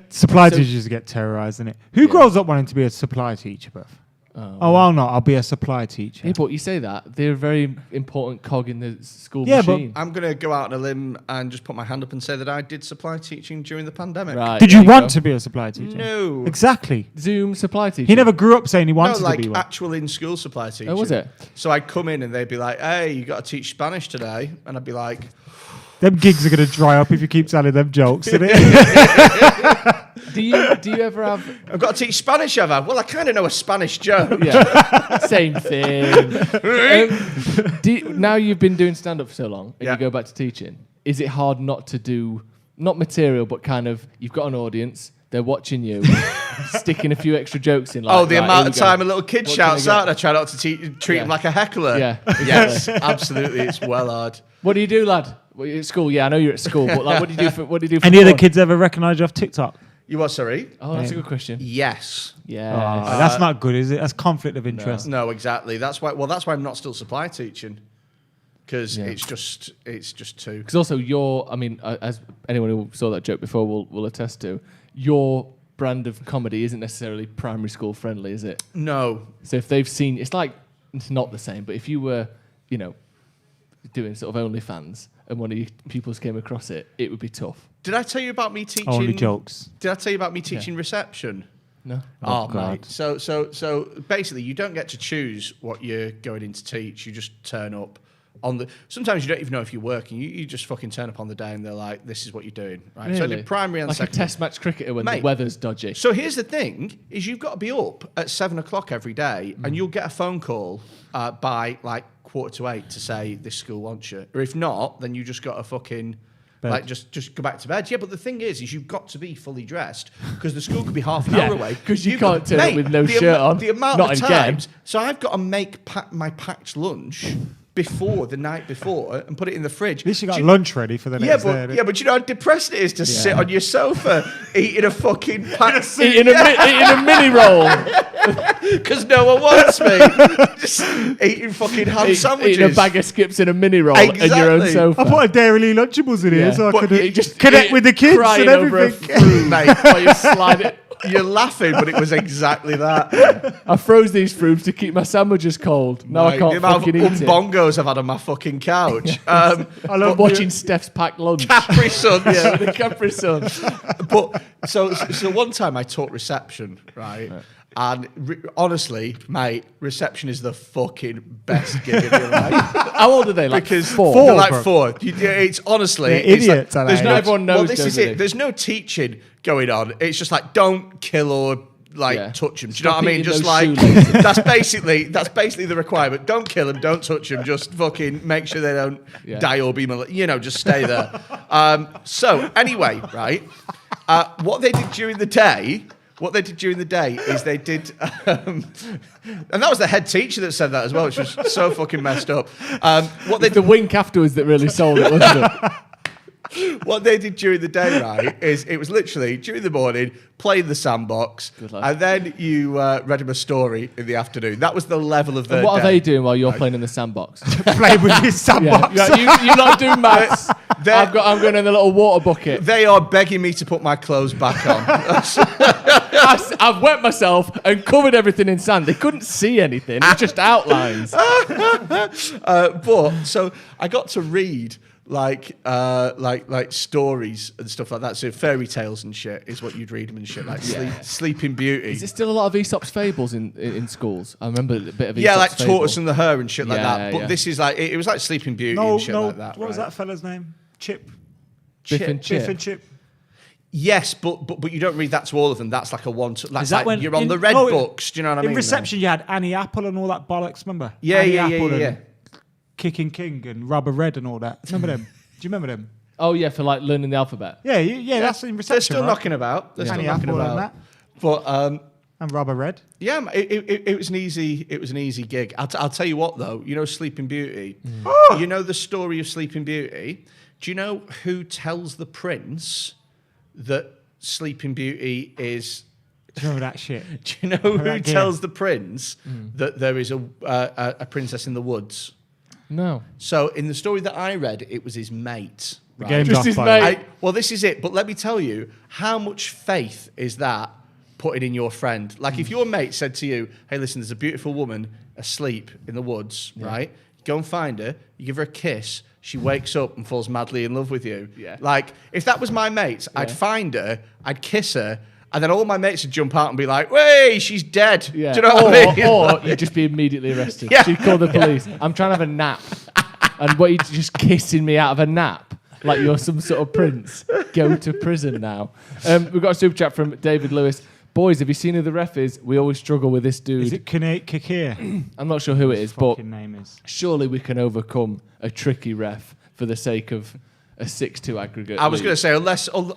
Supply teachers get terrorised, isn't it? Who grows up wanting to be a supply teacher, Buff? I'll not. I'll be a supply teacher. Yeah, but you say that. They're a very important cog in the school machine. But I'm going to go out on a limb and just put my hand up and say that I did supply teaching during the pandemic. Right, did you want to be a supply teacher? No. Exactly. Zoom supply teacher. He never grew up saying he wanted to be one. Actual in-school supply teacher. Oh, was it? So I'd come in and they'd be like, hey, you got to teach Spanish today. And I'd be like... Them gigs are going to dry up if you keep telling them jokes, isn't it? Do you ever have... I've got to teach Spanish, have I? Well, I kind of know a Spanish joke. Yeah, same thing. Now you've been doing stand-up for so long and you go back to teaching, is it hard not to do, not material, but kind of, you've got an audience, they're watching you, sticking a few extra jokes in. Like, the amount of time a little kid shouts out, I try not to treat him like a heckler. Yeah, exactly. Yes, absolutely, it's well hard. What do you do, lad? Well, you're at school. Yeah, I know you're at school, but like, what do you do for Any of the kids ever recognise you off TikTok? You what, sorry? Oh, that's a good question. Yes. Yeah. That's not good, is it? That's conflict of interest. No, exactly. That's why I'm not still supply teaching. Because it's just too. Because also as anyone who saw that joke before will attest to, your brand of comedy isn't necessarily primary school friendly, is it? No. So if they've seen, it's not the same, but if you were, doing sort of OnlyFans and one of your pupils came across it, it would be tough. Did I tell you about me teaching... Only jokes. Did I tell you about me teaching reception? No. Oh mate. So basically, you don't get to choose what you're going in to teach. You just turn up on the... Sometimes you don't even know if you're working. You just fucking turn up on the day and they're like, this is what you're doing. Right? Really? So in primary and like secondary... a test match cricketer when the weather's dodgy. So here's the thing, is you've got to be up at 7 o'clock every day and you'll get a phone call by like 7:45 to say this school wants you. Or if not, then you just got to fucking... Like just go back to bed. Yeah, but the thing is you've got to be fully dressed because the school could be half an hour away. Because you can't turn up with no shirt on. The amount not of times. So I've got to make my packed lunch before the night before and put it in the fridge. At least you got lunch ready for the next day. Yeah, but you know how depressed it is to sit on your sofa eating a fucking packed... eating a mini roll. Because no one wants me. Just eating fucking ham sandwiches. Eating a bag of skips in a mini roll and your own sofa. I put a Dairy Lee Lunchables in here so I could just connect with the kids and everything. Mate, while you slide it. You're laughing, but it was exactly that. I froze these fruits to keep my sandwiches cold. Now I can't fucking eat it. The amount of bongos I've had on my fucking couch. I love watching Steph's packed lunch. Capri Suns. Yeah, the Capri Suns. But so one time I taught reception, right? And honestly, mate, reception is the fucking best gig of your life. How old are they? Like because 4? They're like 4. It's honestly... They're idiots. Like, there's no, everyone knows. Well, this is it. There's no teaching going on. It's just like, don't kill or touch them. Do you know what I mean? Just like that's basically the requirement. Don't kill them. Don't touch them. Just fucking make sure they don't die or be just stay there. So anyway, right? What they did during the day is they did, and that was the head teacher that said that as well, which was so fucking messed up. The wink afterwards that really sold it, wasn't it? What they did during the day, right, is it was literally during the morning, playing the sandbox, and then you read them a story in the afternoon. That was the level of their and what day. are they doing while you're playing in the sandbox? Playing with your sandbox. You not do maths. I'm going in the little water bucket. They are begging me to put my clothes back on. I've wet myself and covered everything in sand. They couldn't see anything. It's just outlines. But so I got to read like stories and stuff like that. So fairy tales and shit is what you'd read them and shit, like Sleeping Beauty. Is there still a lot of Aesop's fables in schools? I remember a bit of Aesop's like fable. Tortoise and the Hare and shit like that. But this is like it was like Sleeping Beauty and shit like that. What was that fella's name? Chip. Biff and Chip. Biff and Chip. Yes, but you don't read that to all of them. That's like a one. That's Is that like when you're on the red books. Do you know what I mean? In reception, you had Annie Apple and all that bollocks. Remember? Yeah, Annie yeah, Apple yeah. and Kicking King and Rubber Red and all that. Remember them? Do you remember them? Oh yeah, for like learning the alphabet. Yeah, that's in reception. They're still right? knocking about. They're still Annie knocking Apple about. and that. But and Rubber Red. Yeah, it was an easy gig. I'll tell you what though. You know Sleeping Beauty. You know the story of Sleeping Beauty. Do you know who tells the prince that Sleeping Beauty is? Do you remember that shit? Do you know who tells the prince that there is a princess in the woods? No. So in the story that I read, it was his mate. The Right? game's Just off, his by mate. the way. Well, this is it. But let me tell you, how much faith is that putting in your friend? Like if your mate said to you, hey, listen, there's a beautiful woman asleep in the woods, right? Go and find her. You give her a kiss. She wakes up and falls madly in love with you. Yeah. Like if that was my mate, I'd find her, I'd kiss her, and then all my mates would jump out and be like, "Way, she's dead." Yeah. Do you know what I mean? Or you'd just be immediately arrested. Yeah. She'd call the police. I'm trying to have a nap. And what, you're just kissing me out of a nap? Like you're some sort of prince. Go to prison now. We've got a super chat from David Lewis. Boys, have you seen who the ref is? We always struggle with this dude. Is it Kikir? I'm not sure who it is, but name is. surely we can overcome a tricky ref for the sake of a 6-2 aggregate. I was lead. going to say,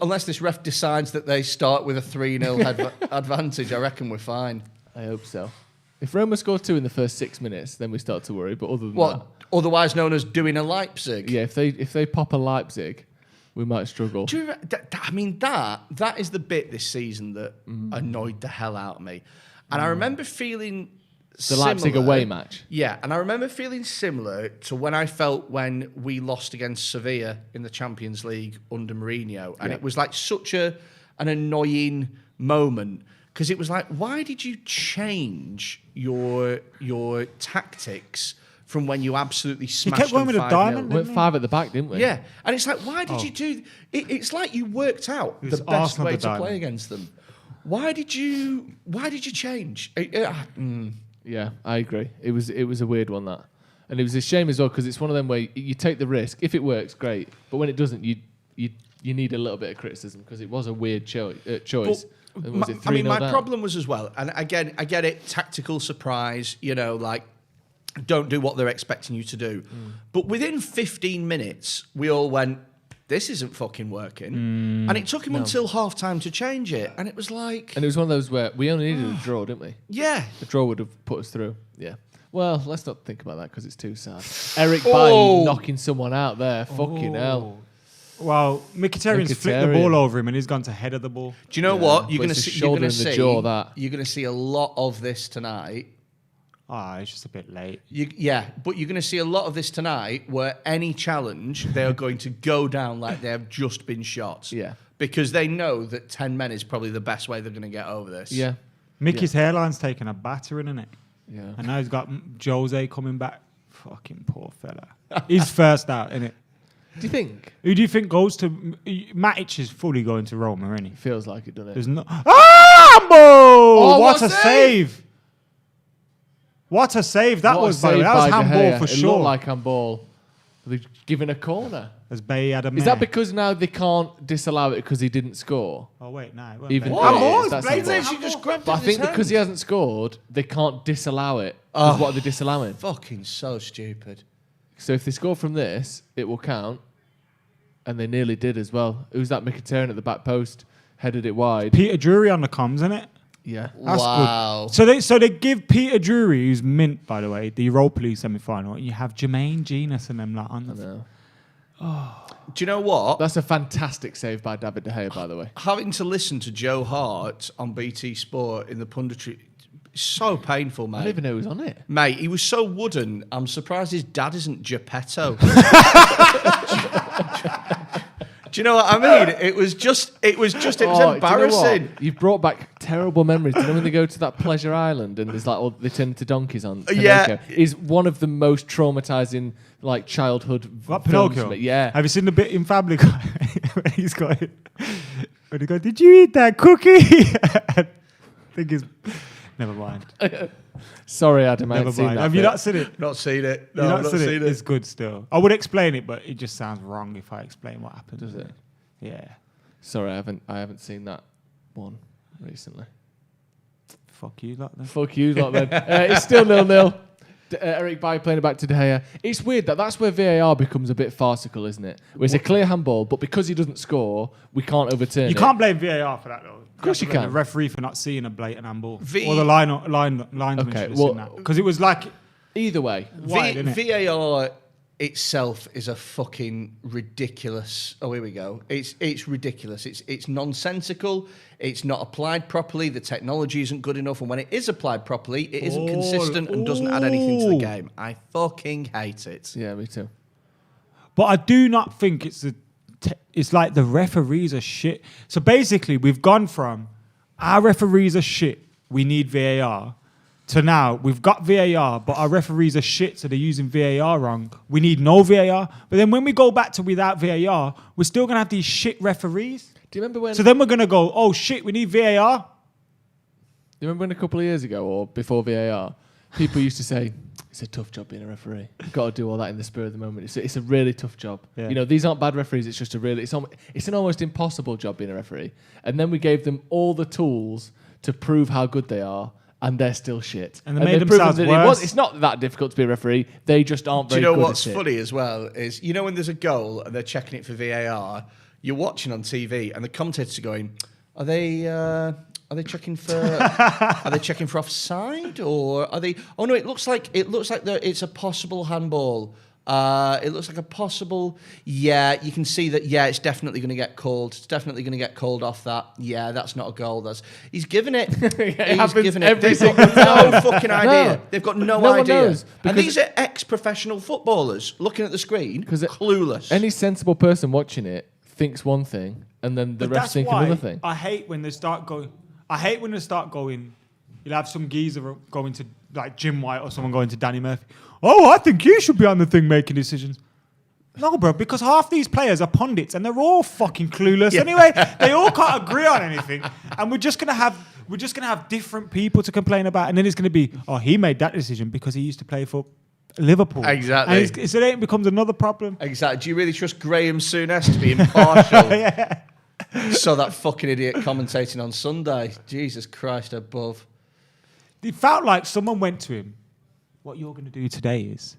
unless this ref decides that they start with a 3-0 advantage, I reckon we're fine. I hope so. If Roma score 2 in the first 6 minutes, then we start to worry. But other than What, otherwise known as doing a Leipzig? that, yeah, if they pop a Leipzig, we might struggle. Do you, I mean, that is the bit this season that annoyed the hell out of me. And I remember feeling The Leipzig away match. Yeah, and I remember feeling similar to when I felt when we lost against Sevilla in the Champions League under Mourinho. And Yeah. it was like such an annoying moment because it was like, why did you change your tactics from when you absolutely smashed kept going them with a 5-0? diamond, We went 5 at the back, didn't we? Yeah, and it's like, why did you do? It's like you worked out It was the best Arsenal way the to diamond. play against them. Why did you change? Yeah, I agree. It was a weird one, that. And it was a shame as well because it's one of them where you take the risk. If it works, great. But when it doesn't, you need a little bit of criticism because it was a weird choice. Was it 3-0 my down? problem was as well, and again, I get it, tactical surprise, like don't do what they're expecting you to do. But within 15 minutes, we all went, this isn't fucking working. And it took him until half time to change it. And it was like... And it was one of those where we only needed a draw, didn't we? Yeah. A draw would have put us through. Yeah. Well, let's not think about that because it's too sad. Eric Bailly knocking someone out there. Fucking hell. Well, Mkhitaryan's flicked the ball over him and he's gone to head of the ball. Do you know what? You're But going it's to a see. shoulder in the jaw, that. You're going to see a lot of this tonight. It's just a bit late. But you're going to see a lot of this tonight where any challenge, they are going to go down like they have just been shot. Yeah. Because they know that 10 men is probably the best way they're going to get over this. Yeah. Mickey's hairline's taken a battering, isn't it? Yeah. And now he's got Jose coming back. Fucking poor fella. He's first out, innit? Do you think? Who do you think goes to... Matic is fully going to Roma, isn't he? Feels like it, doesn't it? There's no... Oh, what a save! What a save that was, by the way. That was handball for It sure. looked like handball. They've given a corner. As Bay had a Is mare. that because now they can't disallow it because he didn't score? Oh, wait, no. Even What? though it Handball, is, that's Blaze handball. actually just grabbed But I it with think his because he hands. hasn't scored, they can't disallow it. 'Cause what are they disallowing? Fucking so stupid. So if they score from this, it will count. And they nearly did as well. It was that Mkhitaryan at the back post, headed it wide. Peter Drury on the comms, isn't it? Yeah. That's Wow. good. So they give Peter Drury, who's mint, by the way, the Europa League semi-final. You have Jermaine Genius and them on the... Do you know what? That's a fantastic save by David De Gea, by the way. Having to listen to Joe Hart on BT Sport in the punditry, so painful, mate. I don't even know who was on it. Mate, he was so wooden. I'm surprised his dad isn't Geppetto. Do you know what I mean? It was embarrassing. Do you know what? You've brought back terrible memories. Do you know when they go to that pleasure island and there's like they turn into donkeys on Pinocchio? Yeah. Is one of the most traumatizing like childhood What, films. Pinocchio? Yeah. Have you seen the bit in Family Guy when he's got it? When he goes, did you eat that cookie? I think it's... Never mind. Sorry, Adam, I Never haven't seen mind. that Have you bit. not seen it? Not seen it. You've not seen it? It's good still. I would explain it, but it just sounds wrong if I explain what happened. Does it? Yeah. Sorry, I haven't seen that one recently. Fuck you lot then. Fuck you lot then. It's still 0-0. Eric Bailly playing it back to De Gea. It's weird that's where VAR becomes a bit farcical, isn't it? Where it's a clear handball, but because he doesn't score, we can't overturn it. You can't blame VAR for that though. Of course you blame can. The referee for not seeing a blatant handball, or the linesman should have seen that, because it was like either way. Wide, VAR itself is a fucking ridiculous. Oh, here we go. It's ridiculous. It's nonsensical. It's not applied properly. The technology isn't good enough, and when it is applied properly, it isn't consistent and doesn't add anything to the game. I fucking hate it. Yeah, me too. But I do not think it's like the referees are shit. So basically, we've gone from our referees are shit, we need VAR, to now we've got VAR, but our referees are shit, so they're using VAR wrong. We need no VAR. But then when we go back to without VAR, we're still going to have these shit referees. Do you remember when... So then we're going to go, oh shit, we need VAR. Do you remember when a couple of years ago, or before VAR, people used to say, it's a tough job being a referee. You've got to do all that in the spur of the moment. It's a really tough job. Yeah. You know, these aren't bad referees. It's just it's an almost impossible job being a referee. And then we gave them all the tools to prove how good they are, and they're still shit. And they made themselves worse. It's not that difficult to be a referee. They just aren't very good at it. Do you know what's funny as well is, you know when there's a goal and they're checking it for VAR, you're watching on TV and the commentators are going, are they checking for offside, or are they? Oh no, it looks like it's a possible handball. It looks like a possible. Yeah, you can see that. Yeah, it's definitely going to get called. It's definitely going to get called off that. Yeah, that's not a goal. He's given it. He's given it. They've got no fucking idea. They've got no idea. Knows, and these are ex-professional footballers looking at the screen, clueless. Any sensible person watching it thinks one thing, and then the refs think another thing. I hate when they start going. You'll have some geezer going to like Jim White or someone going to Danny Murphy. Oh, I think you should be on the thing making decisions. No, bro, because half these players are pundits and they're all fucking clueless. Anyway, they all can't agree on anything, and we're just gonna have different people to complain about, and then it's gonna be, oh, he made that decision because he used to play for Liverpool. Exactly. And so then it becomes another problem. Exactly. Do you really trust Graham Souness to be impartial? Yeah. So that fucking idiot commentating on Sunday. Jesus Christ above. It felt like someone went to him, what you're going to do today is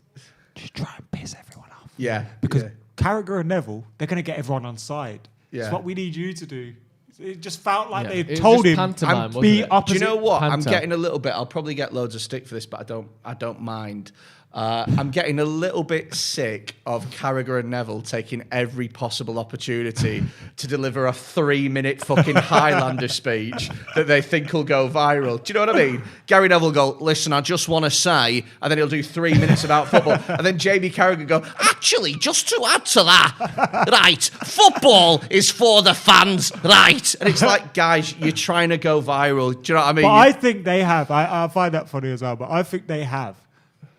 just try and piss everyone off. Yeah. Because Carragher and Neville, they're going to get everyone on side. Yeah. It's what we need you to do. It just felt like they It told was him just pantomime, and be wasn't it? opposite. Do you know what? I'm Panta. getting a little bit. I'll probably get loads of stick for this, but I don't mind. I'm getting a little bit sick of Carragher and Neville taking every possible opportunity to deliver a 3-minute fucking Highlander speech that they think will go viral. Do you know what I mean? Gary Neville will go, listen, I just want to say, and then he'll do 3 minutes about football. And then Jamie Carragher go, actually, just to add to that, right, football is for the fans, right? And it's like, guys, you're trying to go viral. Do you know what I mean? But I think they have. I find that funny as well, but I think they have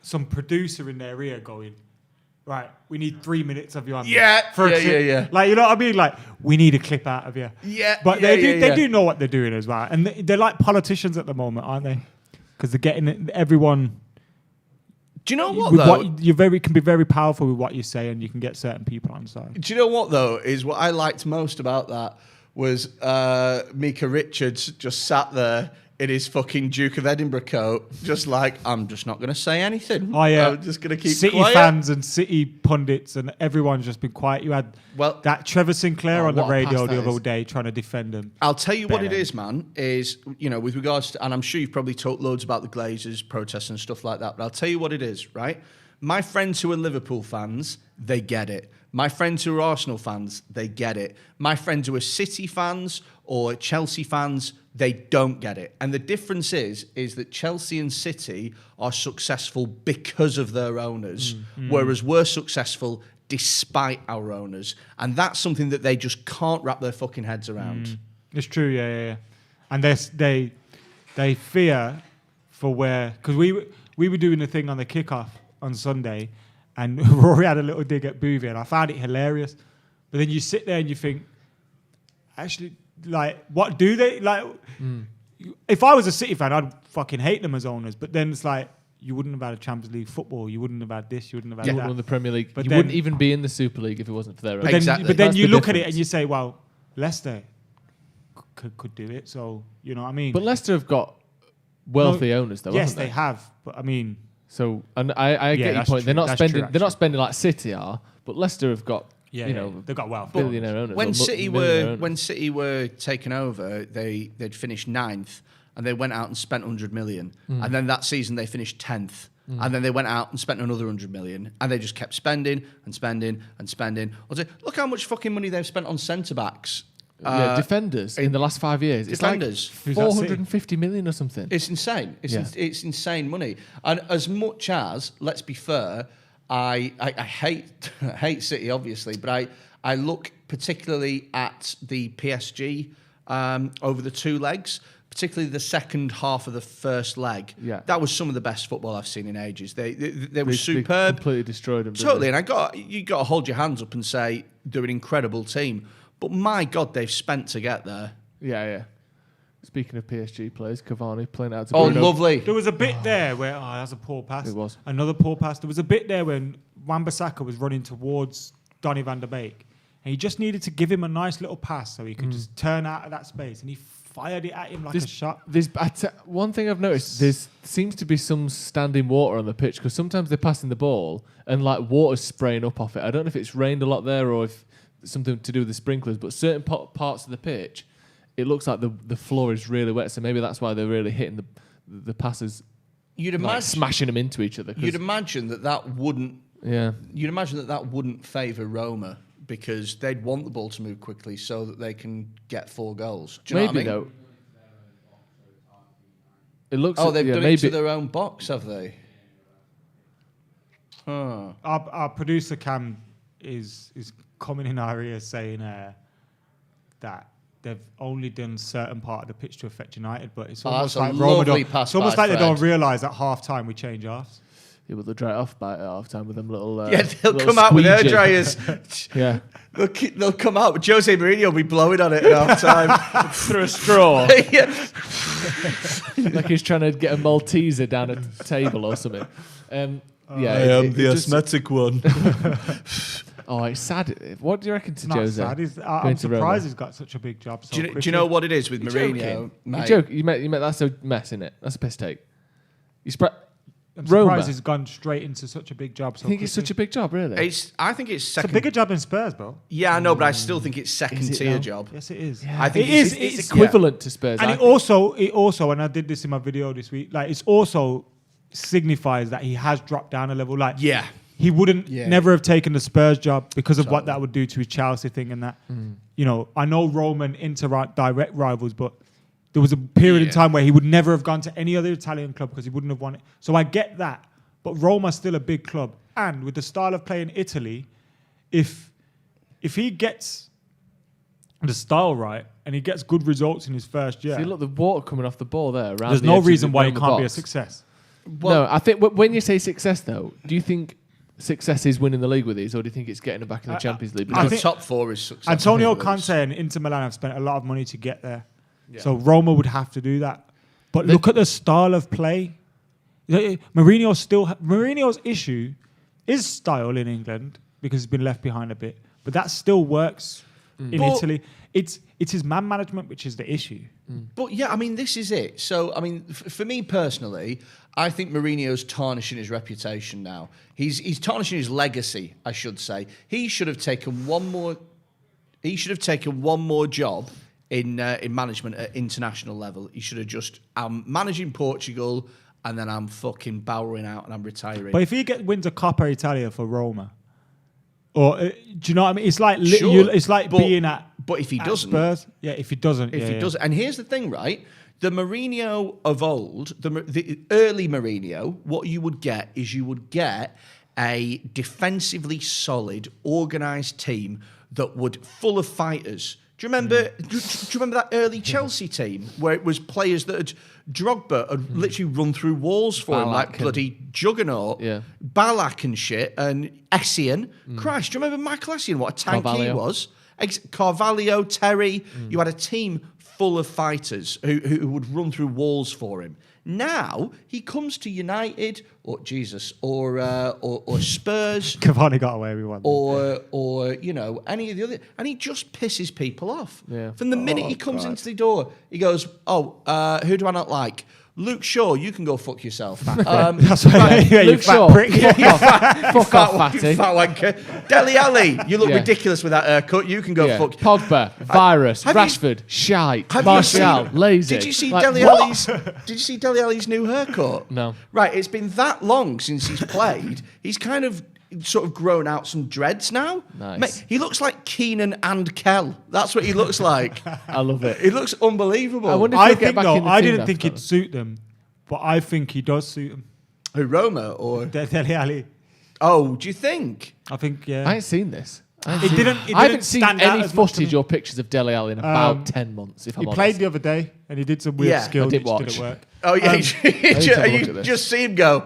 some producer in their ear going, right, we need 3 minutes of you on Yeah, this for a clip. yeah. Like, you know what I mean? Like, we need a clip out of you. Yeah, But yeah, they do know what they're doing as well. And they're like politicians at the moment, aren't they? Because they're getting everyone... Do you know what, though? You can be very powerful with what you say, and you can get certain people on side. Do you know what, though, is what I liked most about that was Micah Richards just sat there in his fucking Duke of Edinburgh coat, just like, I'm just not going to say anything. Oh, yeah. I'm just going to keep City quiet. fans and City pundits and everyone's just been quiet. You had that Trevor Sinclair on the what a radio pass the that other is. day trying to defend him. I'll tell you what it Belly. is, man, is, you know, with regards to, and I'm sure you've probably talked loads about the Glazers protests and stuff like that, but I'll tell you what it is, right? My friends who are Liverpool fans, they get it. My friends who are Arsenal fans, they get it. My friends who are City fans or Chelsea fans, they don't get it. And the difference is that Chelsea and City are successful because of their owners, whereas we're successful despite our owners. And that's something that they just can't wrap their fucking heads around. It's true, yeah. And they fear for where... Because we were doing the thing on the kickoff on Sunday, and Rory had a little dig at Bouvie, and I found it hilarious. But then you sit there and you think, actually, like, what do they... Like, if I was a City fan, I'd fucking hate them as owners. But then it's like, you wouldn't have had a Champions League football. You wouldn't have had this. You wouldn't have had You that. wouldn't win the Premier League. But You then, wouldn't even be in the Super League if it wasn't for their own. But then you look at it and you say, well, Leicester could do it. So, you know what I mean? But Leicester have got wealthy owners, though. Yes, haven't they have. But I mean, so and I get your that's point. true. They're not That's spending. true, They're not spending like City are, but Leicester have got. Yeah, you know, they've got wealth. Billionaire owners. When or City millionaire were owners. when City were taken over, they'd finished 9th, and they went out and spent 100 million, and then that season they finished 10th. And then they went out and spent another 100 million, and they just kept spending and spending and spending. Look how much fucking money they've spent on centre backs. Defenders in the last 5 years. Defenders. It's like 450 million or something. It's insane. It's insane money. And as much as, let's be fair, I hate City obviously, but I look particularly at the PSG over the 2 legs. Particularly the second half of the first leg. Yeah. That was some of the best football I've seen in ages. They were superb. They completely destroyed them. Totally. And you got to hold your hands up and say they're an incredible team. But my God, they've spent to get there. Yeah. Speaking of PSG players, Cavani playing out to Bruno. Lovely. There was a bit there where, that's a poor pass. It was. Another poor pass. There was a bit there when Wan-Bissaka was running towards Donny van der Beek. And he just needed to give him a nice little pass so he could just turn out of that space. And he fired it at him like a shot. One thing I've noticed, there seems to be some standing water on the pitch because sometimes they're passing the ball and like water's spraying up off it. I don't know if it's rained a lot there or if it's something to do with the sprinklers, but certain parts of the pitch, it looks like the floor is really wet. So maybe that's why they're really hitting the passes. You'd like imagine smashing them into each other. You'd imagine that wouldn't. Yeah. You'd imagine that wouldn't favour Roma. Because they'd want the ball to move quickly so that they can get 4 goals. Do you know what I mean? Though. It looks. They've done it to their own box, have they? Huh. Our producer Cam is coming in our ear saying that they've only done certain part of the pitch to affect United, but it's almost like Roma. It's almost like they don't realise at half time we change halves. Yeah, well, they'll dry it off by half time with them little. They'll come out with air dryers. Yeah. They'll come out, but Jose Mourinho will be blowing on it at half time through a straw. Yeah. Like he's trying to get a Malteser down a table or something. I am the asthmatic one. Oh, it's sad. What do you reckon to It's Jose? not sad. I'm surprised he's got such a big job. So do you know what it is with Mourinho? You joke. You met that's a mess, isn't it? That's a piss take. I'm Roma. surprised he's gone straight into such a big job. So I think it's such a big job, really. I think it's second. It's a bigger job than Spurs, bro. Yeah, I know, but I still think it's second tier though? job. Yes, it is. I think it's equivalent to Spurs. And it also, and I did this in my video this week. Like, it's also signifies that he has dropped down a level. Like, he wouldn't never have taken the Spurs job because of what that would do to his Chelsea thing and that. You know, I know Roma and Inter are direct rivals, but there was a period in time where he would never have gone to any other Italian club because he wouldn't have won it. So I get that. But Roma's still a big club. And with the style of play in Italy, if he gets the style right and he gets good results in his first year... See, look, the water coming off the ball there. Around There's the no edges reason why around it the can't be a box. success. No, I think when you say success, though, do you think success is winning the league with these, or do you think it's getting them back in the Champions League? I think top 4 is success. Antonio Conte and Inter Milan have spent a lot of money to get there. Yeah. So Roma would have to do that. But look at the style of play. Mourinho's issue is style in England because he's been left behind a bit. But that still works in Italy. It's his man management which is the issue. But yeah, I mean, this is it. So, I mean, for me personally, I think Mourinho's tarnishing his reputation now. He's tarnishing his legacy, I should say. He should have taken one more job in management at international level. He should have just, I'm managing Portugal and then I'm fucking bowering out and I'm retiring. But if he wins a Coppa Italia for Roma, or do you know what I mean? It's like it's like being at. But if he doesn't, Spurs, if he doesn't, doesn't, and here's the thing, right? The Mourinho of old, the early Mourinho, what you would get is a defensively solid, organised team that would full of fighters. Do you remember? Do you remember that early Chelsea team where it was players that Drogba had literally run through walls for him, like bloody Juggernaut, Ballack and shit, and Essien. Christ, do you remember Michael Essien? What a tank he was. Carvalho, Terry. You had a team full of fighters who would run through walls for him. Now he comes to United or Spurs. Cavani got away with one. Or any of the other, and he just pisses people off. Yeah. From the minute he comes into the door, he goes, who do I not like? Luke Shaw, you can go fuck yourself. That's right. Yeah, Luke Shaw, fuck off, You fatty. fat wanker. Dele Alli, you look ridiculous with that haircut. You can go fuck. Pogba, Virus, Have you- Rashford, Shite, Have you Martial, seen- lazy. Did you see Like, Dele what? Alli's? Did you see Dele Alli's new haircut? No. Right, it's been that long since he's played. He's kind of sort of grown out some dreads now. Nice. Mate, he looks like Keenan and Kel. That's what he looks like. I love it. He looks unbelievable. I wonder if I he'll get think back though, in the I team didn't think after it'd suit them, but I think he does suit them. Who, Roma or Dele Alli. Oh, do you think? I think yeah. I ain't seen this. I It didn't haven't seen stand out any as much to footage me. or pictures of Dele Alli in about 10 months, if I'm He honest. played the other day and he did some weird Yeah, I skills did which watch. didn't work. Oh yeah, need to have a look at you this. just see him go.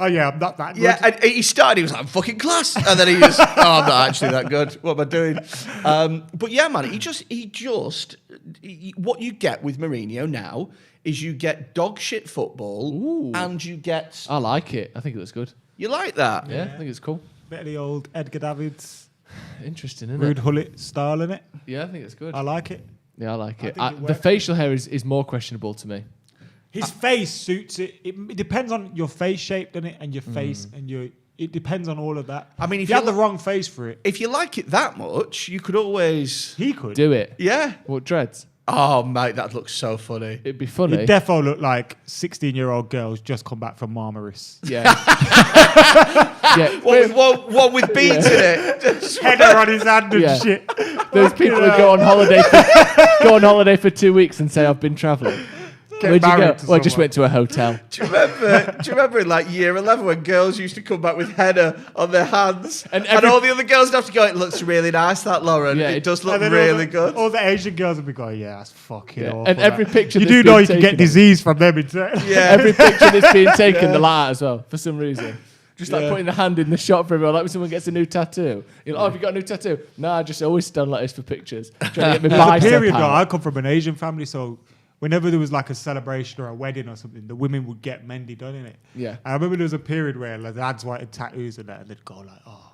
Oh yeah, I'm not that good. Yeah, and he started. He was like, "I'm fucking class," and then he just, I'm not actually that good. What am I doing?" But yeah, man, what you get with Mourinho now is you get dog shit football, and you get. I like it. I think it looks good. You like that? Yeah, I think it's cool. Bit of the old Edgar Davids, Interesting, isn't Rude it? Hullet style in it. Yeah, I think it's good. I like it. Yeah, I like it. think it The works. facial hair is more questionable to me. His face suits it. It depends on your face shape, doesn't it? And your face and your. It depends on all of that. I mean, if you you have the wrong face for it, If you like it that much, you could always. he could. Do it. Yeah. What, dreads? Oh mate, that looks so funny. It'd be funny. It defo look like 16-year-old girls just come back from Marmaris. Yeah. Yeah. One with beads in it. Just- Header on his hand and Yeah. shit. Those people who go on holiday for 2 weeks and say, I've been travelling. Get Where'd you go? married to Well, I just someone. went to a hotel. Do you remember in like year 11 when girls used to come back with henna on their hands And and every- all the other girls would have to go, "It looks really nice, that, Lauren. Yeah, it does look And then really good." All the Asian girls would be going, yeah, that's fucking Yeah. awful. And every that. picture You that's do know been you can get taken- disease from them in turn. Yeah. Every picture that's being taken, the light as well, for some reason. Just like Yeah. putting the hand in the shot for everyone, like when someone gets a new tattoo. You're like, oh, have you got a new tattoo? No, I just always stand like this for pictures. Trying to get my There's a bicep period though, out. I come from an Asian family, so whenever there was like a celebration or a wedding or something, the women would get Mendy done in it. Yeah. I remember there was a period where like, the lads wanted tattoos and that, and they'd go like, "Oh,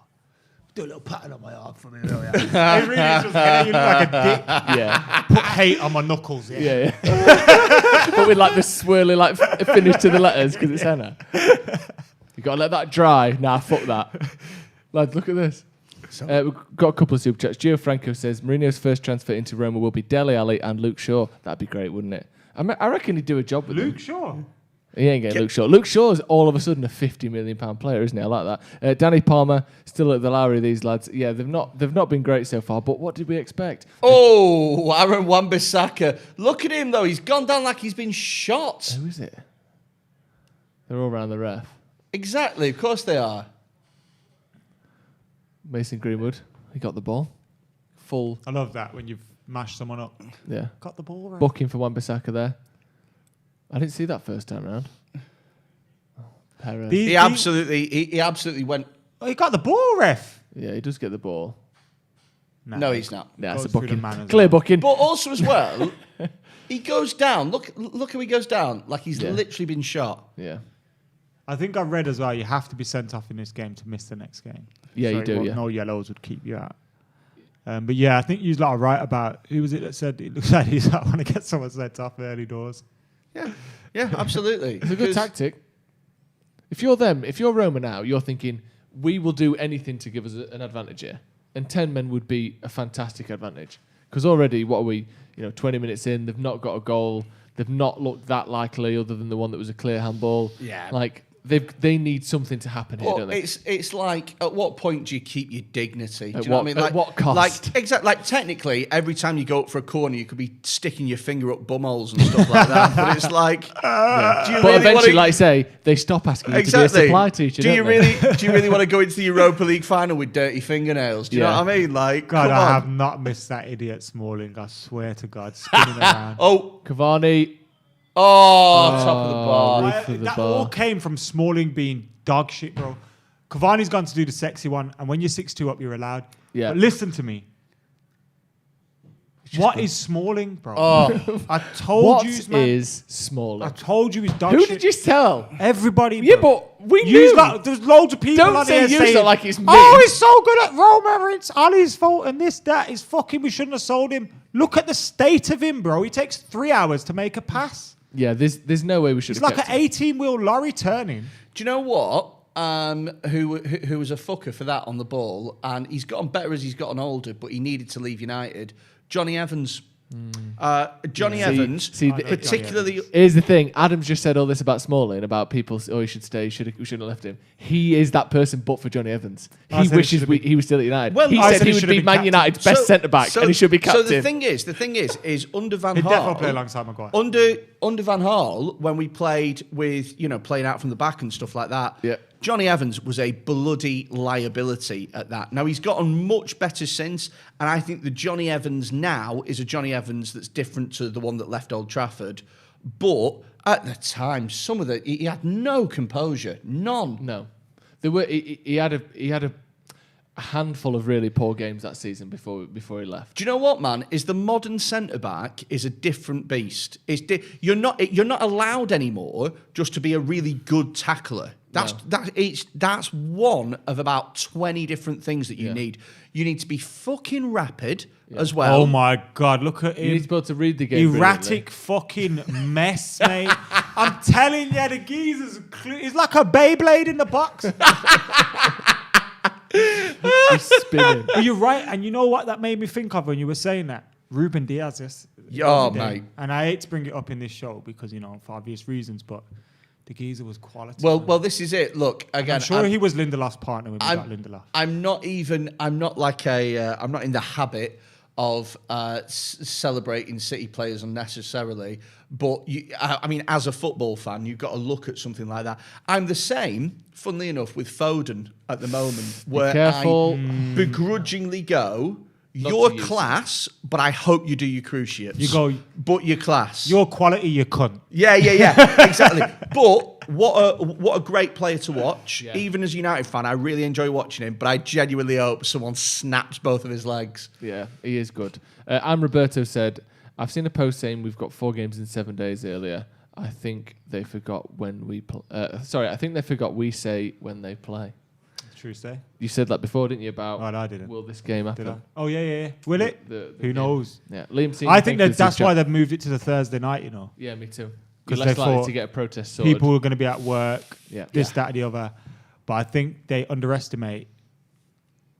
do a little pattern on my arm for me." It really is just you look like a dick. Yeah. Put hate on my knuckles. Yeah. Yeah, yeah. But with like the swirly like finish to the letters because it's henna. You gotta let that dry. Nah, fuck that. Lads, look at this. We've got a couple of super chats. Gio Franco says Mourinho's first transfer into Roma will be Dele Alli and Luke Shaw. That'd be great, wouldn't it? I reckon he'd do a job with Luke them. Shaw. He ain't getting Luke Shaw. Luke Shaw's all of a sudden a £50 million player, isn't he? I like that. Danny Palmer still at the Lowry. These lads, yeah, they've not been great so far. But what did we expect? Oh, Aaron Wan-Bissaka. Look at him though. He's gone down like he's been shot. Who is it? They're all around the ref. Exactly. Of course they are. Mason Greenwood, he got the ball. Full. I love that when you've mashed someone up. Yeah. Got the ball right. Booking for Wan-Bissaka there. I didn't see that first time round. Perez. He absolutely went. Oh, he got the ball, ref. Yeah, he does get the ball. No, he's not. Yeah, it's a Goes through the booking. man as Clear well. booking. But also as well, he goes down. Look how he goes down. Like he's Yeah. literally been shot. Yeah. I think I read as well, you have to be sent off in this game to miss the next game. Yeah, you do, yeah. No yellows would keep you out. But yeah, I think you lot are right about, who was it that said, it looks like he's like, want to get someone sent off early doors. Yeah, absolutely. It's a good tactic. If you're them, if you're Roma now, you're thinking, we will do anything to give us an advantage here. And 10 men would be a fantastic advantage. Because already, what are we, 20 minutes in, they've not got a goal. They've not looked that likely other than the one that was a clear handball. Yeah. Like, they need something to happen here, Well, don't they? it's like, at what point do you keep your dignity? Do At you know what- what I mean? at Like, what cost? Like, exactly. Like, technically, every time you go up for a corner, you could be sticking your finger up bumholes and stuff like that. But it's like, do you But really eventually, wanna, like I say, they stop asking you to be exactly. a supply teacher, do you don't they? really want to go into the Europa League final with dirty fingernails? Do you know Yeah. what I mean? Like, God, come I on. have not missed that idiot Smalling. I swear to God, spinning around. Oh, Cavani. top of the bar. Roof of the That bar. all came from Smalling being dog shit, bro. Cavani's gone to do the sexy one, and when you're 6'2" up, you're allowed. Yeah. But listen to me. What is Smalling, bro? Oh. I told What you, man. is Smalling? I told you he's dog Who shit. did you tell? Everybody. Yeah, bro. but we Yous knew. Like, there's loads of people Don't on say here you saying, so like it's me. oh, he's so good at Roma. It's Ali's fault and this, that. It's fucking, we shouldn't have sold him. Look at the state of him, bro. He takes 3 hours to make a pass. Yeah, there's no way we should It's have like kept an him. 18-wheel lorry turning. Do you know what? Who was a fucker for that on the ball, and he's gotten better as he's gotten older, but he needed to leave United. Johnny Evans. Johnny Evans, particularly. Here's the thing. Adam's just said all this about Smalling, about people. Oh, he should stay. We shouldn't have left him. He is that person, but for Johnny Evans, he wishes he was still at United. Well, he I said he would be Man United's best centre back, and he should be captain. So the thing is under Van He'd Gaal. definitely play alongside Maguire. Under Van Gaal, when we played with playing out from the back and stuff like that. Yeah. Johnny Evans was a bloody liability at that. Now, he's gotten much better since, and I think the Johnny Evans now is a Johnny Evans that's different to the one that left Old Trafford. But at the time, he had no composure, none. No, there were. He had a handful of really poor games that season before he left. Do you know what, man? Is the modern centre back is a different beast. You're not allowed anymore just to be a really good tackler. That's one of about 20 different things that you need. You need to be fucking rapid as well. Oh my God, look at him. You need to be able to read the game. Erratic fucking mess, mate. I'm telling you, the geezer's he's like a Beyblade in the box. He's spinning. But you're right, and you know what that made me think of when you were saying that? Ruben Diaz. Mate. And I hate to bring it up in this show because, for obvious reasons, but the geezer was quality. Well, this is it. Look, again, I'm sure he was Lindelof's partner when we got Lindelof. I'm not in the habit of celebrating City players unnecessarily. But as a football fan, you've got to look at something like that. I'm the same, funnily enough, with Foden at the moment, where I begrudgingly go, you're class, but I hope you do your cruciates. You go, but you're class. Your quality, you cunt. Yeah, exactly. But what a great player to watch. Yeah. Even as a United fan, I really enjoy watching him, but I genuinely hope someone snaps both of his legs. Yeah, he is good. And Roberto said, I've seen a post saying we've got 4 games in 7 days earlier. I think they forgot when we I think they forgot we say when they play. Tuesday. You said that before, didn't you? About no, I didn't. Will this game happen? Did I? Oh yeah. Will it? Who knows? Yeah, Liam. I think that's why they've moved it to the Thursday night. Yeah, me too. Because less likely to get a protest sorted. People are going to be at work. Yeah. This, that, and the other. But I think they underestimate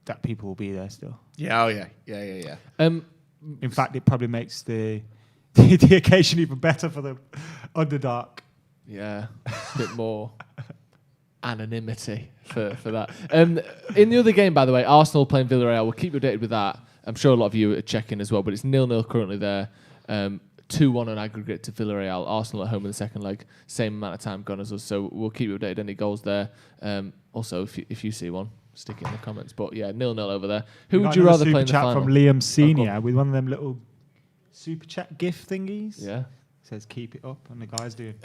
that people will be there still. Yeah. Oh yeah. In fact, it probably makes the occasion even better for the underdog. Yeah, a bit more anonymity for that. In the other game, by the way, Arsenal playing Villarreal. We'll keep you updated with that. I'm sure a lot of you are checking as well, but it's 0-0 currently there. 2-1 on aggregate to Villarreal. Arsenal at home in the second leg. Same amount of time gone as us, so we'll keep you updated. Any goals there. Also, if you see one, stick it in the comments. But yeah, 0-0 over there. Who would you rather play in the final? Super chat from Liam Senior with one of them little super chat GIF thingies. Yeah. Says keep it up, and the guy's doing.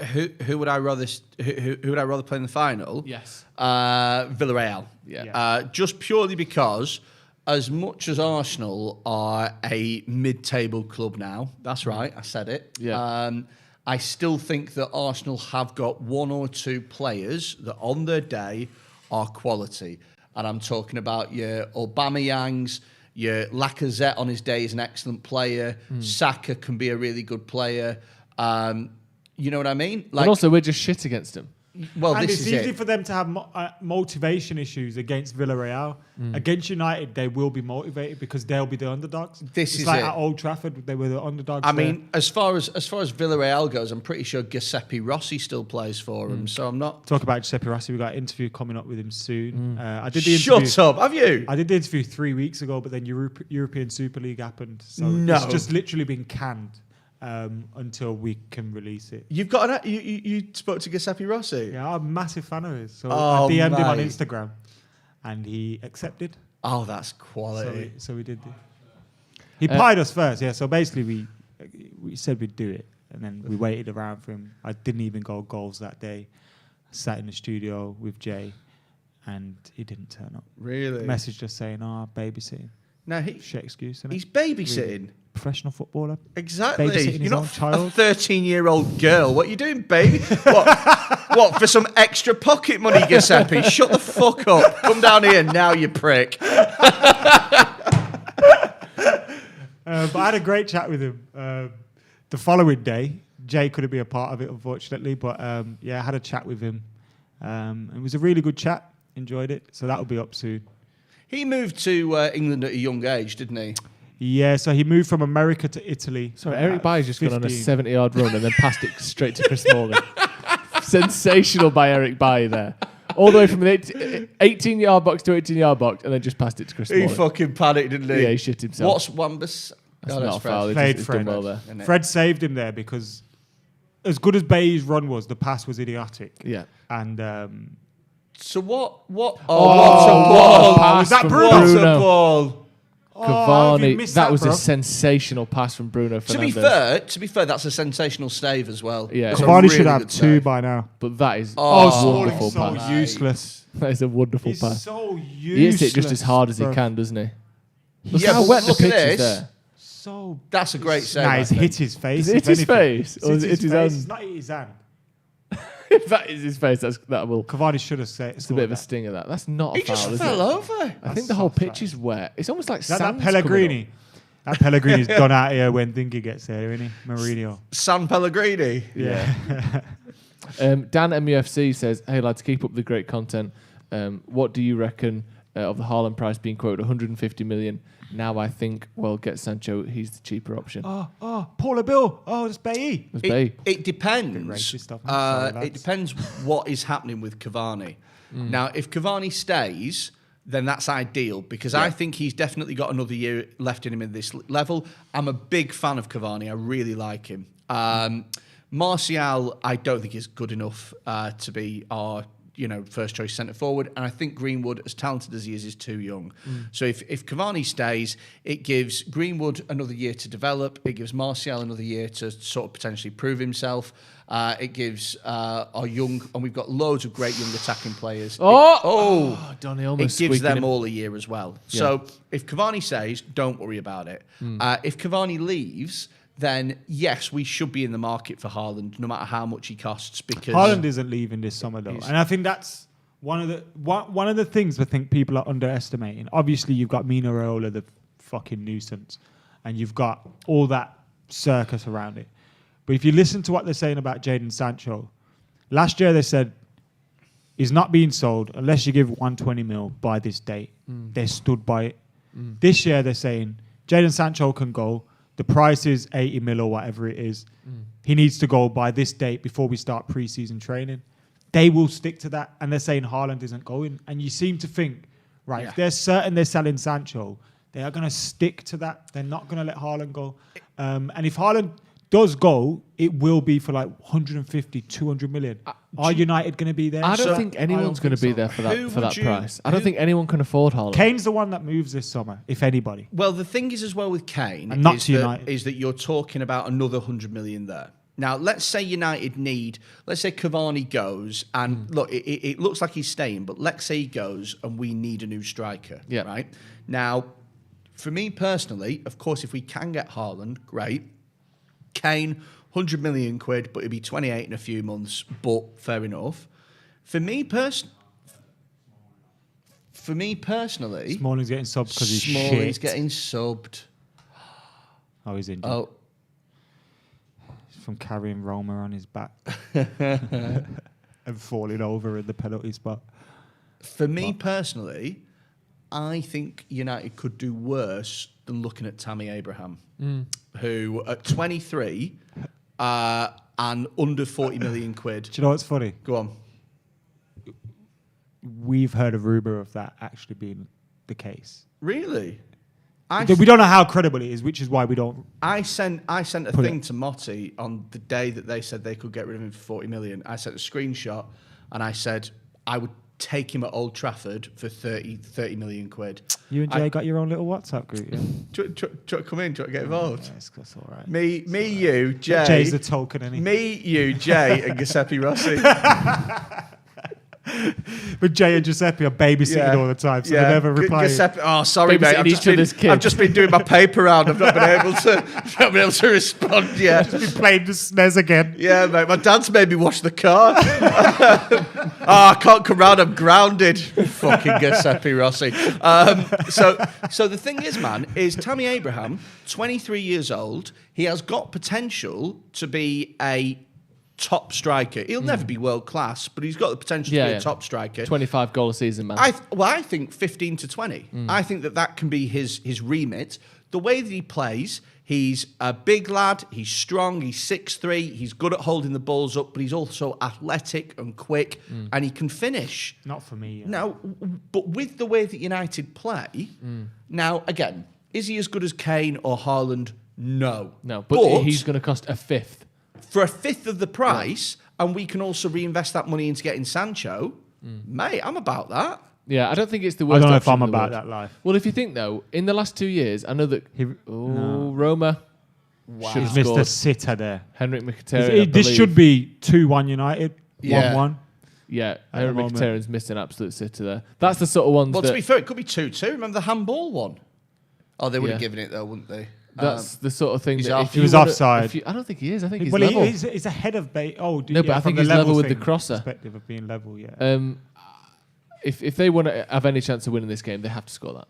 Who would I rather play in the final? Yes. Villarreal. Yeah. Just purely because, as much as Arsenal are a mid-table club now, that's right, I said it. Yeah. I still think that Arsenal have got 1 or 2 players that on their day are quality, and I'm talking about your Aubameyangs. Your Lacazette on his day is an excellent player. Saka can be a really good player. You know what I mean? And also, we're just shit against him. Well, and this it's is easy it. for them to have motivation issues against Villarreal. Against United, they will be motivated because they'll be the underdogs. It's like it. At Old Trafford, they were the underdogs. I mean, as far as Villarreal goes, I'm pretty sure Giuseppe Rossi still plays for them. So I'm not talk about Giuseppe Rossi. We got an interview coming up with him soon. I did the interview. Shut up! Have you? I did the interview 3 weeks ago, but then European Super League happened, so No. it's just literally been canned. Until we can release it. You've got you spoke to Giuseppe Rossi? Yeah, I'm a massive fan of his. So I DM'd him on Instagram and he accepted. Oh, that's quality. So we did it. He pied us first, yeah. So basically we said we'd do it and then we waited around for him. I didn't even go goals that day. I sat in the studio with Jay and he didn't turn up. Really? Message just saying, babysitting. No, shit excuse. Isn't he's it? babysitting. Really. Professional footballer. Exactly. Babysitting You're his not own child. a 13-year-old girl. What are you doing, baby? What, for some extra pocket money, Giuseppe? Shut the fuck up. Come down here now, you prick. But I had a great chat with him. The following day, Jay couldn't be a part of it, unfortunately. But I had a chat with him. It was a really good chat. Enjoyed it. So that'll be up soon. He moved to England at a young age, didn't he? Yeah, so he moved from America to Italy. Sorry, Eric Bailly's just gone on a 15. 70-yard run and then passed it straight to Chris Smalling. Sensational by Eric Bailly there. All the way from an 18-yard box to 18-yard box and then just passed it to Chris Smalling. He fucking panicked, didn't he? Yeah, he shit himself. What's Wambus? That's not a foul. Played It's done well there. Fred saved him there because as good as Bailly's run was, the pass was idiotic. Yeah. And... So what? Oh, what's a ball? Was that from Bruno? What's a ball? Cavani, that was a sensational pass from Bruno Fernandes. To be fair, that's a sensational stave as well. Yeah, It's a Cavani really should have good 2 save. by now. But that is Smalling's wonderful so pass. useless. That is a wonderful He's pass. so He hits it just as useless, hard as he bro. can, doesn't he? Look Yeah, how but wet the look at pitch is this. there. So That's a great save. Nah, I he's think. hit his face. Is it if his anything. face? Or is it his face. hand? It's not hit his hand. If that is his face, that will. Cavani should have said. It's a bit of a stinger. That's not He a foul. just is fell it? over. I think the whole pitch is wet. It's almost like Is that sand's Pellegrini? coming That Pellegrini's gone out here when Thingy gets there, isn't he? Mourinho. San Pellegrini. Yeah. Dan MUFC says, "Hey lads, keep up the great content. What do you reckon of the Haaland price being quoted 150 million? Now I think, well, get Sancho. He's the cheaper option." Paula Bill. It's Bailly. That's Bailly. It depends. racist stuff, man. Sorry, It lads. depends what is happening with Cavani. Now, if Cavani stays, then that's ideal because I think he's definitely got another year left in him at this level. I'm a big fan of Cavani. I really like him. Martial, I don't think is good enough to be our first choice centre forward, and I think Greenwood, as talented as he is too young. So if Cavani stays, it gives Greenwood another year to develop. It gives Martial another year to sort of potentially prove himself. It gives our young, and we've got loads of great young attacking players. Donny almost It gives squeaking them in. all a year as well. So if Cavani stays, don't worry about it. If Cavani leaves, then yes, we should be in the market for Haaland, no matter how much he costs. Because Haaland isn't leaving this summer though, and I think that's one of the things I think people are underestimating. Obviously, you've got Mino Raiola, the fucking nuisance, and you've got all that circus around it. But if you listen to what they're saying about Jadon Sancho, last year they said he's not being sold unless you give 120 mil by this date. They stood by it. This year they're saying Jadon Sancho can go. The price is 80 mil or whatever it is. He needs to go by this date before we start pre-season training. They will stick to that, and they're saying Haaland isn't going. And you seem to think, right, if they're certain they're selling Sancho, they are going to stick to that. They're not going to let Haaland go. And if Haaland does go, it will be for like 150, 200 million. Are United going to be there? I don't think anyone's going to be there for that price. I don't think anyone can afford Haaland. Kane's the one that moves this summer, if anybody. Well, the thing is as well with Kane And not is to that, United. is that you're talking about another 100 million there. Now, let's say United let's say Cavani goes, and look, it looks like he's staying, but let's say he goes and we need a new striker, right? Now, for me personally, of course, if we can get Haaland, great. Kane, 100 million quid, but it'll be 28 in a few months, but fair enough. For me personally, Smalling's getting subbed because he's Smalling's shit. getting subbed. Oh, he's injured. Oh. He's from carrying Roma on his back and falling over in the penalty spot. For me personally, I think United could do worse than looking at Tammy Abraham, who at 23 and under 40 million quid. Do you know what's funny? Go on. We've heard a rumour of that actually being the case. Really? We don't know how credible it is, which is why we don't. I sent a Put thing it. to Motti on the day that they said they could get rid of him for 40 million. I sent a screenshot and I said I would take him at Old Trafford for 30 million quid. You and Jay got your own little WhatsApp group, yeah? Do you want to come in? Do you want to get involved? Yeah, that's all right. Me, you, Jay. Jay's the token, isn't he? Me, you, Jay, and Giuseppe Rossi. But Jay and Giuseppe are babysitting all the time, so they never reply. Giuseppe, oh, sorry, mate. I've just been doing my paper round. I've not been able to respond yet. Just been playing the SNES again. Yeah, mate. My dad's made me wash the car. I can't come round. I'm grounded. Fucking Giuseppe Rossi. So the thing is, man, is Tammy Abraham, 23 years old. He has got potential to be a top striker. He'll never be world class, but he's got the potential to be a top striker. 25 goal a season, man. I think 15 to 20. I think that can be his remit. The way that he plays, he's a big lad, he's strong, he's 6'3", he's good at holding the balls up, but he's also athletic and quick, and he can finish. Not for me. Now, but with the way that United play, now, again, is he as good as Kane or Haaland? No. No, but he's going to cost a fifth. For a fifth of the price, and we can also reinvest that money into getting Sancho, mate, I'm about that. Yeah, I don't think it's the worst. I don't know if option I'm in the about world. that life. Well, if you think though, in the last 2 years, I know that Roma should have He's missed scored. a sitter there. Henrik Mkhitaryan. This should be 2-1 United. 1-1. Yeah, Henrik Mkhitaryan's missed an absolute sitter there. That's the sort of ones. Well, that, to be fair, it could be 2-2. Remember the handball one? Oh, they would have given it though, wouldn't they? That's the sort of thing he's that off. He was offside. I don't think he is. I think he's well, level. He's ahead of Bale. Oh, no, but I think he's level with the crosser. Perspective of being level, yeah. If they want to have any chance of winning this game, they have to score that.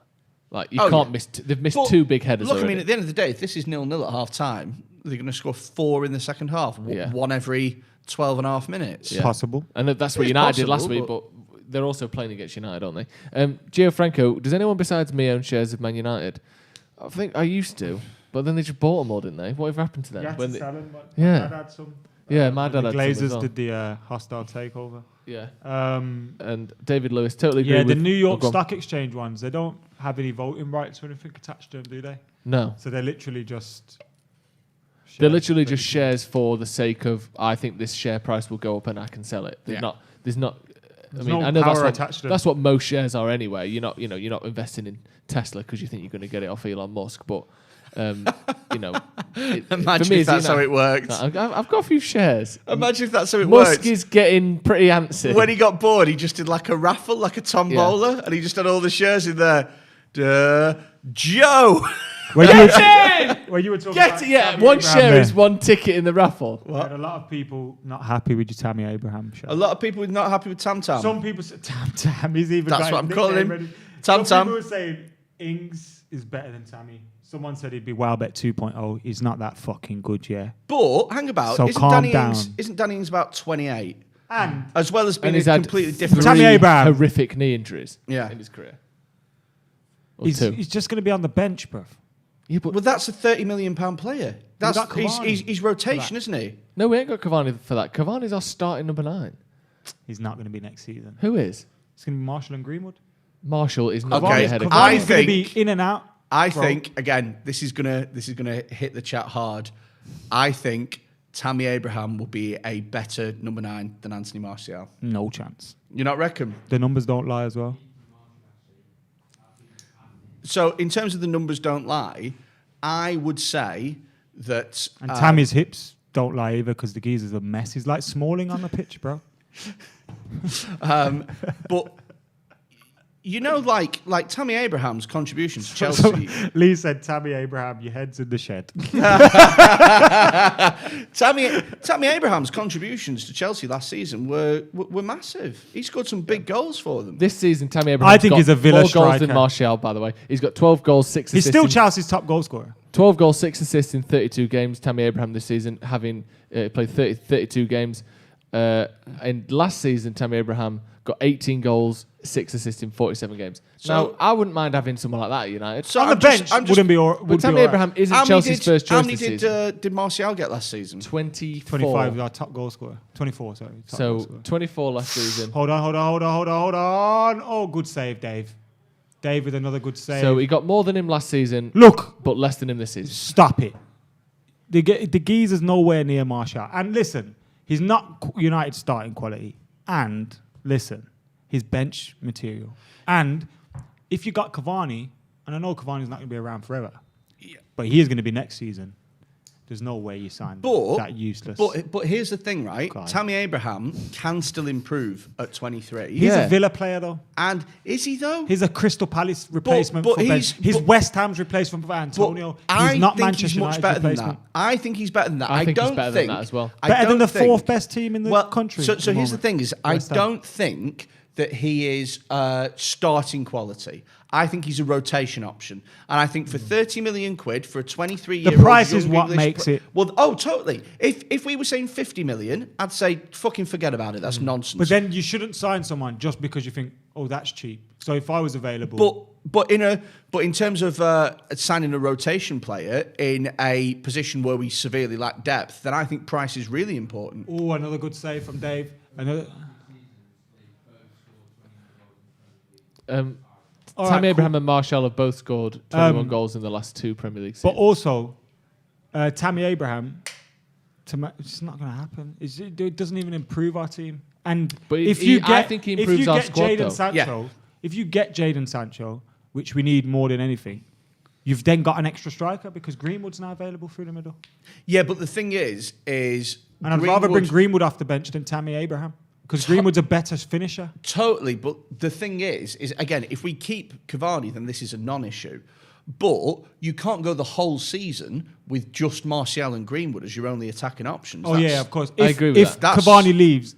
Like you Oh, can't yeah. miss. They've missed But 2 big headers. Look, already. I mean, at the end of the day, if this is 0-0 at half time, they're going to score 4 in the second half. One every 12 and a half minutes. Yeah. Possible. And that's what It's United did last possible, week, but they're also playing against United, aren't they? Gio Franco, does anyone besides me own shares of Man United? I think I used to, but then they just bought them all, didn't they? Whatever happened to them? Yeah, When my dad had some. Yeah, my dad the had some Glazers as well. did the hostile takeover. Yeah. And David Lewis, totally agree Yeah, with... the New York go on. Stock Exchange ones, they don't have any voting rights or anything attached to them, do they? No. So they're literally just... They're literally just shares for the sake of, I think this share price will go up and I can sell it. There's not... There's I mean, no I know power that's attached to what, that's what most shares are anyway. You're not investing in Tesla because you think you're going to get it off Elon Musk, but Imagine for me, if that's how it worked. I've got a few shares. Imagine if that's how it Musk worked. is getting pretty antsy. When he got bored, he just did like a raffle, like a tombola, and he just had all the shares in there. Joe! When you were talking about Tammy one Abraham share there. is one ticket in the raffle. We had a lot of people not happy with your Tammy Abraham show. A lot of people not happy with Tam Tam. Some people said Tam Tam. He's even That's got what his I'm calling nickname him. ready. Tam Some Tam. people were saying Ings is better than Tammy. Someone said he'd be Wildbet 2.0. He's not that fucking good, yeah. But hang about, So isn't calm Danny down. Ings about 28? And as well as being And a he's had completely different. Tammy Abraham. horrific knee injuries Yeah. in his career. Or He's 2. just going to be on the bench, bruv. Yeah, but Well, that's a £30 million player. That's got Cavani he's for rotation, that. isn't he? no, we ain't got Cavani for that. Cavani's our starting number 9. He's not going to be next season. Who is? It's going to be Marshall and Greenwood. Marshall is not Okay, okay, ahead of Cavani's going to think- be in and out. I bro. think again, this is gonna hit the chat hard. I think Tammy Abraham will be a better number 9 than Anthony Martial. No chance. You not reckon? The numbers don't lie as well. So in terms of the numbers don't lie, I would say that And Tammy's hips don't lie either because the geezer's a mess. He's like Smalling on the pitch, bro. but you know, like Tammy Abraham's contribution to Chelsea. Lee said, Tammy Abraham, your head's in the shed. Tammy Abraham's contributions to Chelsea last season were massive. He scored some big goals for them. This season, Tammy Abraham. I think he's a Villa more goals than striker. Martial, by the way. He's got 12 goals, 6 He's assists. still in- Chelsea's top goal scorer. 12 goals, 6 assists in 32 games. Tammy Abraham this season, having played 32 games. And last season, Tammy Abraham got 18 goals, 6 assists in 47 games. So- now, I wouldn't mind having someone like that at United. So On the I'm just- bench I'm just- wouldn't be all. But Would Tammy be all Abraham isn't How many Chelsea's did- first choice How many this season. did Martial get last season? 24. 25 our top goal scorer. 24, sorry. Top goal So, scorer. 24 last season. Hold on. Oh, good save, Dave. Dave with another good save. So, he got more than him last season. Look. But less than him this season. Stop it. The geezer's nowhere near Martial. And listen, he's not United starting quality. And listen, his bench material. And if you got Cavani, and I know Cavani's not going to be around forever, but he is going to be next season. There's no way you sign But that useless. But here's the thing, right? God. Tammy Abraham can still improve at 23. He's a Villa player, though. And is he, though? He's a Crystal Palace replacement but for Ben. he's- He's but- West Ham's replacement for Antonio. I He's not think Manchester he's much United's better than replacement. that. I think he's better than that. I think don't he's better than that as well. I Better than don't the think- fourth best team in the country. So at the here's the moment. thing: is West Ham. don't think that he is starting quality. I think he's a rotation option, and I think for 30 million quid for a 23-year-old, The price is what makes it. Well, oh, totally. If we were saying 50 million, I'd say fucking forget about it. That's nonsense. But then you shouldn't sign someone just because you think, oh, that's cheap. So if I was available, But in terms of signing a rotation player in a position where we severely lack depth, then I think price is really important. oh, another good save from Dave. Another. All Tammy right, Abraham cool. and Martial have both scored 21 goals in the last 2 Premier League But seasons. also, Tammy Abraham, it's not going to happen. It doesn't even improve our team. And But if he- you I get, think he if improves you our get squad, Jadon though. Sancho, if you get Jadon Sancho, which we need more than anything, you've then got an extra striker because Greenwood's now available through the middle. Yeah, but the thing is And I'd rather bring Greenwood off the bench than Tammy Abraham because Greenwood's a better finisher. Totally, but the thing is again, if we keep Cavani, then this is a non-issue. But you can't go the whole season with just Martial and Greenwood as your only attacking options. Oh That's- yeah, of course. I agree with that. Cavani leaves,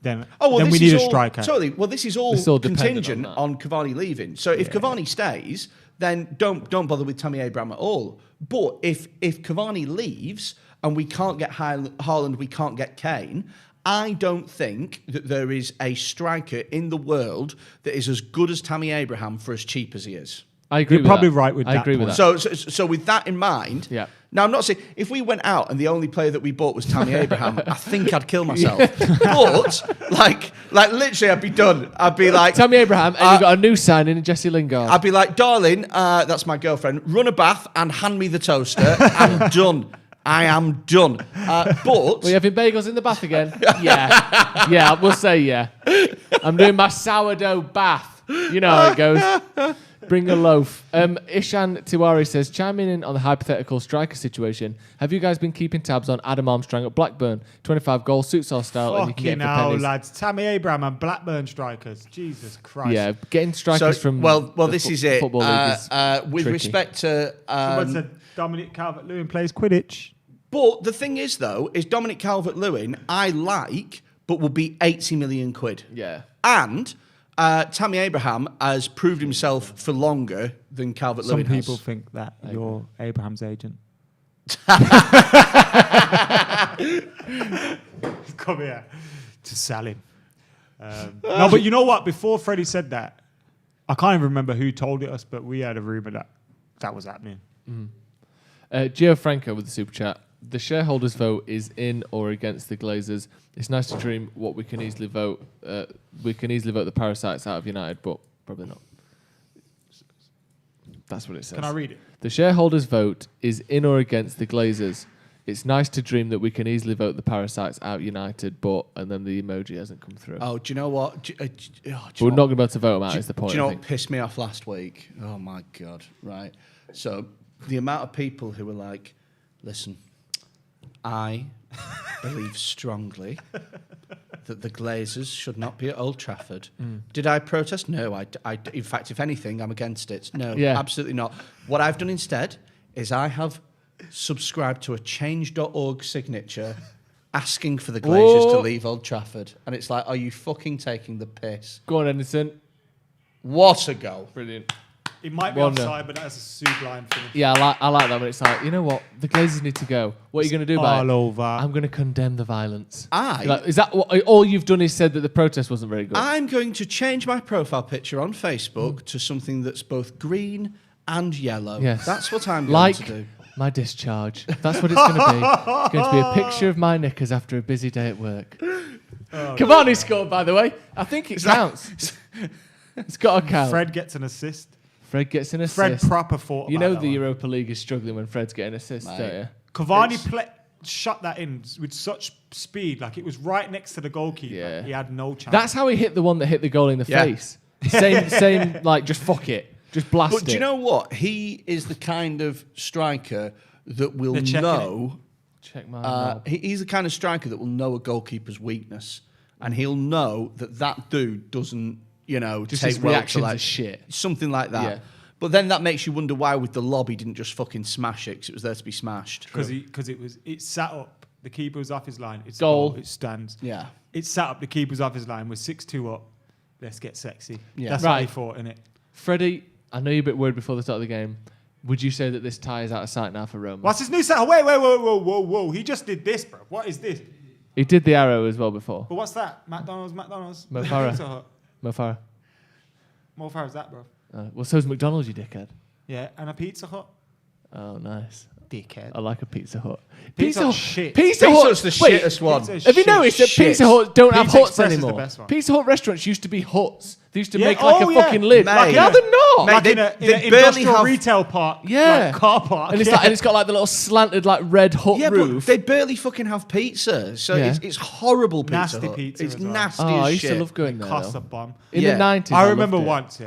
then we this need is a all- striker. Totally. Well, this is all It's all dependent contingent on on, that. Cavani leaving. So if Cavani stays, then don't bother with Tammy Abraham at all. But if Cavani leaves and we can't get Haaland, we can't get Kane, I don't think that there is a striker in the world that is as good as Tammy Abraham for as cheap as he is. I agree You're with probably that. right with I that agree with point. that. So with that in mind, Yeah. Now I'm not saying if we went out and the only player that we bought was Tammy Abraham, I think I'd kill myself. But like literally, I'd be done. I'd be like Tammy Abraham, and you've got a new signing in Jesse Lingard. I'd be like, darling, that's my girlfriend. Run a bath and hand me the toaster. I'm done. I am done. But Were you having bagels in the bath again? Yeah. Yeah, we'll say yeah. I'm doing my sourdough bath. You know how it goes. Bring a loaf. Ishan Tiwari says, chiming in on the hypothetical striker situation. Have you guys been keeping tabs on Adam Armstrong at Blackburn? 25 goals, suits our style, and you can get Fucking him for hell, pennies. lads. Tammy Abraham and Blackburn strikers. Jesus Christ. Yeah, getting strikers from well, the this is it. Football League is with tricky. respect to Someone said Dominic Calvert-Lewin plays Quidditch. But the thing is, though, is Dominic Calvert-Lewin I like, but will be 80 million quid. Yeah. And Tammy Abraham has proved himself for longer than Calvert-Lewin Some has. people think that you're Abraham's agent. Come here to sell him. No, but you know what? Before Freddie said that, I can't even remember who told it us, but we had a rumour that was happening. Gio Franco with the super chat. The shareholders' vote is in or against the Glazers. It's nice to dream what we can easily vote. We can easily vote the parasites out of United, but probably not. That's what it says. Can I read it? The shareholders' vote is in or against the Glazers. It's nice to dream that we can easily vote the parasites out United, but and then the emoji hasn't come through. Oh, do you know what? But we're not going to be able to vote them out. Is the point? Do you know I what think. pissed me off last week? Oh my God! Right. So the amount of people who were like, "Listen, I believe strongly that the Glazers should not be at Old Trafford." Did I protest? No. In fact, if anything, I'm against it. No, Yeah. absolutely not. What I've done instead is I have subscribed to a change.org signature asking for the Glazers to leave Old Trafford. And it's like, are you fucking taking the piss? Go on, Anderson. What a goal. Brilliant. It might be 1-0. offside, but that's a sublime finish. Yeah, I like that when it's like, you know what? The Glazers need to go. What are you going to do about it? All over. I'm going to condemn the violence. I- Like, is that what, all you've done is said that the protest wasn't very good? I'm going to change my profile picture on Facebook to something that's both green and yellow. Yes. That's what I'm going like to do. my discharge. That's what it's going to be. It's going to be a picture of my knickers after a busy day at work. Cavani scored, by the way. I think it counts. It's got to count. Fred gets an assist. Fred gets an assist. Fred proper thought You about know that the one. Europa League is struggling when Fred's getting assists, don't you? Cavani shot that in with such speed, like it was right next to the goalkeeper. Yeah. He had no chance. That's how he hit the one that hit the goal in the Yeah. face. Same, like, just fuck it. Just blast But it. do you know what? He is the kind of striker that will They're checking know Check my he's the kind of striker that will know a goalkeeper's weakness, and he'll know that dude doesn't, Just take his well reactions to are shit. something like that. Yeah. But then that makes you wonder why with the lob he didn't just fucking smash it because it was there to be smashed. Because it sat up. The keeper was off his line. It's Goal. It stands. Yeah. It sat up. The keeper was off his line. We're 6-2 up. Let's get sexy. Yeah. That's Right. how he fought, innit? Freddie, I know you're a bit worried before the start of the game. Would you say that this tie is out of sight now for Roma? What's his new set? Wait, whoa. He just did this, bro. What is this? He did the arrow as well before. But what's that? McDonald's. Mo Pizza Farah. Hut. Mo Farah. More Farah's that, bro. Well, so's McDonald's, you dickhead. Yeah, and a Pizza Hut. Oh, nice. Dickhead. I like a Pizza Hut. Pizza Hut's shit. Pizza Hut's Hut. the shittest one. Have you noticed that Shit. Pizza Hut don't have Pizza huts Express is the anymore? best one. Pizza Hut restaurants used to be huts. They used to Yeah, make like oh, a yeah. fucking lid. Mate. Now they're not. Mate, Like they- in an they barely industrial have- retail park. Yeah. Like car park. And it's yeah. like, and it's got like the little slanted like red hut Yeah, roof. but they barely fucking have pizza, so Yeah. it's horrible pizza. Nasty Hut. pizza It's as well. nasty Oh, I as used shit. to love going there. Costs though. a bomb. In Yeah. the 90s, I loved remember it. once,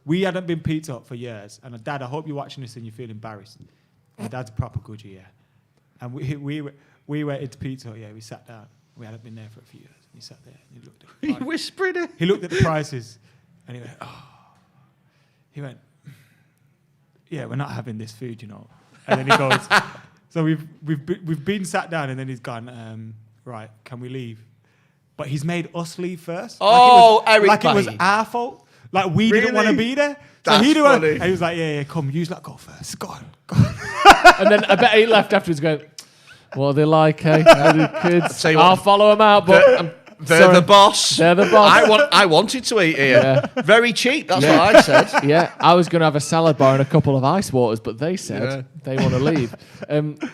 we hadn't been Pizza Hut for years, and Dad, I hope you're watching this and you feel embarrassed. My dad's a proper goodie, and we went into Pizza Hut, we sat down. We hadn't been there for a few years. And he sat there and he looked at the He price. whispered it. He looked at the prices and he went, oh. He went, yeah, we're not having this food, And then he goes, so we've been sat down, and then he's gone, right, can we leave? But he's made us leave first. Oh, like Eric it was Bailly. our fault. Like we didn't want to Really? be there. That's so he did funny. and he was like, yeah, come, you go first. Go on. And then I bet he left afterwards going, what are they like, eh? The kids. tell you what, I'll follow them out, but They're sorry. the boss. They're the boss. I wanted to eat here. Yeah. Very cheap. That's Yeah. what I said. Yeah, I was going to have a salad bar and a couple of ice waters, but they said Yeah. they want to leave.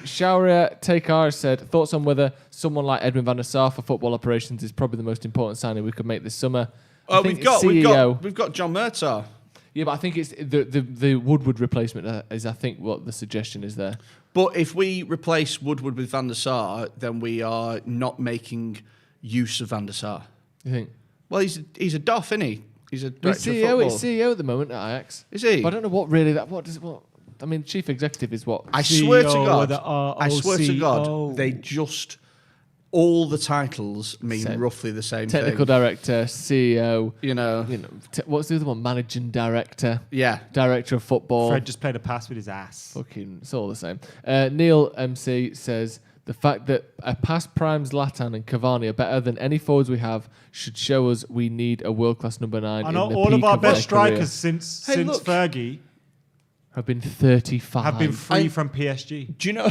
Shauria Takar said, thoughts on whether someone like Edwin van der Sar for football operations is probably the most important signing we could make this summer. I think We've CEO got John Murtaugh. Yeah, but I think it's the Woodward replacement is, I think, what the suggestion is there. But if we replace Woodward with Van der Sar, then we are not making use of Van der Sar. You think? Well, he's a doff, isn't he? He's a He's director of CEO. football. He's CEO at the moment at Ajax. Is he? But I don't know what really that. What does what? I mean, chief executive is what? I swear to CEO or God, the I swear to ROCO. God, they just all the titles mean Same. roughly the same Technical thing. director, CEO. You know, what's the other one? Managing director. Yeah. Director of football. Fred just played a pass with his ass. Fucking, it's all the same. Neil MC says the fact that a past prime Zlatan and Cavani are better than any forwards we have should show us we need a world class number 9. I know in the all of peak our their best strikers career. since look. Fergie have been 35. have been free from PSG. Do you know?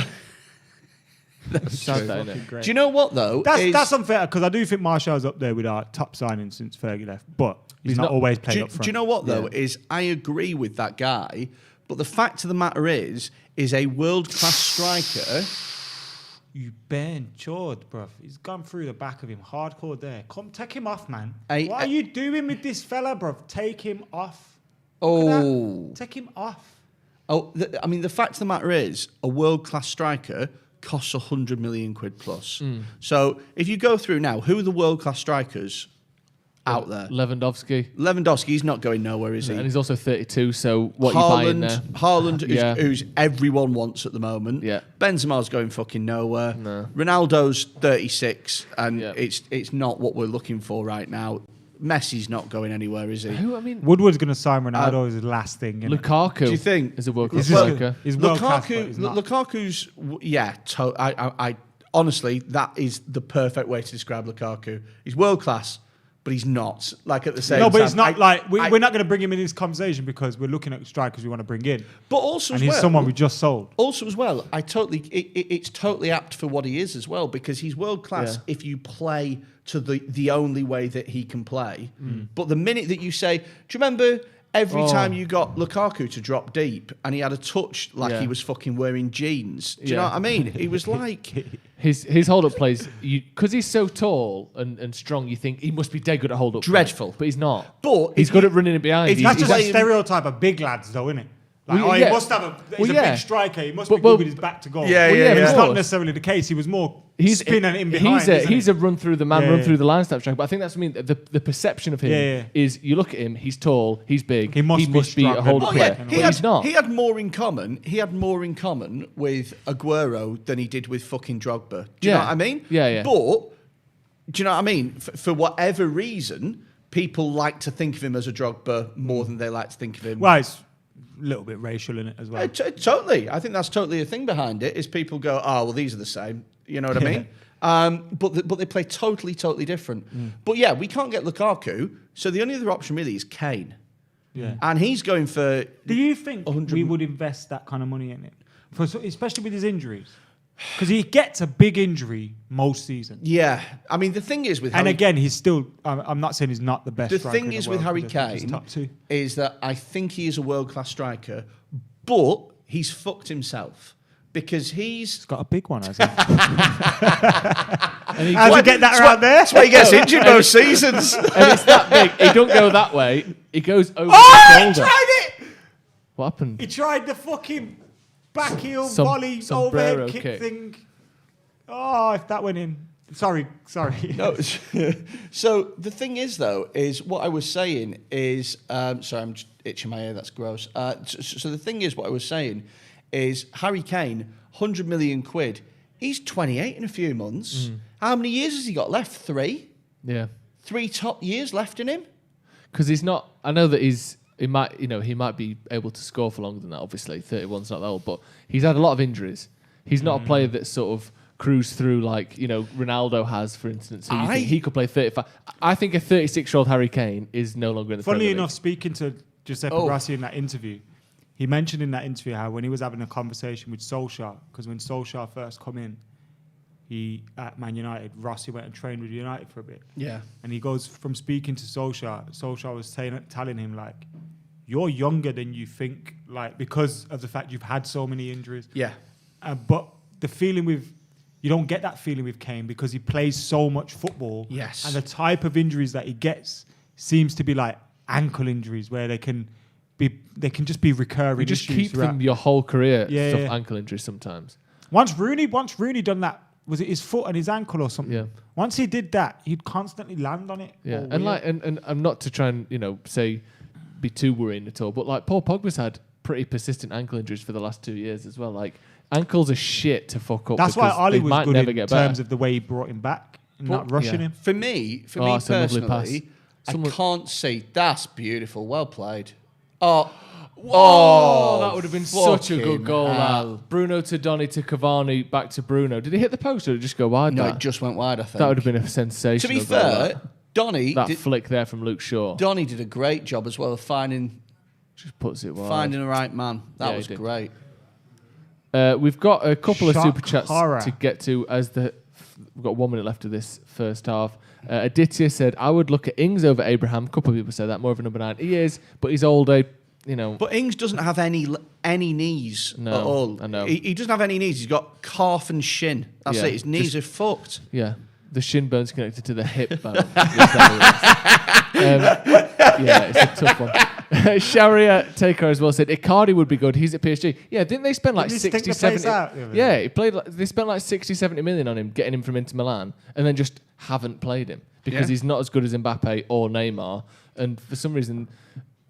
That's sad, that, Fucking innit? great. Do you know what though? That's unfair because I do think Martial's up there with our top signings since Fergie left, but he's not always played up front. Do you know what though? Is I agree with that guy, but the fact of the matter is a world class striker. You Ben Chord, bruv. He's gone through the back of him hardcore there. Come, take him off, man. What are you doing with this fella, bruv? Take him off. Look at that. Take him off. Oh, I mean, the fact of the matter is, a world class striker costs 100 million quid plus. So if you go through now, who are the world class strikers out there? Lewandowski's not going nowhere, is he? And he's also 32, so what are you buying there? Haaland, who's everyone wants at the moment. Yeah. Benzema's going fucking nowhere. No. Ronaldo's 36, and it's not what we're looking for right now. Messi's not going anywhere, is he? Who, I mean, Woodward's going to sign Ronaldo as his last thing. innit? Lukaku. Do you think? Is a world class He's just- striker. He's world class, but he's not. Lukaku's, I honestly, that is the perfect way to describe Lukaku. He's world class, but he's not. Like at the same time. No, but it's not we're not going to bring him in this conversation because we're looking at strikers we want to bring in. But also, and as he's well, someone we just sold. Also, as well, it's totally apt for what he is as well because he's world class if you play to the only way that he can play. But the minute that you say, do you remember every time you got Lukaku to drop deep and he had a touch like he was fucking wearing jeans? Do you know what I mean? He was like his hold up plays because he's so tall and strong. You think he must be dead good at hold up. Dreadful. But he's not. But he's good at running it behind. if He's you That's just play a stereotype of big lads, though, isn't it? Like, he must have he's a big striker. He must be good with his back to goal. It's not necessarily the case. He was more spin and in behind. He's a run through the man, run through the line type striker. But I think that's what I mean. The perception of him is you look at him, he's tall, he's big, he must be a holder player. But he's not. He had more in common. He had more in common with Aguero than he did with fucking Drogba. Do you know what I mean? Yeah. But do you know what I mean? For whatever reason, people like to think of him as a Drogba more than they like to think of him. Well, it's a little bit racial in it as well. Totally. I think that's totally a thing behind it, is people go, oh, well, these are the same. You know what I mean? But they play totally different. But yeah, we can't get Lukaku, so the only other option really is Kane. Yeah. And he's going for... Do you think we would invest that kind of money in it? Especially with his injuries? Because he gets a big injury most seasons. Yeah. I mean, the thing is with Harry... And again, he's still... I'm not saying he's not the best striker The thing is with Harry Kane is that I think he is a world-class striker, but he's fucked himself. Because he's got a big one, hasn't he? How'd you get that around there? That's why he gets injured most seasons. And it's that big. He don't go that way. He goes over the shoulder. He tried it! What happened? He tried the fucking back heel volley overhead kick thing. Oh, if that went in. Sorry. No. So the thing is, though, is what I was saying is... sorry, I'm just itching my ear. That's gross. So the thing is, what I was saying is Harry Kane, 100 million quid. He's 28 in a few months. How many years has he got left? 3? Yeah. 3 top years left in him? Because he's not... I know that he might be able to score for longer than that, obviously. 31's not that old, but he's had a lot of injuries. He's not a player that sort of cruised through like, Ronaldo has, for instance. Who you think he could play 35. I think a 36-year-old Harry Kane is no longer in the Premier Funnily League. enough, speaking to Giuseppe Rossi in that interview, he mentioned in that interview how when he was having a conversation with Solskjaer, because when Solskjaer first come in, at Man United, Rossi went and trained with United for a bit. Yeah. And he goes from speaking to Solskjaer was telling him, like, you're younger than you think, like, because of the fact you've had so many injuries. Yeah. But the feeling you don't get that feeling with Kane because he plays so much football. Yes. And the type of injuries that he gets seems to be like ankle injuries where they can just be recurring. You just issues keep throughout. them your whole career. Yeah. Ankle injuries sometimes. Once Rooney done that, was it his foot and his ankle or something? Yeah. Once he did that, he'd constantly land on it. Yeah, and I'm not to try and say be too worrying at all, but like Paul Pogba's had pretty persistent ankle injuries for the last 2 years as well. Like ankles are shit to fuck up. That's why Ollie was good in terms better. of the way he brought him back and not rushing him. For me personally, I can't see. That's beautiful. Well played. Oh, that would have been such a good goal. Hell. Bruno to Donny to Cavani, back to Bruno. Did he hit the post or did it just go wide? No, it just went wide, I think. That would have been a sensational To be goal, fair, Donny... That flick there from Luke Shaw. Donny did a great job as well of finding... Just puts it wide. Finding the right man. That was great. We've got a couple of super chats horror. to get to we've got 1 minute left of this first half. Aditya said, I would look at Ings over Abraham. A couple of people said that, more of a number 9. He is, but he's older. But Ings doesn't have any knees at all. I know. He doesn't have any knees. He's got calf and shin. That's it. His knees are fucked. Yeah. The shin bone's connected to the hip bone. Yeah, it's a tough one. Sharia Taker as well said Icardi would be good. He's at PSG. Yeah, didn't they spend like 60, 70? Yeah, he played. They spent like 60, 70 million on him, getting him from Inter Milan, and then just haven't played him because he's not as good as Mbappe or Neymar. And for some reason,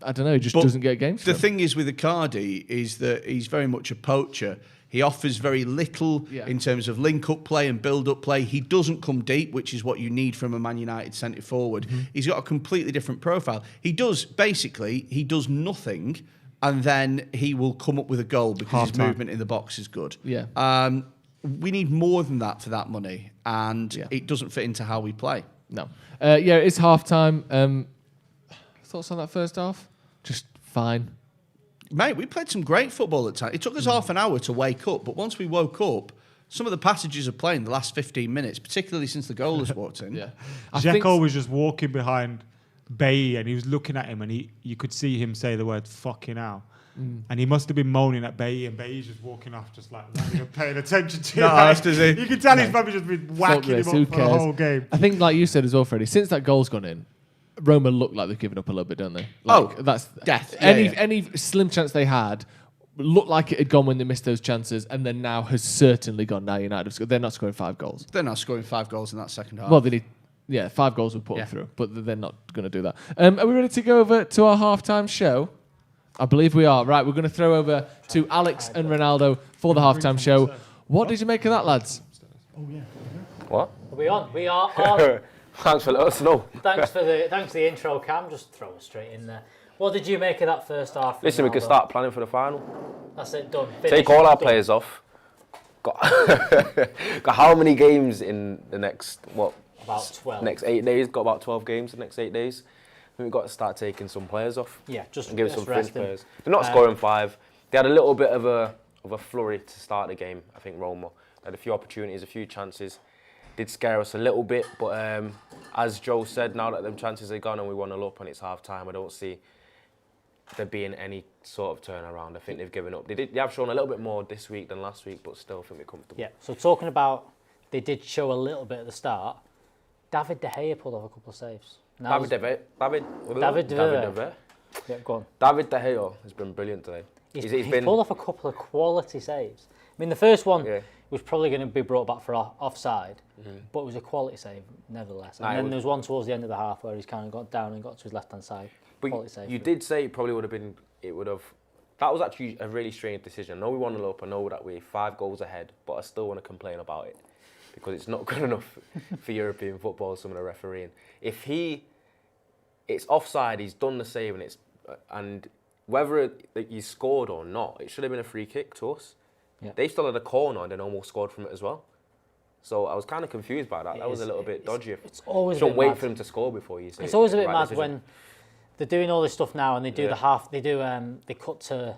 I don't know, he just doesn't get games. The thing is with Icardi is that he's very much a poacher. He offers very little in terms of link-up play and build-up play. He doesn't come deep, which is what you need from a Man United centre-forward. He's got a completely different profile. He does nothing, and then he will come up with a goal because his movement in the box is good. Yeah. We need more than that for that money, and it doesn't fit into how we play. No. It's half-time. Thoughts on that first half? Just fine. Mate, we played some great football at times. It took us half an hour to wake up, but once we woke up, some of the passages of play in the last 15 minutes, particularly since the goal has walked in. Dzeko was just walking behind Bailly and he was looking at him and you could see him say the word fucking hell. And he must have been moaning at Bailly and Bailly's just walking off just like not even paying attention to him. You can tell he's probably just been whacking him up for the whole game. I think like you said as well, Freddie, since that goal's gone in, Roma look like they've given up a little bit, don't they? That's death. Any Any slim chance they had looked like it had gone when they missed those chances, and then now has certainly gone. Now United have scored. They're not scoring 5 goals. They're not scoring 5 goals in that second half. Well, they need, 5 goals would put them through, but they're not going to do that. Are we ready to go over to our halftime show? I believe we are. Right, we're going to throw over to Alex and Ronaldo for the halftime show. What did you make of that, lads? What? Are we on? We are on. Thanks for letting us know. Thanks for the intro, Cam. Just throw it straight in there. What did you make of that first half? Listen, we can start planning for the final. That's it, done. Take all our players off. Got how many games in the next, About 12. Next 8 days. Got about 12 games in the next 8 days. I think we've got to start taking some players off. Yeah, just and give some fringe rest them. players. They're not scoring 5. They had a little bit of a flurry to start the game. I think Roma had a few opportunities, a few chances. Did scare us a little bit, but as Joe said, now that them chances are gone and we 1-0 up and it's half time, I don't see there being any sort of turnaround. I think they've given up. They have shown a little bit more this week than last week, but still I think we're comfortable. Yeah, so talking about, they did show a little bit at the start. David De Gea pulled off a couple of saves. David De Gea. Yeah, go on. David De Gea has been brilliant today. He's pulled off a couple of quality saves. I mean, the first one was probably going to be brought back for offside, but it was a quality save nevertheless. And then there was one towards the end of the half where he's kind of got down and got to his left-hand side. But you did say it probably would have been, that was actually a really strange decision. I know we 1-0 up, I know that we're 5 goals ahead, but I still want to complain about it because it's not good enough for European football, some of the refereeing. If it's offside, he's done the save, and whether he scored or not, it should have been a free kick to us. Yeah. They still had a corner and then almost scored from it as well. So I was kind of confused by that. That was a little bit dodgy. It's always shouldn't wait for him to score before you say. It's always a bit mad when they're doing all this stuff now and they do they cut to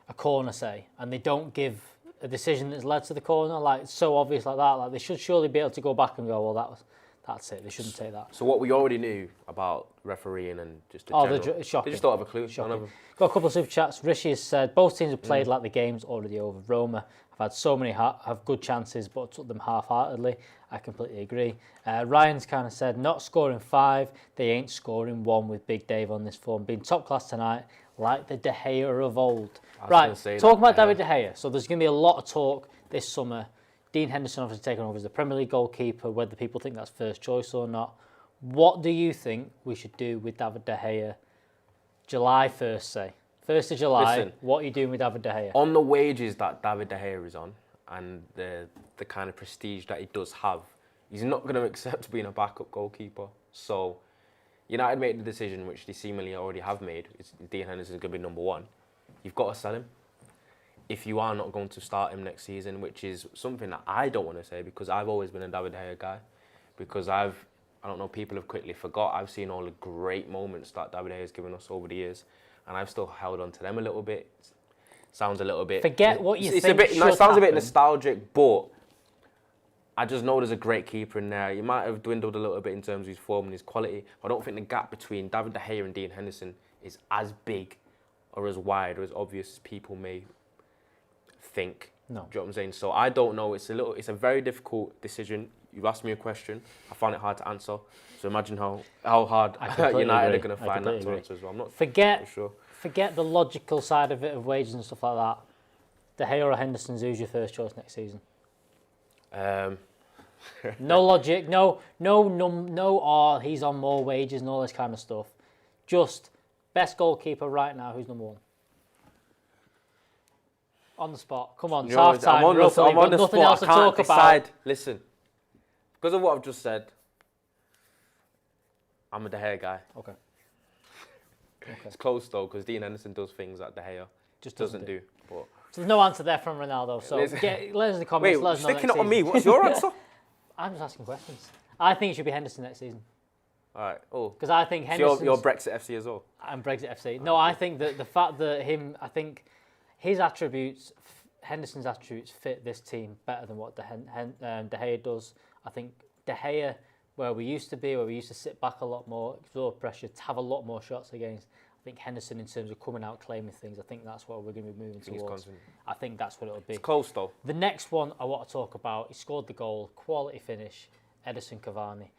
a corner, say, and they don't give a decision that's led to the corner. Like, it's so obvious like that. Like, they should surely be able to go back and go, well, that's it. They shouldn't take that. So what we already knew about refereeing and just the general, shocking. They just don't have a clue. Got a couple of super chats. Rishi has said both teams have played like the game's already over. Roma have had so many have good chances, but took them half-heartedly. I completely agree. Ryan's kind of said not scoring 5, they ain't scoring 1 with Big Dave on this form. Being top class tonight, like the De Gea of old. Right, talking about David De Gea. So there's going to be a lot of talk this summer. Dean Henderson obviously taking over as the Premier League goalkeeper, whether people think that's first choice or not. What do you think we should do with David De Gea? July 1st, say. 1st of July, Listen, what are you doing with David De Gea? On the wages that David De Gea is on and the kind of prestige that he does have, he's not going to accept being a backup goalkeeper. So United made the decision, which they seemingly already have made. Dean Henderson's going to be number 1. You've got to sell him. If you are not going to start him next season, which is something that I don't want to say because I've always been a David De Gea guy, because I don't know, people have quickly forgot. I've seen all the great moments that David De Gea has given us over the years, and I've still held on to them a little bit. Sounds a little bit... Forget what you think it sounds a bit nostalgic, but I just know there's a great keeper in there. He might have dwindled a little bit in terms of his form and his quality. I don't think the gap between David De Gea and Dean Henderson is as big or as wide or as obvious as people may think. No. Do you know what I'm saying? So I don't know. It's a very difficult decision. You've asked me a question. I found it hard to answer. So imagine how hard United are going to find that to answer as well. I'm not sure. Forget the logical side of it, of wages and stuff like that. De Gea or Henderson, who's your first choice next season? No logic, he's on more wages and all this kind of stuff. Just best goalkeeper right now, who's number 1? On the spot. Come on, it's half time. I'm on the nothing spot. else to talk about. Listen, because of what I've just said, I'm a De Gea guy. Okay. It's close though, because Dean Henderson does things that De Gea just doesn't do. But so there's no answer there from Ronaldo. So let us in the comments. Wait, let us know sticking it on me. What's your answer? I'm just asking questions. I think it should be Henderson next season. All right. Oh. Because I think Henderson. So you're Brexit FC as well. I'm Brexit FC. No, I think that the fact that I think his attributes, Henderson's attributes, fit this team better than what De Gea does. I think De Gea, where we used to sit back a lot more, absorb pressure, to have a lot more shots against. I think Henderson, in terms of coming out claiming things, I think that's what we're going to be moving towards. I think that's what it'll be. It's close though. The next one I want to talk about, he scored the goal, quality finish, Edison Cavani.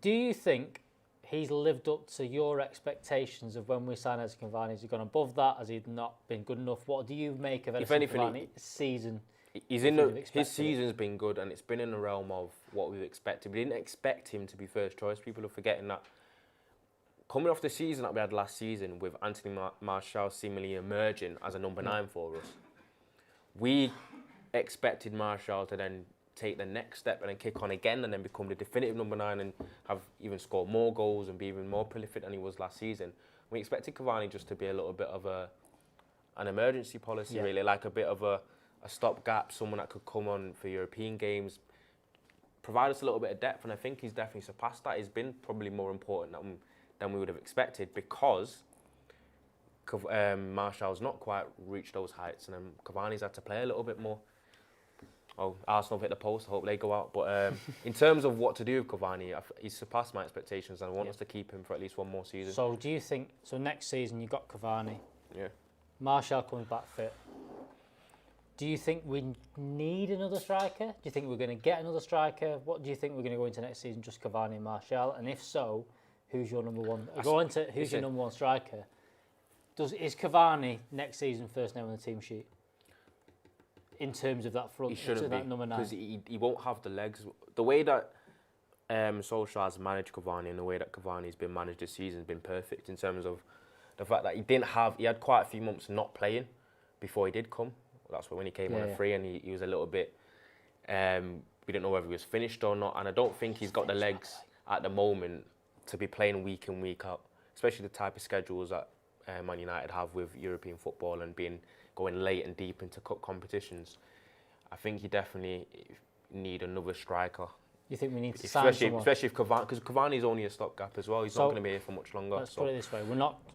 Do you think he's lived up to your expectations of when we signed Edson Cavani? Has he gone above that? Has he not been good enough? What do you make of Edson Cavani's season? His season's been good, and it's been in the realm of what we expected. We didn't expect him to be first choice. People are forgetting that. Coming off the season that we had last season, with Anthony Martial seemingly emerging as a number 9 for us, we expected Martial to then take the next step and then kick on again and then become the definitive number 9 and have even scored more goals and be even more prolific than he was last season. We expected Cavani just to be a little bit of an emergency policy, really, like a bit of a stopgap, someone that could come on for European games, provide us a little bit of depth, and I think he's definitely surpassed that. He's been probably more important than we would have expected, because Martial's not quite reached those heights, and then Cavani's had to play a little bit more. Oh, Arsenal hit the post, I hope they go out. But in terms of what to do with Cavani, he's surpassed my expectations, and I want us to keep him for at least one more season. So do you think, next season you've got Cavani, yeah, Martial comes back fit, do you think we need another striker? Do you think we're going to get another striker? What do you think we're going to go into next season, just Cavani and Martial? And if so, who's your number one? Who's your number one striker? Is Cavani next season first name on the team sheet? In terms of that front, he shouldn't that number 9, because he won't have the legs. The way that Solskjaer has managed Cavani and the way that Cavani's been managed this season has been perfect in terms of the fact that he had quite a few months not playing before he did come. That's when he came on a free, and he was a little bit. We didn't know whether he was finished or not, and I don't think he's got the legs at the moment to be playing week in, week out, especially the type of schedules that Man United have with European football and going late and deep into cup competitions. I think you definitely need another striker. You think we need to sign someone? Especially if Cavani, because Cavani's only a stopgap as well. He's not going to be here for much longer. Let's put it this way: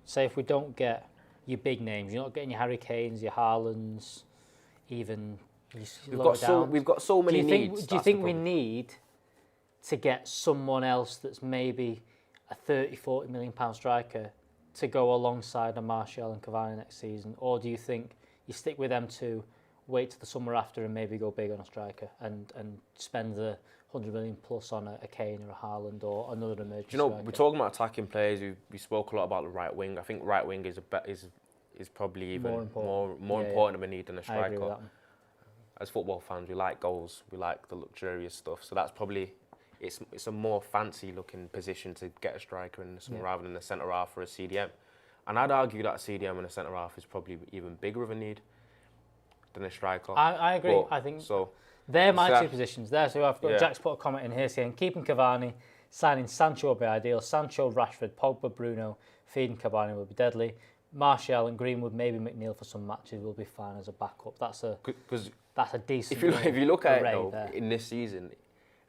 say if we don't get your big names, you're not getting your Harry Kanes, your Haalands, even. We've got so many needs. Do you think we need to get someone else that's maybe a 30-40 million pound striker to go alongside a Martial and Cavani next season, or do you think you stick with them to wait till the summer after and maybe go big on a striker and spend the 100 million plus on a Kane or a Haaland or another emerging striker? We're talking about attacking players. We spoke a lot about the right wing. I think right wing is probably even more important of a need than a striker. I agree with that one. As football fans, we like goals. We like the luxurious stuff. So that's probably it's a more fancy looking position to get a striker in rather than a centre half or a CDM. And I'd argue that a CDM and a centre half is probably even bigger of a need than a striker. I agree. But, I think so. They're my two positions there. So I've got Jack's put a comment in here saying keeping Cavani, signing Sancho would be ideal. Sancho, Rashford, Pogba, Bruno, feeding Cavani would be deadly. Martial and Greenwood, maybe McNeil for some matches will be fine as a backup. That's a decent. If you look at it though, in this season,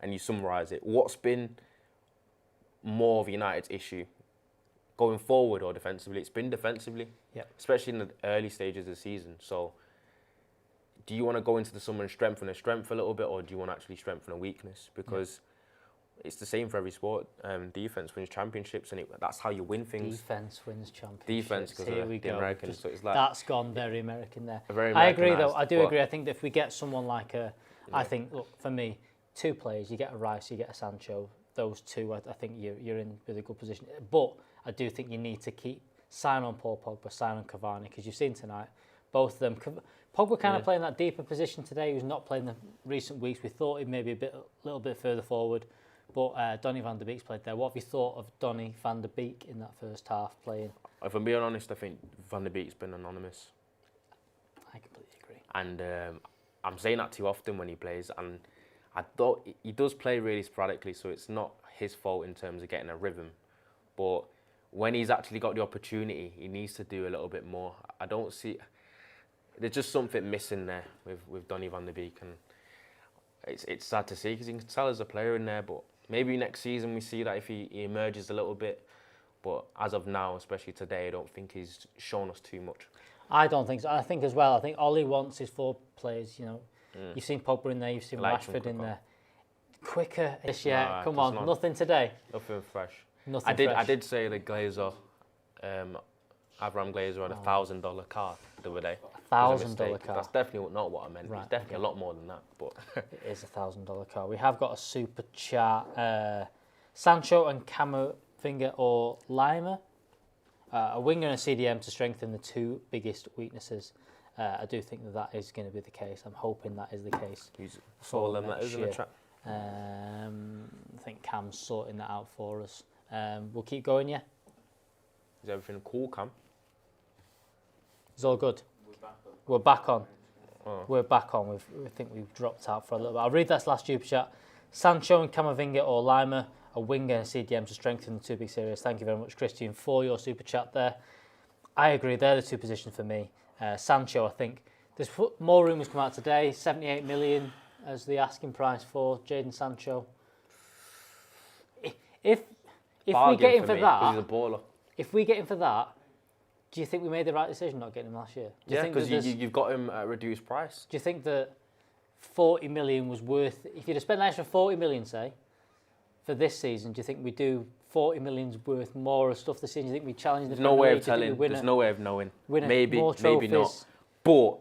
and you summarise it, what's been more of United's issue going forward or defensively? It's been defensively, especially in the early stages of the season. So, do you want to go into the summer and strengthen a strength a little bit, or do you want to actually strengthen a weakness? Because it's the same for every sport. Defense wins championships, and that's how you win things. Defense wins championships. Defense, because of the Americans. So it's like that's gone very American there. I agree, though. I do agree. I think that if we get someone like I think, look, for me, 2 players, you get a Rice, you get a Sancho. Those two, I think you're in a really good position. But I do think you need to sign on Paul Pogba, sign on Cavani, because you've seen tonight, both of them. Pogba kind of playing that deeper position today. He was not playing the recent weeks. We thought he'd maybe a little bit further forward. But Donny van der Beek's played there. What have you thought of Donny van der Beek in that first half playing? If I'm being honest, I think van der Beek's been anonymous. I completely agree. And I'm saying that too often when he plays, and I thought he does play really sporadically, so it's not his fault in terms of getting a rhythm. But when he's actually got the opportunity, he needs to do a little bit more. I don't see. There's just something missing there with Donny van der Beek, and it's sad to see because you can tell there's a player in there, but maybe next season we see that if he emerges a little bit. But as of now, especially today, I don't think he's shown us too much. I don't think so. I think as well, Ollie wants his 4 players, You've seen Pogba in there, you've seen Rashford in there. Quicker this year, come on, nothing today. Nothing fresh. Nothing fresh. I did say the Glazer, Avram Glazer had a $1,000 car the other day. $1,000 car. That's definitely not what I meant. Right, it's definitely a lot more than that. But it is a $1,000 car. We have got a super chat. Sancho and Camavinga or Lima. A winger and a CDM to strengthen the two biggest weaknesses. I do think that is going to be the case. I'm hoping that is the case. For them, that isn't a trap. I think Cam's sorting that out for us. We'll keep going, yeah? Is everything cool, Cam? It's all good. We're back on. Oh. We're back on. We think we've dropped out for a little bit. I'll read that last super chat. Sancho and Camavinga or Lima, a winger and a CDM to strengthen the two big series. Thank you very much, Christian, for your super chat there. I agree. They're the two positions for me. Sancho, I think. There's more rumours come out today. 78 million as the asking price for Jadon Sancho. If we get him for that, he's a baller. If we get him for that, do you think we made the right decision not getting him last year? Yeah, because you've got him at a reduced price. Do you think that 40 million was worth... If you'd have spent an extra 40 million, say, for this season, do you think we do 40 million's worth more of stuff this season? Do you think we challenge the... There's no way of telling. There's no way of knowing. Maybe not. But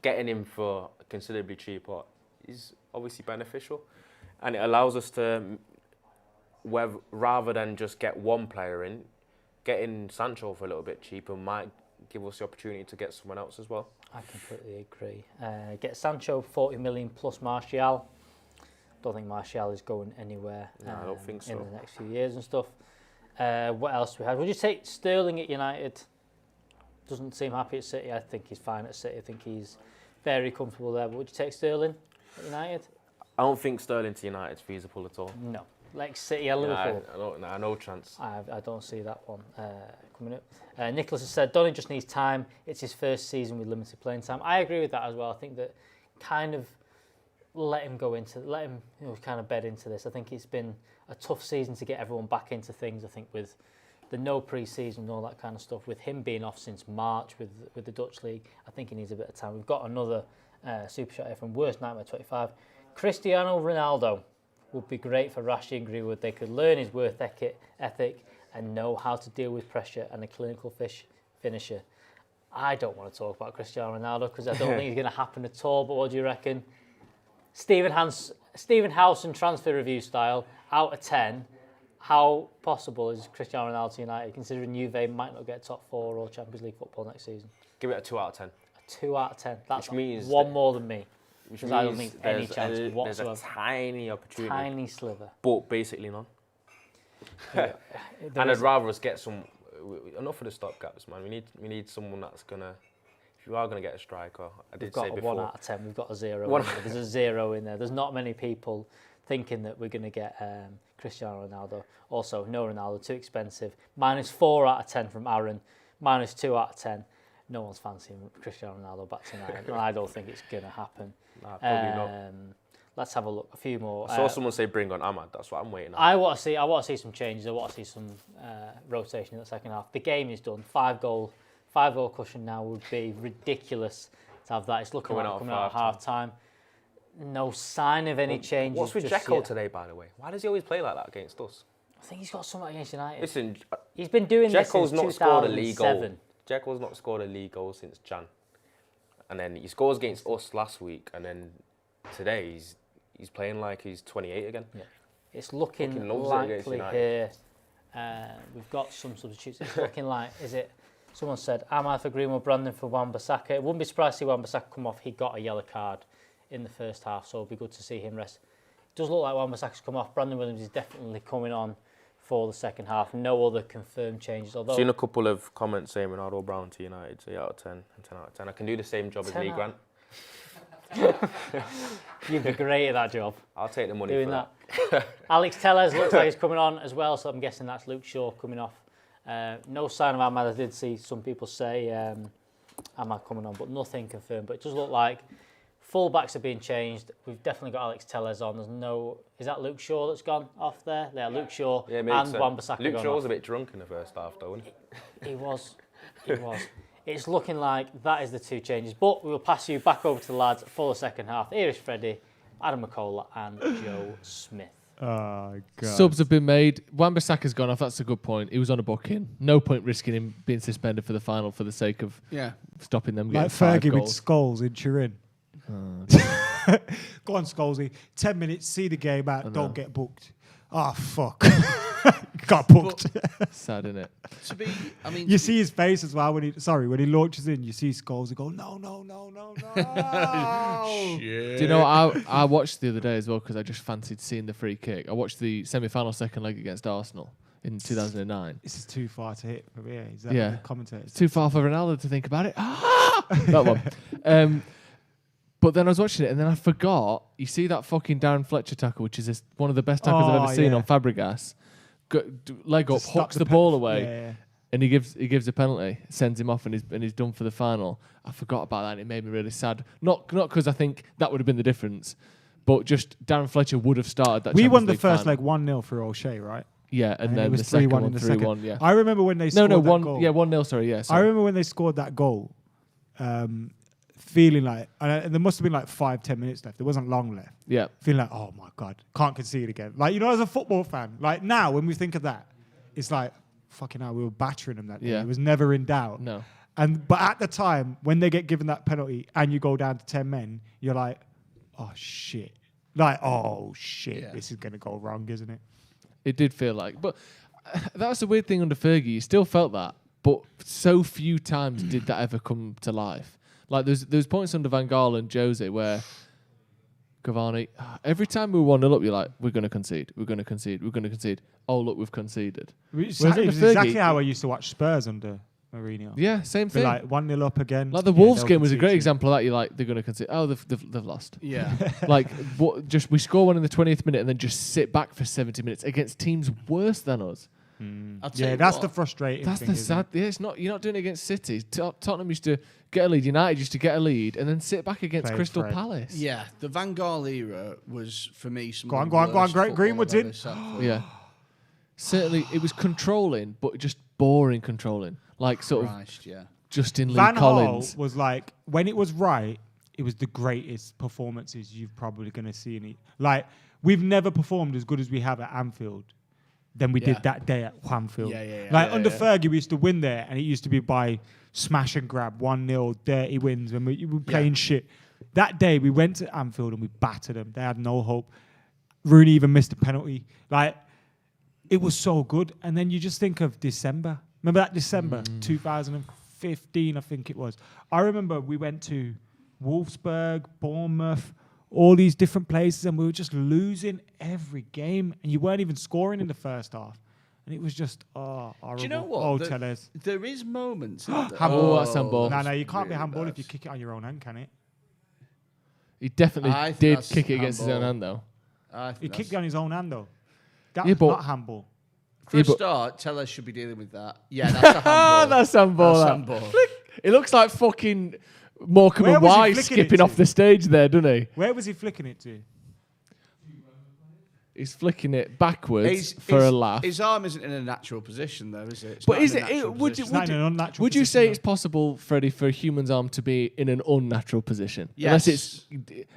getting him for considerably cheaper is obviously beneficial. And it allows us to, rather than just get one player in, getting Sancho for a little bit cheaper might give us the opportunity to get someone else as well. I completely agree. Get Sancho 40 million plus Martial. Don't think Martial is going anywhere. No, I don't think so. In the next few years and stuff. What else do we have? Would you take Sterling at United? Doesn't seem happy at City. I think he's fine at City. I think he's very comfortable there. But would you take Sterling at United? I don't think Sterling to United is feasible at all. No. Like City or Liverpool? No chance. I don't see that one coming up. Nicholas has said, Donny just needs time. It's his first season with limited playing time. I agree with that as well. I think that kind of let him kind of bed into this. I think it's been a tough season to get everyone back into things. I think with the no pre-season and all that kind of stuff, with him being off since March with the Dutch League, I think he needs a bit of time. We've got another super shot here from Worst Nightmare 25. Cristiano Ronaldo would be great for Rashi and Greenwood. They could learn his work ethic and know how to deal with pressure and a clinical finisher. I don't want to talk about Cristiano Ronaldo because I don't think it's going to happen at all, but what do you reckon? Stephen Howson transfer review style, out of 10, how possible is Cristiano Ronaldo to United, considering Juve might not get top 4 or Champions League football next season? Give it a 2 out of 10. A 2 out of 10. That's which means one more than me. Which means I don't think any chance There's whatsoever. a tiny opportunity. Tiny sliver. But basically none. Yeah, and I'd rather us get some... Enough of the stopgaps, man. We need someone that's going to... If you are going to get a striker, We've got a 1 out of 10. We've got a 0. There's a 0 in there. There's not many people thinking that we're going to get Cristiano Ronaldo. Also, no Ronaldo, too expensive. -4 out of 10 from Aaron. -2 out of 10. No one's fancying Cristiano Ronaldo back tonight. And I don't think it's going to happen. Nah, probably not. Let's have a look. A few more. I saw someone say bring on Ahmad. That's what I'm waiting on. I want to see some changes. I want to see some rotation in the second half. The game is done. 5-goal cushion now would be ridiculous to have that. It's looking like coming out of half time. No sign of any changes. What's with Dzeko today, by the way? Why does he always play like that against us? I think he's got something against United. Listen, he's been doing this since 2007. Dzeko's not scored a league goal since Jan. And then he scores against us last week, and then today he's playing like he's 28 again. Yeah. It's looking likely here. We've got some substitutes. It's looking like, someone said, Ahmad for Greenwood, Brandon for Wan-Bissaka. It wouldn't be surprised to see Wan-Bissaka come off. He got a yellow card in the first half, so it'll be good to see him rest. It does look like Wan-Bissaka's come off. Brandon Williams is definitely coming on for the second half. No other confirmed changes. Although seen a couple of comments saying Ronaldo Brown to United, so 8 out of 10 and 10 out of 10. I can do the same job as Lee Grant. You'd be great at that job. I'll take the money doing for that. Alex Tellez looks like he's coming on as well, so I'm guessing that's Luke Shaw coming off. No sign of Ahmad. I did see some people say Ahmad coming on, but nothing confirmed. But it does look like full-backs are being changed. We've definitely got Alex Tellez on. There's no... Is that Luke Shaw that's gone off there? Yeah, Luke Shaw and Wan-Bissaka. Luke Shaw's a bit drunk in the first half, though, isn't he? He was. It's looking like that is the two changes. But we will pass you back over to the lads for the second half. Here is Freddy, Adam Mckola and Joe Smith. Oh, God. Subs have been made. Wan-Bissaka's gone off. That's a good point. He was on a booking. No point risking him being suspended for the final for the sake of stopping them getting like 5 Fergie goals. with Scholes in Turin. Go on, Scholesy. 10 minutes, see the game out, don't get booked. Oh, fuck. got booked. Sad, isn't it? To be, I mean, you see his face as well when he launches in. You see Scholes and go, no. Shit. Do you know what I watched the other day as well because I just fancied seeing the free kick. I watched the semi-final second leg against Arsenal in 2009. This is too far to hit from here. Is that Yeah, the commentator? it's too far for Ronaldo to think about it. That one. But then I was watching it and then I forgot. You see that fucking Darren Fletcher tackle, which is one of the best tackles I've ever seen on Fabregas. Leg up, hooks the ball away, and he gives a penalty, sends him off, and he's done for the final. I forgot about that, and it made me really sad. Not because I think that would have been the difference, but just Darren Fletcher would have started that. We won the League first final. leg 1-0 for O'Shea, right? Yeah, and then it was the second 3-1 one in the 3-1. second. Yeah, I remember when they scored that goal. 1-0. Sorry, yeah. Sorry. I remember when they scored that goal, feeling like there must have been like 5-10 minutes left. There wasn't long left. Yeah, feeling like, oh my god, can't concede again. Like, you know, as a football fan, like now when we think of that, it's like fucking hell, we were battering them that day. Yeah. It was never in doubt. No. But at the time when they get given that penalty and you go down to 10 men, you're like, oh shit, this is gonna go wrong, isn't it? It did feel like, but that's the weird thing under Fergie. You still felt that, but so few times did that ever come to life. Like there's points under Van Gaal and Jose where Cavani, every time we were 1-0 up, you're like, we're going to concede. Oh look, we've conceded. It was exactly how I used to watch Spurs under Mourinho. Yeah, same thing. Like 1-0 up again. Like the Wolves game was a great example of that. You're like, they're going to concede. Oh, they've lost. Yeah. Like we score one in the 20th minute and then just sit back for 70 minutes against teams worse than us. Yeah, that's the frustrating That's thing. the sad. Yeah, it's not. You're not doing it against City. Tottenham used to get a lead. United used to get a lead and then sit back against Crystal Palace. Yeah, the Van Gaal era was for me some. Go on. Greenwood's in. Yeah. Certainly, it was controlling, but just boring controlling. Like sort of Justin Lee Collins. Gaal was like, when it was right, it was the greatest performances you've probably going to see in it. Like, we've never performed as good as we have at Anfield than we did that day at Anfield. Under Fergie, we used to win there, and it used to be by smash and grab, 1-0, dirty wins when we were playing shit. That day, we went to Anfield and we battered them. They had no hope. Rooney even missed a penalty. Like, it was so good. And then you just think of December. Remember that December 2015, I think it was. I remember we went to Wolfsburg, Bournemouth, all these different places, and we were just losing every game, and you weren't even scoring in the first half. And it was just, horrible. Do you know what? Oh, Tellez. There is moments. Handball. That's handball. No, you can't really be handball bad. Oh, if you kick it on your own hand, can it? He definitely I think did that's kick it against his own handball. hand, though. He kicked it on his own hand, though. That Yeah, was but- not handball. For a start, Tellez should be dealing with that. Yeah, that's a handball. That's handball. That's that. handball. Flick. It looks like fucking Morecambe Where and was he Wise flicking it skipping to? off the stage there, doesn't he? Where was he flicking it to? He's flicking it backwards for a laugh. His arm isn't in a natural position, though, is it? It's But not is in a it? natural Would position. you? Would It's not in an unnatural Would you position, say no. it's possible, Freddie, for a human's arm to be in an unnatural position, Yes. unless it's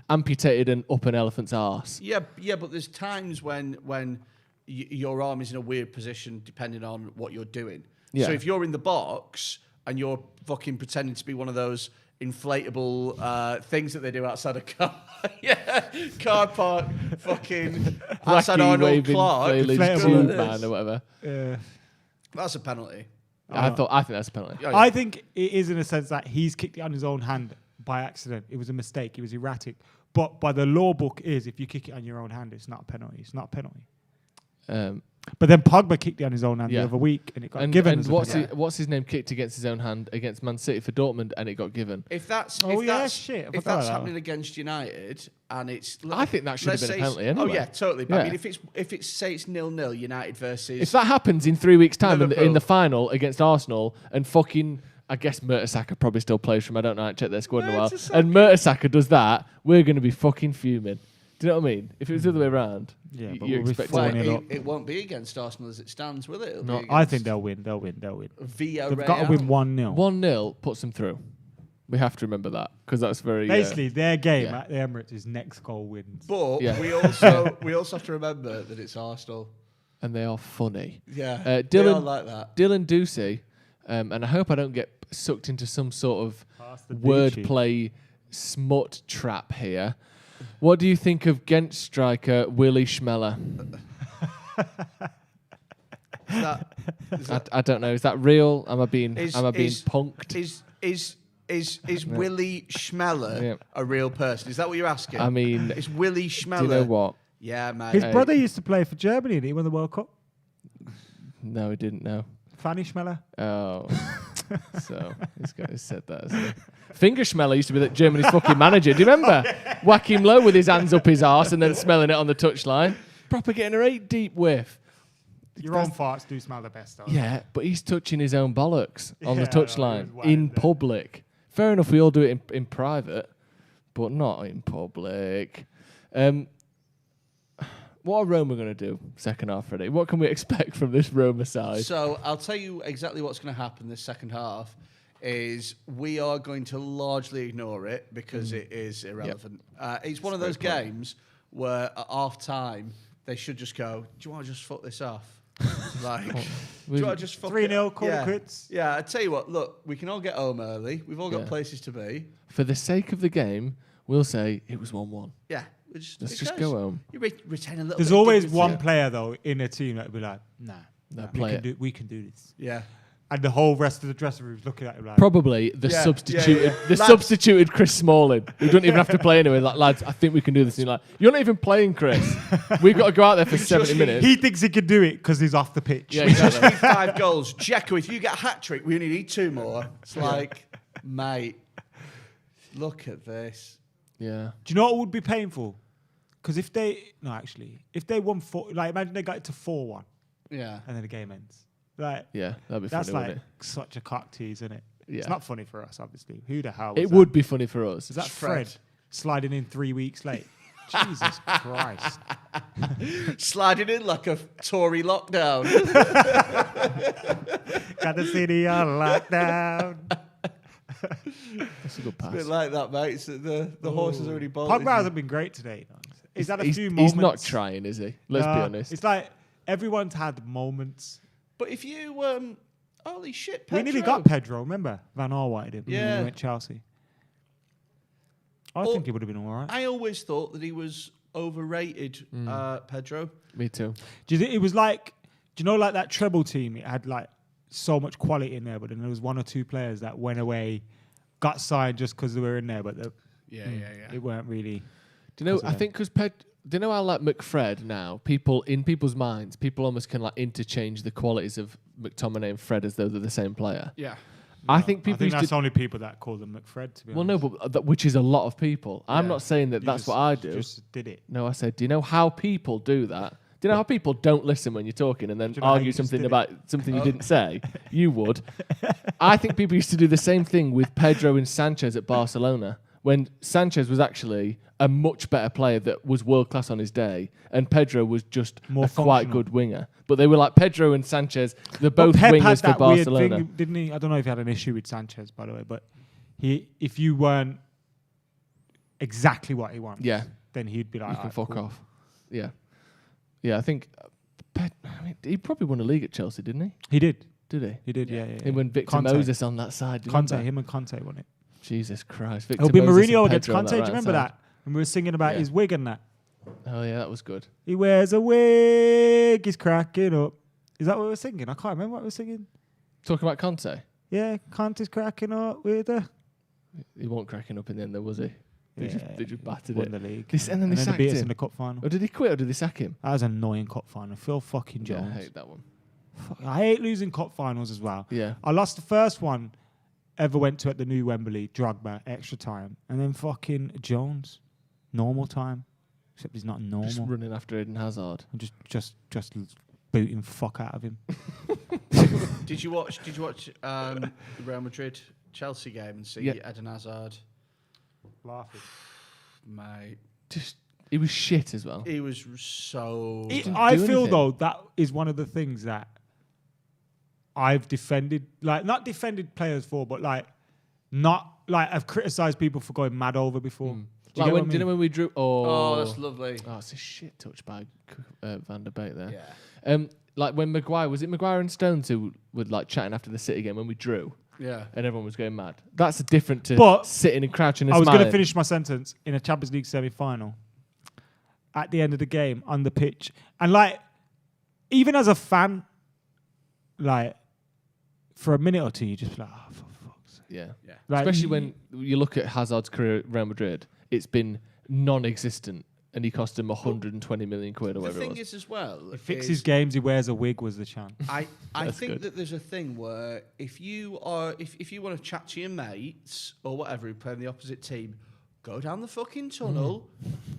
amputated and up an elephant's arse? Yeah, but there's times when your arm is in a weird position depending on what you're doing. Yeah. So if you're in the box and you're fucking pretending to be one of those inflatable things that they do outside a car, car park, fucking outside Wacky Arnold waving Clark, inflatable tube man or whatever. That's a penalty. I think that's a penalty. Oh, yeah. I think it is in a sense that he's kicked it on his own hand by accident. It was a mistake. It was erratic. But by the law book is if you kick it on your own hand, it's not a penalty. It's not a penalty. But then Pogba kicked it on his own hand the other week, and it got given. And as a penalty. what's his name kicked against his own hand against Man City for Dortmund, and it got given. If that's Oh, if yeah, that's shit, I if forgot that's about happening against United and it's I think that should have let's been a say penalty it's- anyway. Oh yeah, totally. But Yeah. I mean, if it's say it's 0-0 United versus If that happens in 3 weeks' time in Liverpool. the final against Arsenal, and fucking, I guess Mertesacker probably still plays for him. I don't know. I haven't checked their squad in a while. And Mertesacker does that, we're going to be fucking fuming. Do you know what I mean? If it was the other way around, Yeah, but you we'll be expect four to nil win. up. it won't be against Arsenal as it stands, will it? It'll No, be I against think they'll win. They'll win. Villarreal. They've got to win 1-0. 1-0 puts them through. We have to remember that because that's very Basically, their game yeah. at the Emirates is next goal wins. But Yeah. we also have to remember that it's Arsenal. and they are funny. Yeah, Dylan, they are like that. Dylan Ducey, and I hope I don't get sucked into some sort of the wordplay smut trap here. What do you think of Ghent striker Willy Schmeller? I don't know. Is that real? Am I being punked? Is Willie Schmeller a real person? Is that what you're asking? I mean, is Willie Schmeller? Do you know what? Yeah, man. His brother used to play for Germany and he won the World Cup. No, he didn't know. Fanny Schmeller. Oh. So this guy said that. Hasn't he? Finger Schmeller used to be Germany's fucking manager. Do you remember? Whack him low with his hands up his arse and then smelling it on the touchline. Proper getting a 8 deep whiff. Your own farts do smell the best, though. Yeah, but he's touching his own bollocks on the Yeah, touchline no, in public. Fair enough, we all do it in private, but not in public. What are Roma going to do second half, Freddie? What can we expect from this Roma side? So I'll tell you exactly what's going to happen this second half. Is we are going to largely ignore it because it is irrelevant. Yep. It's one of those games where at half time they should just go, do you want to just fuck this off? Like, do you want to just fuck 3-0, call it quits? Yeah, I tell you what, look, we can all get home early. We've all got places to be. For the sake of the game, we'll say it was 1-1. Yeah. Let's just go home. You retain a little There's bit always of one player, though, in a team that would be like, we can do this. Yeah. And the whole rest of the dressing room is looking at him like... Probably the substituted Chris Smalling, who doesn't even have to play anyway. Like, lads, I think we can do this. And you're like, you're not even playing, Chris. We've got to go out there for 70 minutes. He thinks he can do it because he's off the pitch. Yeah, exactly. We just need 5 goals. Jacko, if you get a hat-trick, we only need 2 more. It's like, mate, look at this. Yeah. Do you know what would be painful? Because if they won 4, like imagine they got it to 4-1. Yeah. And then the game ends. Like, yeah, that'd be that's funny, like wouldn't it? such a cock tease, isn't it? Yeah. It's not funny for us, obviously. Who the hell? It would be funny for us. Is that Fred sliding in 3 weeks late? Jesus Christ. Sliding in like a Tory lockdown. Got the city on lockdown. That's a good pass. It's a bit like that, mate. It's the horse has already bolted. Pogba hasn't been great today. Is that a few He's moments? not trying, is he? Let's be honest. It's like everyone's had moments. But if you, holy shit, Pedro. We nearly got Pedro, remember? Van Gaal wanted him when we went Chelsea. I think he would have been all right. I always thought that he was overrated, Pedro. Me too. Do you think it was like, do you know, like that treble team? It had like so much quality in there, but then there was 1 or 2 players that went away, got signed just because they were in there, but it weren't really. Do you know? I think because do you know how like McFred now? In people's minds, people almost can like interchange the qualities of McTominay and Fred as though they're the same player. Yeah. I think people. I think that's only people that call them McFred. To be honest. No, but which is a lot of people. I'm not saying that that's what I do. Just did it. No, I said, do you know how people do that? Do you know how people don't listen when you're talking and then argue something about something you didn't say? You would. I think people used to do the same thing with Pedro and Sanchez at Barcelona, when Sanchez was actually a much better player that was world class on his day, and Pedro was just quite good winger. But they were like Pedro and Sanchez, they're both wingers for Barcelona. Thing, didn't he? I don't know if he had an issue with Sanchez, by the way, but if you weren't exactly what he wants, then he'd be like, you can fuck off. Yeah. Yeah, I think he probably won a league at Chelsea, didn't he? He did. Did he? He did, yeah. And when Victor Moses on that side. Him and Conte won it. Jesus Christ. Victor It'll be Moses Mourinho and against Pedro on Conte. that Do you right remember side. that? When we were singing about his wig and that. Oh, yeah, that was good. He wears a wig, he's cracking up. Is that what we were singing? I can't remember what we were singing. Talking about Conte? Yeah, Conte's cracking up with a... He wasn't cracking up in the end, though, was he? They just battered won it. the league. And then they sacked beat us him. in the cup final. Or did he quit or did they sack him? That was an annoying cup final. Phil fucking Jones. Yeah, I hate that one. I hate losing cup finals as well. Yeah. I lost the first one ever went to at the new Wembley, Drogba, extra time. And then fucking Jones, normal time. Except he's not normal. Just running after Eden Hazard. And just booting fuck out of him. Did you watch the Real Madrid Chelsea game and see Eden Hazard? Laughing. Mate. He was shit as well. He was so... I feel, though, that is one of the things that I've defended, like, not defended players for, but, like, not, like, I've criticised people for going mad over before. Do you know when we drew... Oh, that's lovely. Oh, it's a shit touch by Van der Beek there. Yeah. Like when Maguire... Was it Maguire and Stones who were, like, chatting after the City game when we drew? Yeah. And everyone was going mad. That's different to sitting and crouching and I was smiling. going to finish my sentence. In a Champions League semi-final, at the end of the game, on the pitch, and, like, even as a fan, like for a minute or two, you just be like, oh, for fuck's sake. Yeah. Like, Especially when you look at Hazard's career at Real Madrid, it's been non-existent, and he cost him 120 million quid or The whatever it thing was. is as well. He fixes games. He wears a wig. Was the chant. I think good. that there's a thing where if you want to chat to your mates or whatever who play in the opposite team, go down the fucking tunnel,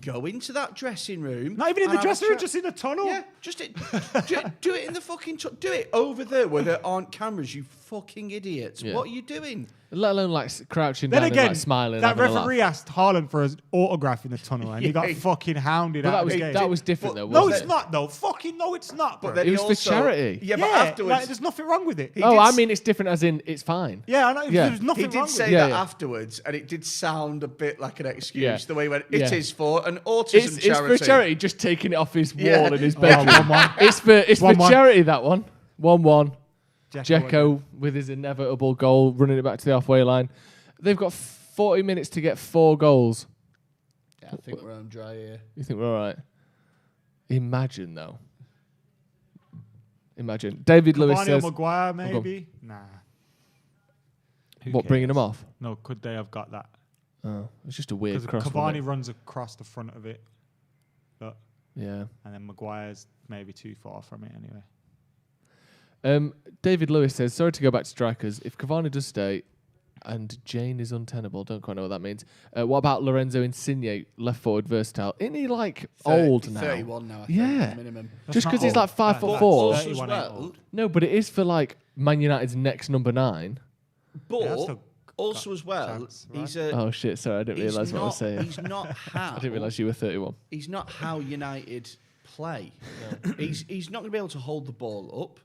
go into that dressing room. Not even in and the have a dressing room, chat. just in the tunnel. Yeah, do it in the fucking do it over there where there aren't cameras. You fucking idiots! Yeah. What are you doing? Let alone like crouching Then down again, and like smiling. that having a referee laugh. asked Haaland for his autograph in the tunnel, and he got Yeah. fucking hounded But out of the game. that was different though. No, Wasn't it's it? not though. Fucking no, it's not. Bro. But then It he was for also- charity. Yeah, but Yeah, afterwards, like, there's nothing wrong with it. He Oh, did I mean, it's different as in it's fine. Yeah, I know. Yeah. There's nothing he wrong did with say it. Yeah, that yeah. afterwards, and it did sound a bit like an excuse. Yeah. The way he went, Yeah. it is for an autism It's charity. for charity. Just taking it off his wall Yeah. in his Oh, bedroom. 1-1. It's for 1-1. charity. That one. 1-1. Dzeko Dzeko with his inevitable goal, running it back to the halfway line. They've got 40 minutes to get 4 goals. Yeah, I think we're on dry here. You think we're all right? Imagine though. Imagine David Lewis Cavani says, or Maguire, maybe. Nah. Who "What, bringing cares? him off?" No, could they have got that? Oh, it's just a weird Because cross. Cavani wasn't it? runs across the front of it. Look. Yeah. And then Maguire's maybe too far from it anyway. David Lewis says, "Sorry to go back to strikers. If Cavani does stay, and Jane is untenable, don't quite know what that means. What about Lorenzo Insigne, left forward, versatile? Isn't he like old now? 31 now, I think, Yeah, minimum. just because he's old. like 5'4". Also as well, No, but it is for like Man United's next number 9. but also as well, he's a. Oh shit! Sorry, I didn't he's realise what I was not- saying. He's not how. I didn't realise you were 31. He's not how United play. He's not going to be able to hold the ball up.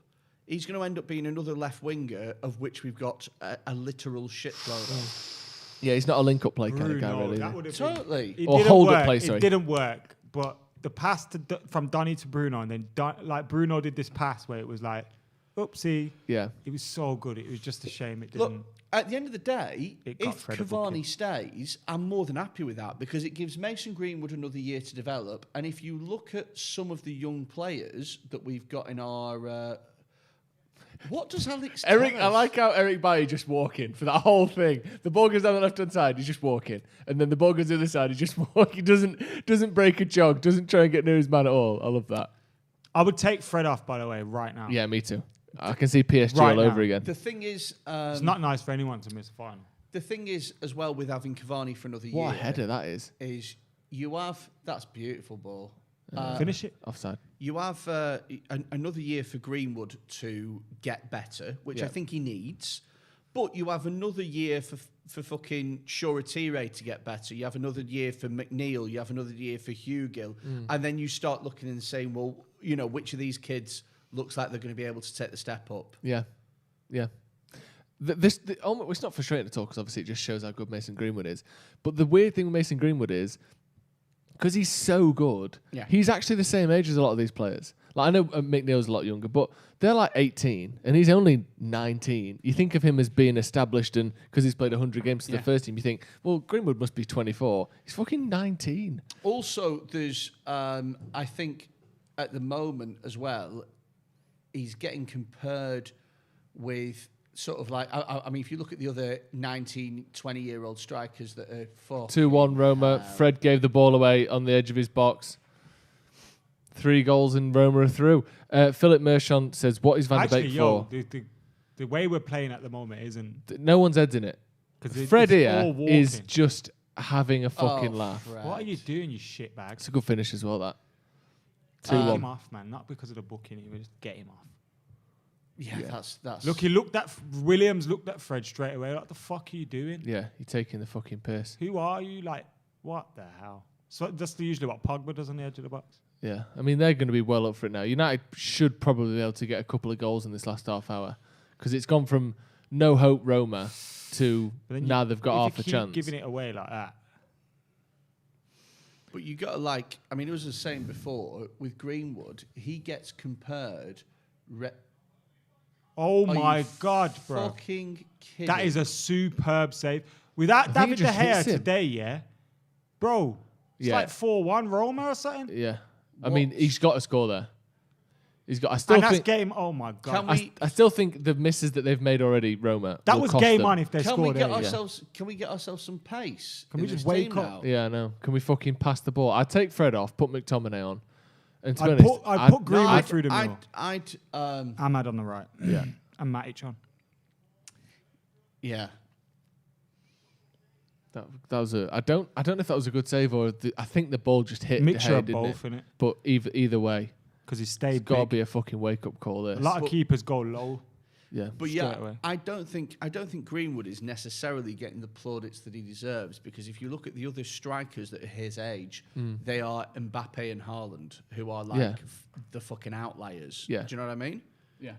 He's going to end up being another left winger, of which we've got a literal shitload of. Yeah, he's not a link-up play kind of guy, Bruno, really. that is he? would have Totally. It Or didn't hold-up work. play, sorry. It didn't work, but the pass from Donny to Bruno, and then like Bruno did this pass where it was like, oopsie. Yeah. It was so good. It was just a shame it Look, didn't. at the end of the day, It got if Fred a Cavani booking. stays, I'm more than happy with that because it gives Mason Greenwood another year to develop. And if you look at some of the young players that we've got in our... what does Alex Eric, tell I us? like how Eric Bailly just walking for that whole thing. The ball goes down the left hand side, he's just walking, and then the ball goes to the other side, he's just walking. Doesn't break a jog, doesn't try and get near his man at all. I love that. I would take Fred off, by the way, right now. Yeah, me too. I can see PSG Right all now. over again. The thing is... It's not nice for anyone to miss a final. The thing is, as well, with having Cavani for another year... What a header that is. Is you have... That's beautiful ball. Finish it. Offside. You have another year for Greenwood to get better, which I Yeah. think he needs. But you have another year for fucking Shoretire to get better. You have another year for McNeil. You have another year for Hugill. And then you start looking and saying, well, you know, which of these kids looks like they're going to be able to take the step up? Yeah. Yeah. It's not frustrating at all because obviously it just shows how good Mason Greenwood is. But the weird thing with Mason Greenwood is, because he's so good, he's actually the same age as a lot of these players. Like I know McNeil's a lot younger, but they're like 18 and he's only 19. You think of him as being established, and because he's played 100 games to the first team, you think, well, Greenwood must be 24. He's fucking 19. Also, there's, I think, at the moment as well, he's getting compared with sort of like, I mean, if you look at the other 19, 20-year-old strikers that are 2-1 Roma. Fred gave the ball away on the edge of his box. 3 goals and Roma are through. Philip Merchant says, what is Van de Beek for? The way we're playing at the moment isn't... No one's head's in it. Fred here is just having a fucking laugh. What are you doing, you shitbag? It's a good finish as well, that. Take 2-1. him off, man. Not because of the booking. He just get him off. Yeah, that's... Look, he looked at... Williams looked at Fred straight away. Like, the fuck are you doing? Yeah, you're taking the fucking piss. Who are you? Like, what the hell? So that's usually what Pogba does on the edge of the box. Yeah, I mean, they're going to be well up for it now. United should probably be able to get a couple of goals in this last half hour because it's gone from no hope Roma to now they've got half a chance. Giving it away like that. But you got to like, I mean, as I was saying before, with Greenwood, he gets compared... Oh Are my you God, bro. fucking kidding? That is a superb save. Without I think David it De just Gea hits him. today, yeah? Bro, it's Yeah. like 4-1 Roma or something. Yeah. I mean, he's got to score there. He's got. I still And that's think. game. Oh my god! I still think the misses that they've made already, Roma. That will was cost game them. on if they Can scored. we get early. ourselves? Can we get ourselves some pace? Can we in just this wake team up? now? Yeah, I know. Can we fucking pass the ball? I'd take Fred off, put McTominay on, and to be I'd honest, put Greenwood through the middle. Ahmad on the right. Yeah. And Matic on. Yeah. That was a. I don't know if that was a good save or I think the ball just hit. Mixture De Gea, of didn't both, it? innit? But either way, because he stayed. Got to big. be a fucking wake up call. This. A lot of keepers go low. Yeah. But straight yeah, away. I don't think Greenwood is necessarily getting the plaudits that he deserves, because if you look at the other strikers that are his age, they are Mbappe and Haaland, who are like the fucking outliers. Yeah. Do you know what I mean? Yeah.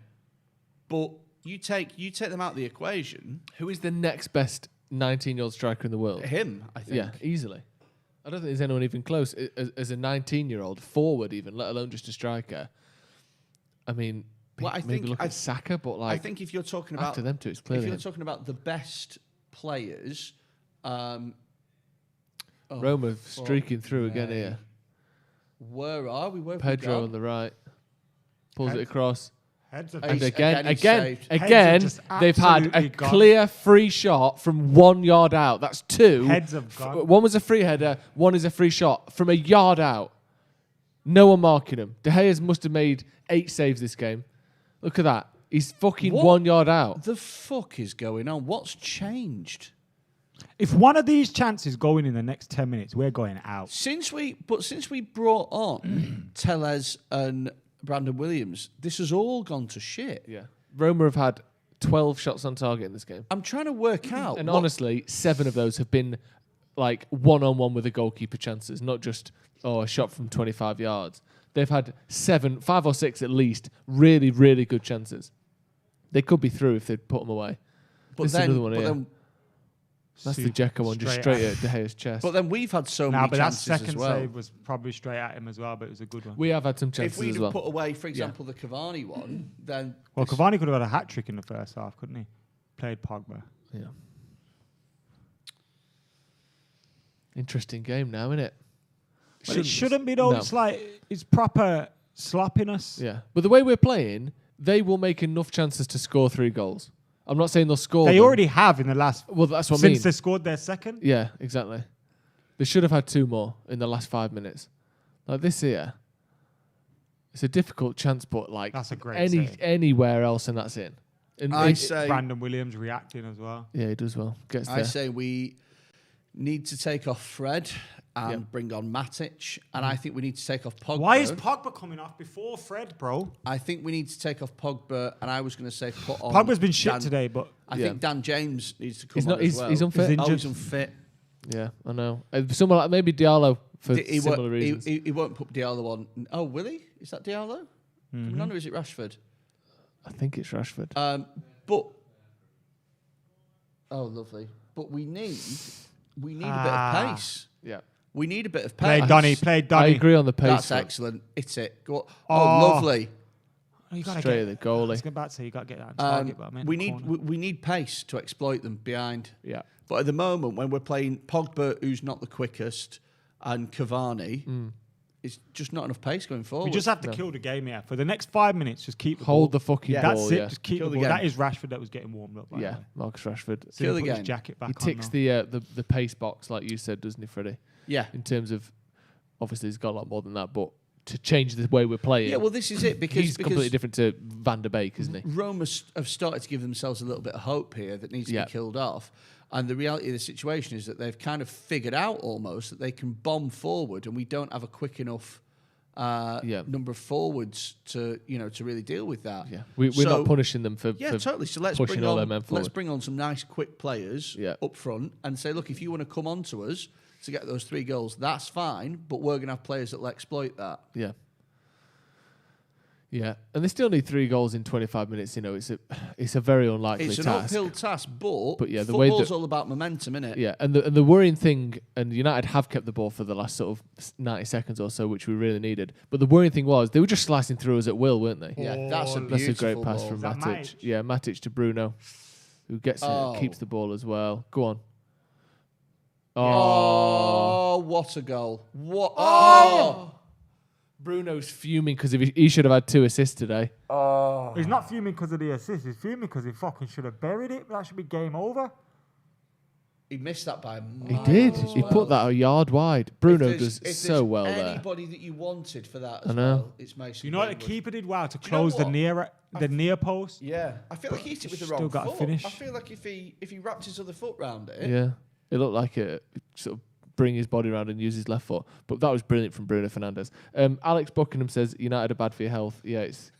But you take them out of the equation. Who is the next best 19-year-old striker in the world? Him, I think. Yeah, easily. I don't think there's anyone even close as a 19-year-old forward, even let alone just a striker. I mean. Well, maybe look at Saka, but like I think if you're talking about after them two, it's clearly if you're him. talking about the best players, Roma streaking through again here. Where are we? Where have Pedro we on the right pulls it across, Heads have and just- again, he's saved. again, just they've had a absolutely gone. clear free shot from 1 yard out. That's two. Heads have gone. One was a free header. One is a free shot from a yard out. No one marking him. De Gea must have made 8 saves this game. Look at that. He's fucking What 1 yard out. the fuck is going on? What's changed? If one of these chances go in the next 10 minutes, we're going out. Since we brought on Tellez and Brandon Williams, this has all gone to shit. Yeah. Roma have had 12 shots on target in this game. I'm trying to work out. And what- honestly, 7 of those have been like one-on-one with the goalkeeper chances, not just a shot from 25 yards. They've had 5 or 6 at least, really, really good chances. They could be through if they'd put them away. But This is then- another one but here. then- That's the Dzeko one, just straight at De Gea's chest. But then we've had so Nah, many but that chances as second well. save was probably straight at him as well, but it was a good one. We have had some If chances we'd as have well. put away, for example, the Cavani one, then Well, this- Cavani could have had a hat-trick in the first half, couldn't he? Played Pogba. Yeah. Interesting game now, isn't it? But it shouldn't be though. No. It's like it's proper slapping us. Yeah. But the way we're playing, they will make enough chances to score 3 goals. I'm not saying they'll score. They them. already have in the last. Well, that's what I since mean. they scored their second. Yeah, exactly. They should have had 2 more in the last 5 minutes. Like this here, it's a difficult chance, but like That's a great save. anywhere else, and that's in. And I it- say, Brandon Williams reacting as well. yeah, he does well. Gets I there. say we need to take off Fred and bring on Matic, and I think we need to take off Pogba. Why is Pogba coming off before Fred, bro? I think we need to take off Pogba, and I was going to say put on. Pogba's been shit Dan- today, but I think Dan James needs to come He's on not. as He's, well. he's unfit. He's Oh, injured. he's unfit. Yeah, I know. Someone like maybe Diallo for He similar won't, reasons. he won't put Diallo on. Oh, will he? Is that Diallo? Coming on, or is it Rashford? I think it's Rashford. But oh, lovely. But we need a bit of pace. Yeah. We need a bit of Play pace. Donny. Play Donny. I agree on the pace. That's front. excellent. It's it. Go on. Oh. Oh, lovely. You gotta Straight get at the goalie. I was about to say you got to get that on target, but I meant We the need corner. we need pace to exploit them behind. Yeah. But at the moment, when we're playing Pogba, who's not the quickest, and Cavani, it's just not enough pace going forward. We just have to kill the game here. For the next 5 minutes, just keep the Hold ball. the fucking That's ball. it. Yeah. Just keep Kill the the ball. game. That is Rashford that was getting warmed up. By Yeah, the way. Marcus Rashford. So Kill he the put his game. jacket back He ticks on now. the pace box like you said, doesn't he, Freddie? Yeah. In terms of, obviously, he's got a lot more than that, but to change the way we're playing. Yeah, well, this is it because he's completely different to Van der Beek, isn't he? Roma have started to give themselves a little bit of hope here that needs to be killed off. And the reality of the situation is that they've kind of figured out almost that they can bomb forward, and we don't have a quick enough number of forwards to really deal with that. Yeah, we're not punishing them for totally. So let's pushing bring all on their men forward. let's bring on some nice quick players up front and say, look, if you want to come on to us to get those 3 goals, that's fine, but we're going to have players that will exploit that. Yeah. Yeah, and they still need 3 goals in 25 minutes. You know, it's a very unlikely It's an task. uphill task, but yeah, the way football's that, all about momentum, isn't it? Yeah, and the worrying thing, and United have kept the ball for the last sort of 90 seconds or so, which we really needed. But the worrying thing was they were just slicing through us at will, weren't they? Yeah, that's a great beautiful pass ball. from Is that Matic. Matic? Yeah, Matic to Bruno, who gets it, keeps the ball as well. Go on. Oh, what a goal! What? Oh, Bruno's fuming because he should have had 2 assists today. Oh. He's not fuming because of the assist. He's fuming because he fucking should have buried it. That should be game over. He missed that by He did. He put that a yard wide. Bruno does so well there. Anybody that you wanted for that I as know. well, it's Mason. You know what? The keeper did well to close the near post. Yeah, I feel like he hit it with the Still wrong got to foot. finish. I feel like if he wrapped his other foot round it. Yeah. It looked like it sort of bring his body around and use his left foot. But that was brilliant from Bruno Fernandes. Alex Buckingham says United are bad for your health. Yeah, it's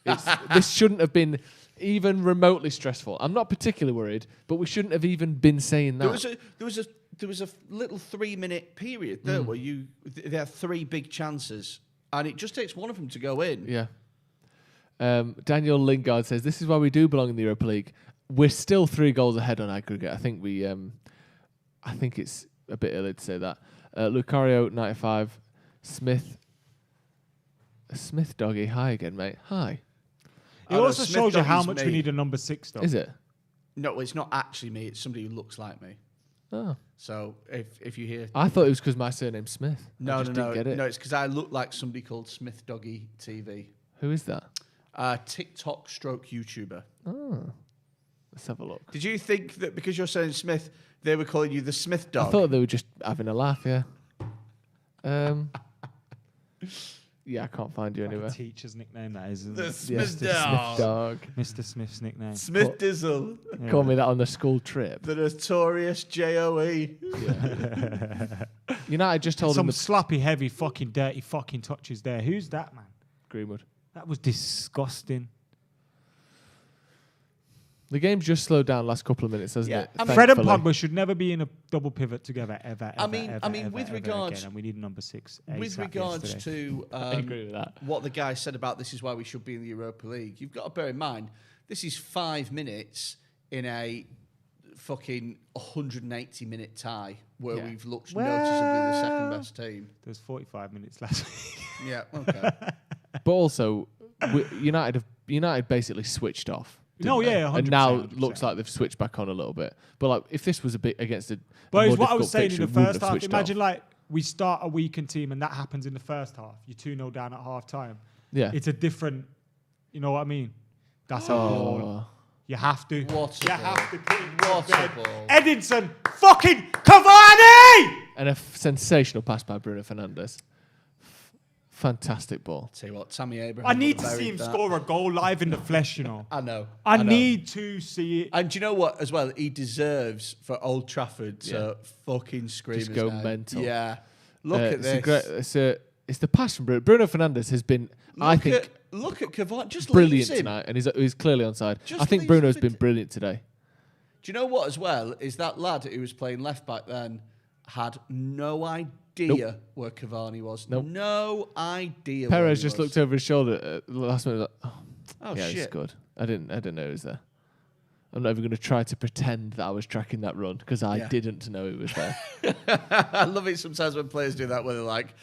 this shouldn't have been even remotely stressful. I'm not particularly worried, but we shouldn't have even been saying that. There was a little 3-minute period there where they had 3 big chances, and it just takes one of them to go in. Yeah. Daniel Lingard says this is why we do belong in the Europa League. We're still 3 goals ahead on aggregate. I think I think it's a bit early to say that. Lucario 95, Smith doggy. Hi again, mate. Hi. It also shows you how much we need a number 6, though. Is it? No, it's not actually me. It's somebody who looks like me. Oh. So if you hear, I thought it was because my surname's Smith. No, didn't get it. No, it's because I look like somebody called Smith Doggy TV. Who is that? TikTok stroke YouTuber. Oh. Let's have a look. Did you think that because you're saying Smith, they were calling you the Smith dog? I thought they were just having a laugh, yeah. Yeah, I can't find you anywhere. Teacher's nickname, that is. The Smith dog. Mr. Smith's nickname. Smith Dizzle. Yeah. Call me that on the school trip. The notorious JOE. United just told some him sloppy, heavy, fucking dirty fucking touches there. Who's that, man? Greenwood. That was disgusting. The game's just slowed down last couple of minutes, hasn't it? Fred and Pogba should never be in a double pivot together ever. With regards, and we need a number 6. With regards to I agree with that. What the guy said about this is why we should be in the Europa League. You've got to bear in mind this is 5 minutes in a fucking 180-minute tie where we've looked noticeably the second best team. There's 45 minutes last week. Yeah, okay. But also, United basically switched off. No, they? yeah, 100%, and now 100%. looks like they've switched back on a little bit. But like, if this was a bit against a But more it's what I was difficult saying fixture, in the we wouldn't first have half. switched Imagine off. like we start a weakened team and that happens in the first half. You're 2-0 down at half time. Yeah. It's a different, you know what I mean? That's a ball. You have to. What you a have ball. to put it in What bed. a ball. Edinson fucking Cavani! And a sensational pass by Bruno Fernandes. Fantastic ball. Tell you what, Tammy Abraham. I need to buried see him that. score a goal live in the flesh, you know. I know. I know. need to see it. And do you know what, as well? He deserves for Old Trafford to fucking scream Just his go name. mental. Yeah. Look at this. It's the passion. Bruno Fernandes has been, Look at Cavani. Just brilliant leaves him. tonight, and he's clearly onside. Just I think leaves Bruno's him been brilliant today. Do you know what, as well, is that lad who was playing left back then had no idea where Cavani was. Nope. No idea. Perez where he just was. looked over his shoulder at the last minute. Like, Oh, yeah, shit. it's good. I didn't know he was there. I'm not even going to try to pretend that I was tracking that run because I didn't know he was there. I love it sometimes when players do that where they're like,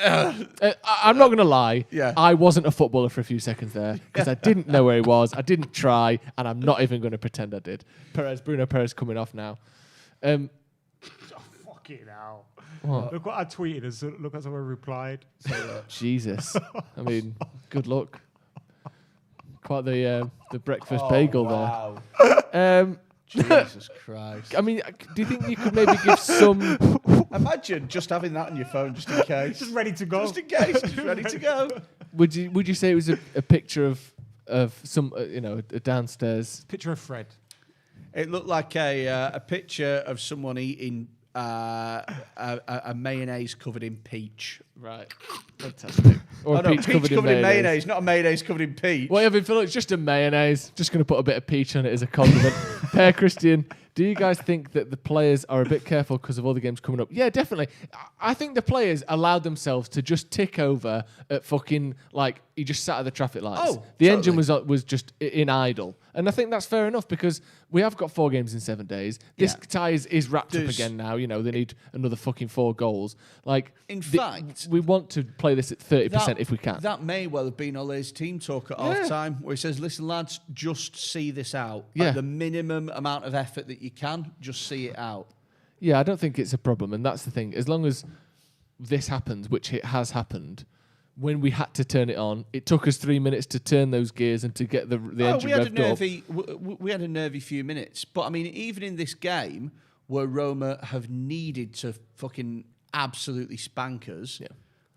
I'm not going to lie. Yeah. I wasn't a footballer for a few seconds there because I didn't know where he was. I didn't try, and I'm not even going to pretend I did. Bruno Perez coming off now. Fucking hell. What? Look what I tweeted and look at someone replied. Jesus. I mean, good luck. Quite the breakfast bagel there. Jesus Christ. I mean, do you think you could maybe give some... Imagine just having that on your phone just in case. Just ready to go. Just in case. Just ready to go. Would you say it was a picture of some, a downstairs... Picture of Fred. It looked like a picture of someone eating a mayonnaise covered in peach. Right. Fantastic. Or peach covered in mayonnaise, not a mayonnaise covered in peach. Whatever, Phil, it's just a mayonnaise. Just going to put a bit of peach on it as a condiment. Per Christian, do you guys think that the players are a bit careful because of all the games coming up? Yeah, definitely. I think the players allowed themselves to just tick over at fucking, like, he just sat at the traffic lights. Oh, the totally. engine was just in idle. And I think that's fair enough because we have got 4 games in 7 days. This tie is wrapped up again now. You know, they need another fucking 4 goals. Like, in fact, we want to play this at 30% if we can. That may well have been Ole's team talk at half time, where he says, listen, lads, just see this out. Yeah. At the minimum amount of effort that you can, just see it out. Yeah, I don't think it's a problem. And that's the thing. As long as this happens, which it has happened, when we had to turn it on, it took us 3 minutes to turn those gears and to get the engine revved up. We had a nervy few minutes, but I mean, even in this game where Roma have needed to fucking absolutely spank us,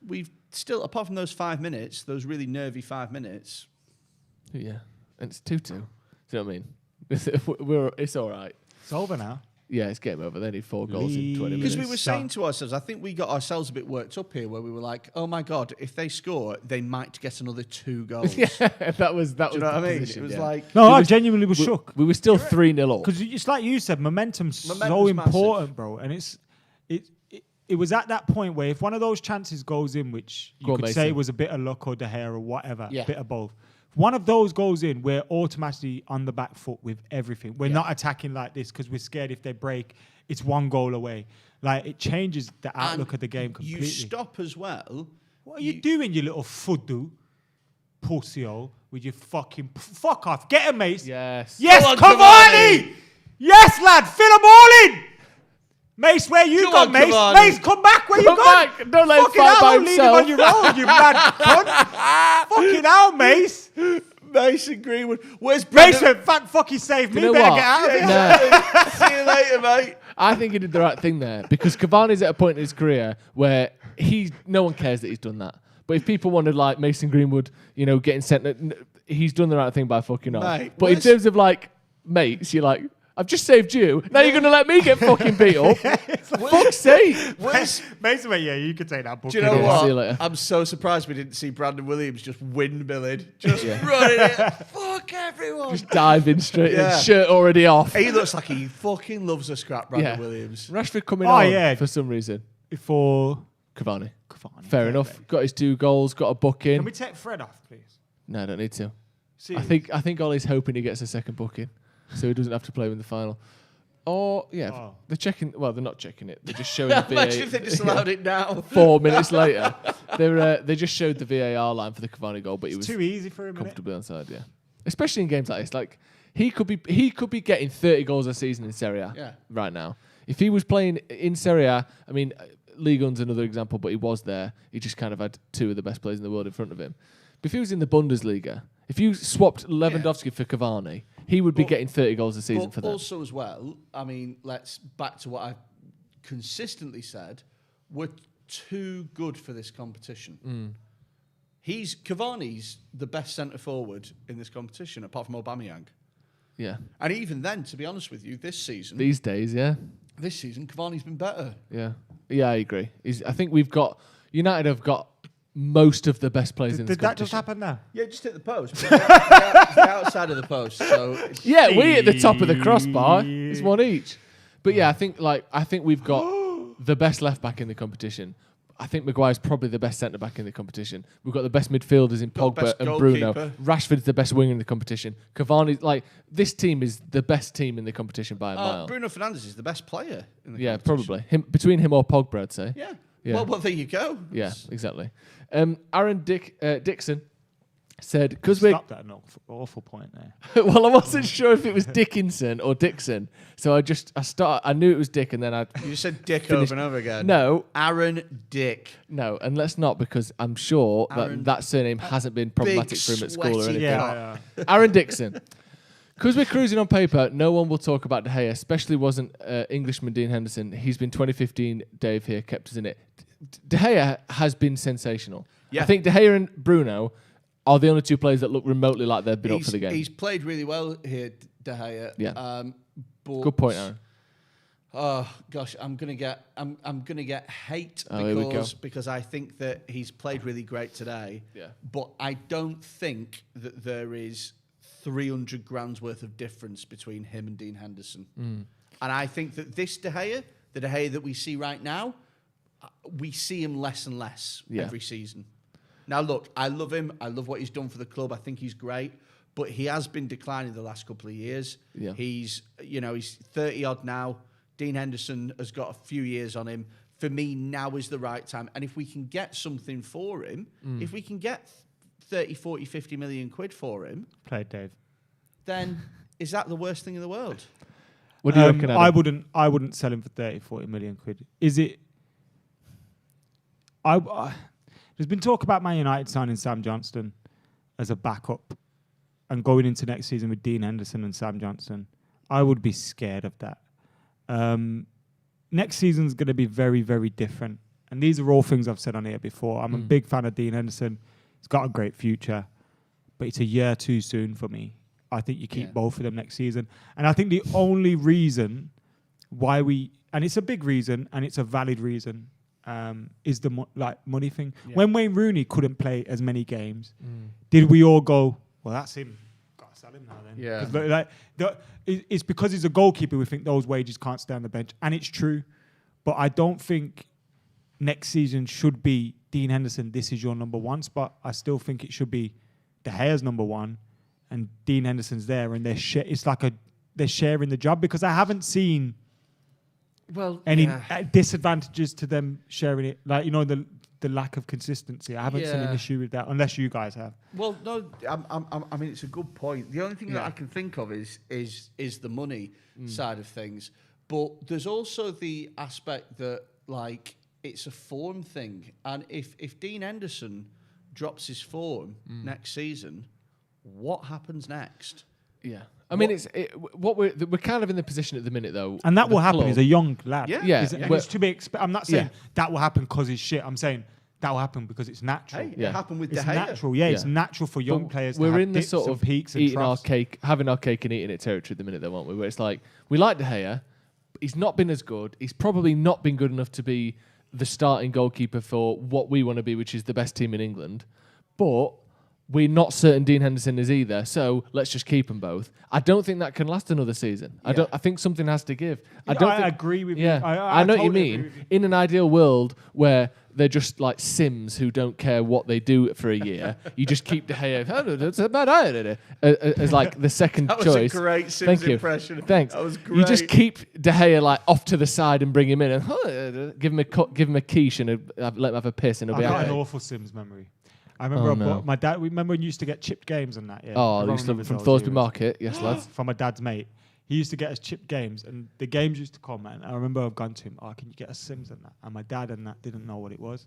we've still, apart from those 5 minutes, those really nervy 5 minutes. Yeah, and it's 2-2. Do you know what I mean? It's all right. It's over now. Yeah, it's game over. They need 4 goals in 20 minutes. Because we were saying to ourselves, I think we got ourselves a bit worked up here, where we were like, "Oh my god, if they score, they might get another 2 goals." Yeah, that was. Do you know what I mean? It was like I genuinely was shook. We were still 3-0 up because it's like you said, momentum's so important, bro, and it was at that point where if one of those chances goes in, which you could say was a bit of luck or De Gea or whatever, a bit of both. One of those goes in, we're automatically on the back foot with everything. We're not attacking like this because we're scared if they break, it's 1 goal away. Like, it changes the outlook of the game completely. You stop as well. What are you doing, you little fudu? Pussy-o, with your fucking... Fuck off. Get him, Mace. Yes. Yes, Cavani! Yes, lad. Fill them all in. Mace, where you gone, Mace? Cavani. Mace, come back. Where you gone? Back. Don't let him fight by leave him on your own, you mad cunt. Fucking hell, Mace. Mason Greenwood. Where's Mason? Fucking save me. You know Better what? get out of here. No. See you later, mate. I think he did the right thing there because Cavani's at a point in his career where no one cares that he's done that. But if people wanted like Mason Greenwood, getting sent, he's done the right thing by fucking off. Mate, but in terms of like mates, you're like, I've just saved you. Now you're going to let me get fucking beat up? Fuck's sake. Mason went, you could take that book. Do you know See you what? later. I'm so surprised we didn't see Brandon Williams just windmilling. Just running it. Fuck everyone. Just diving straight in, Yeah. shirt already off. He looks like he fucking loves a scrap, Brandon Williams. Rashford coming on for some reason. For Cavani. Fair enough. Got his 2 goals, got a booking. Can we take Fred off, please? No, I don't need to. See I think Ollie's hoping he gets a second booking, so he doesn't have to play in the final. They're checking. Well, they're not checking it. They're just showing the VAR. Imagine if they just allowed it now. 4 minutes later, they just showed the VAR line for the Cavani goal, but it was too easy for him. Comfortably onside, yeah. Especially in games like this, like he could be getting 30 goals a season in Serie A right now. If he was playing in Serie A, I mean, Ligue 1's another example, but he was there. He just kind of had 2 of the best players in the world in front of him. But if he was in the Bundesliga, if you swapped Lewandowski for Cavani, he would be getting 30 goals a season for them. Also, as well, I mean, let's back to what I've consistently said. We're too good for this competition. Cavani's the best centre forward in this competition, apart from Aubameyang. Yeah. And even then, to be honest with you, this season, These days, yeah. this season, Cavani's been better. Yeah. Yeah, I agree. I think United have got most of the best players in this Did that competition. just happen now? Yeah, just hit the post. the outside of the post. So Yeah, we at the top of the crossbar. It's 1 each. But yeah, I think we've got the best left back in the competition. I think Maguire's probably the best centre back in the competition. We've got the best midfielders in Pogba best and Bruno. goalkeeper. Rashford's the best winger in the competition. Cavani, this team is the best team in the competition by a mile. Bruno Fernandes is the best player in the Yeah, competition. probably. Between him or Pogba, I'd say. Yeah. Yeah. Well, there you go. Yeah, exactly. Aaron Dixon said, because we're... Stop that awful point there. Well, I wasn't sure if it was Dickinson or Dixon, so I knew it was Dick, and then You just said Dick finished. over and over again. No. Aaron Dick. No, and let's not, because I'm sure that surname hasn't been problematic for him at school or anything. Yeah. Aaron Dixon. Because we're cruising on paper, no one will talk about De Gea, especially wasn't Englishman Dean Henderson. He's been 2015, Dave here, kept us in it. De Gea has been sensational. Yeah. I think De Gea and Bruno are the only 2 players that look remotely like they've been up for the game. He's played really well here, De Gea. Yeah. But Good point, Aaron. Oh gosh, I'm gonna get hate because I think that he's played really great today. Yeah. But I don't think that there is 300 grand's worth of difference between him and Dean Henderson. And I think that this De Gea, the De Gea that we see right now, we see him less and less every season. Now look, I love him. I love what he's done for the club. I think he's great. But he has been declining the last couple of years. Yeah. He's 30 odd now. Dean Henderson has got a few years on him. For me, now is the right time. And if we can get something for him, if we can get 30, 40, 50 million quid for him, Play it, Dave. then is that the worst thing in the world? What do you reckon, Adam? I wouldn't sell him for 30, 40 million quid. Is it? There's been talk about Man United signing Sam Johnston as a backup and going into next season with Dean Henderson and Sam Johnston. I would be scared of that. Next season's going to be very, very different. And these are all things I've said on here before. I'm a big fan of Dean Henderson. He's got a great future. But it's a year too soon for me. I think you keep both of them next season. And I think the only reason why and it's a big reason and it's a valid reason, is the money thing. Yeah. When Wayne Rooney couldn't play as many games, did we all go, well, that's him. Got to sell him now then. Yeah. It's because he's a goalkeeper we think those wages can't stay on the bench. And it's true. But I don't think next season should be Dean Henderson, this is your number one spot. I still think it should be De Gea's number one and Dean Henderson's there. And it's like they're sharing the job because I haven't seen any disadvantages to them sharing it. Like, the lack of consistency. I haven't seen an issue with that, unless you guys have. Well, no, I mean, it's a good point. The only thing that I can think of is the money side of things. But there's also the aspect that, like, it's a form thing. And if Dean Henderson drops his form next season, what happens next? Yeah. I mean, we're kind of in the position at the minute, though. And that will happen. He's a young lad. Yeah. And it's to be expected. I'm not saying that will happen because he's shit. I'm saying that will happen because it's natural. Hey, it happened with it's De Gea. natural. Yeah, it's natural for young players to have we're in the dips sort and of peaks and eating troughs. having our cake and eating it territory at the minute, though, aren't we? Where it's like, we like De Gea, but he's not been as good. He's probably not been good enough to be the starting goalkeeper for what we want to be, which is the best team in England. But we're not certain Dean Henderson is either, so let's just keep them both. I don't think that can last another season. Yeah. I think something has to give. I agree with you. I know what you mean. In an ideal world where they're just like Sims who don't care what they do for a year, you just keep De Gea. Oh, that's a bad idea. As like the second choice. That was a great Sims impression. Thanks. That was great. You just keep De Gea like off to the side and bring him in and give him a quiche and let him have a piss and it'll be I've got okay. an awful Sims memory. I remember my dad. Remember when you used to get chipped games and that? Yeah. Oh, I used to from Thorsby Market. Yes, lads. From my dad's mate. He used to get us chipped games, and the games used to come. And I remember I've gone to him. Oh, can you get us Sims and that? And my dad and that didn't know what it was.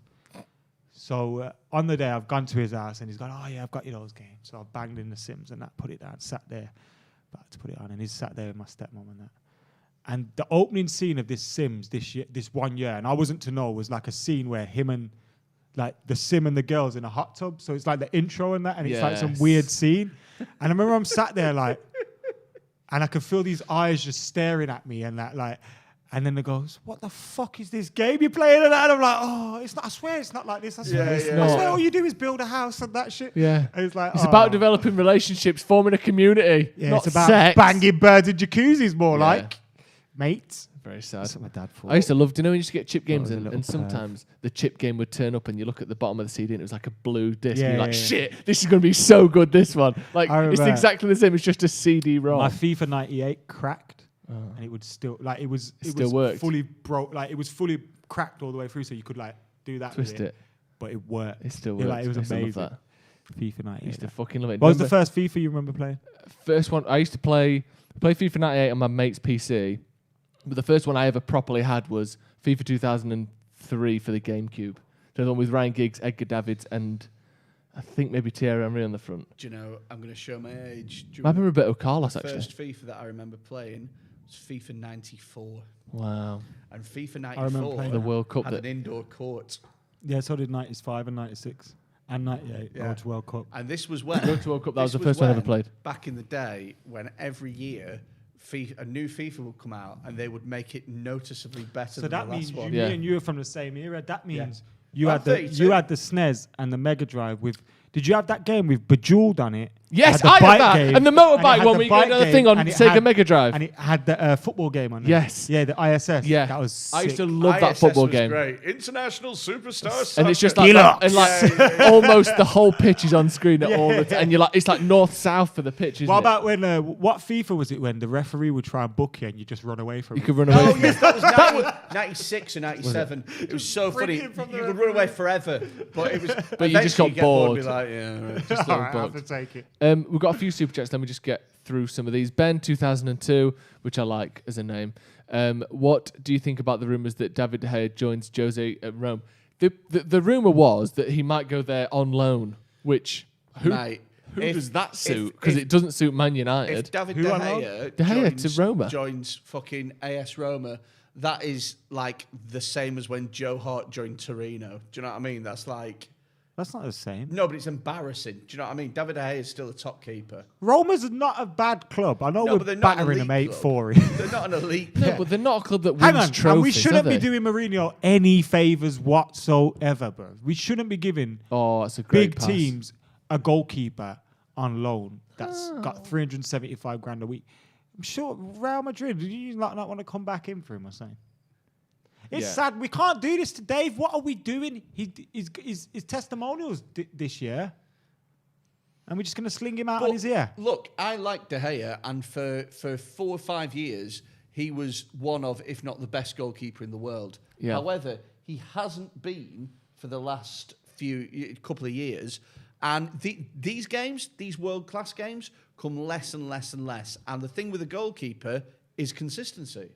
So on the day I've gone to his house, and he's gone, oh yeah, I've got you those games. So I banged in the Sims and that, put it down, sat there, about to put it on, and he sat there with my stepmom and that. And the opening scene of this Sims this 1 year, and I wasn't to know, was like a scene where him and like the Sim and the girls in a hot tub. So it's like the intro and that, and it's like some weird scene. And I remember I'm sat there like, and I could feel these eyes just staring at me and that like, and then they goes, what the fuck is this game you're playing? And I'm like, oh, it's not, I swear it's not like this. I swear, I swear all you do is build a house and that shit. Yeah. And it's like, it's about developing relationships, forming a community. Yeah, not it's about sex. banging birds in jacuzzis more like. Mates. Very sad. That's what my dad thought. I used to love, do you know when you used to get chip games was a little and sometimes the chip game would turn up and you look at the bottom of the CD and it was like a blue disc Yeah, and you're like, yeah, yeah. shit, this is going to be so good, this one. Like, I it's remember exactly the same, it's just a CD-ROM. My FIFA 98 cracked and it would still, like it still worked. fully broke, like it was fully cracked all the way through so you could like do that Twist with it. But it worked. It still Yeah, works. like, it was I used to love amazing. that. FIFA 98. I used to fucking love it. What was the Remember- first FIFA you remember playing? First one, I used to play FIFA 98 on my mate's PC, but the first one I ever properly had was FIFA 2003 for the GameCube. The one with Ryan Giggs, Edgar Davids, and I think maybe Thierry Henry on the front. Do you know, I'm going to show my age. Do you Might have been remember Roberto Carlos, the actually. first FIFA that I remember playing was FIFA 94. Wow. And FIFA I remember 94 playing The World Cup had that- an indoor court. Yeah, so did 95 and 96 and 98. Yeah. Road to World Cup. And this was when... Road to World Cup, that was this the first one I ever when, played. Back in the day, when every year a new FIFA would come out and they would make it noticeably better So than that the last means one. me and you are from the same era. That means you I'm had the 32. you had the SNES and the Mega Drive with. Did you have that game with Bejeweled on it? Yes, It I the had bike that. game, And the motorbike it had one the where you get bike another game, thing on and it Sega had- Mega Drive. And it had the football game on it. Yes. Yeah, the ISS. Yeah. That was sick. I used to love that football was game. Great. International Superstar And it's just Soccer. like, almost the whole pitch is on screen at all the time. And you're like, it's like north-south for the pitch, isn't What it? about when? What FIFA was it when the referee would try and book you and you just run away from? You it? could run away Oh, from yes, it. that was 96 or 97. It was so funny. You could run away forever. But it was. But you just got bored. Be like, yeah, right. Just All a right, little I have bored. to take it. We've got a few super chats. Let me just get through some of these. Ben, 2002, which I like as a name. What do you think about the rumours that David De Gea joins Jose at Rome? The rumor was that he might go there on loan, which who does that suit? Because it doesn't suit Man United. If David De Gea, De Gea to Roma joins fucking AS Roma, that is like the same as when Joe Hart joined Torino. Do you know what I mean? That's like... That's not the same. No, but it's embarrassing. Do you know what I mean? David De Gea is still a top keeper. Roma's not a bad club. I know No, but we're they're not an battering them elite 8-4. They're not an elite No, club. but they're not a club that Hang wins on, trophies. and we shouldn't are be they? doing Mourinho any favours whatsoever, bro. We shouldn't be giving that's a great big pass. teams a goalkeeper on loan that's got 375 grand a week. I'm sure Real Madrid, do you not want to come back in for him or something? It's sad. We can't do this to Dave. What are we doing? His testimonials this year. And we're just going to sling him out on his ear. Look, I like De Gea, and for 4 or 5 years, he was one of, if not the best goalkeeper in the world. Yeah. However, he hasn't been for the last couple of years. And these games, these world-class games, come less and less and less. And the thing with a goalkeeper is consistency.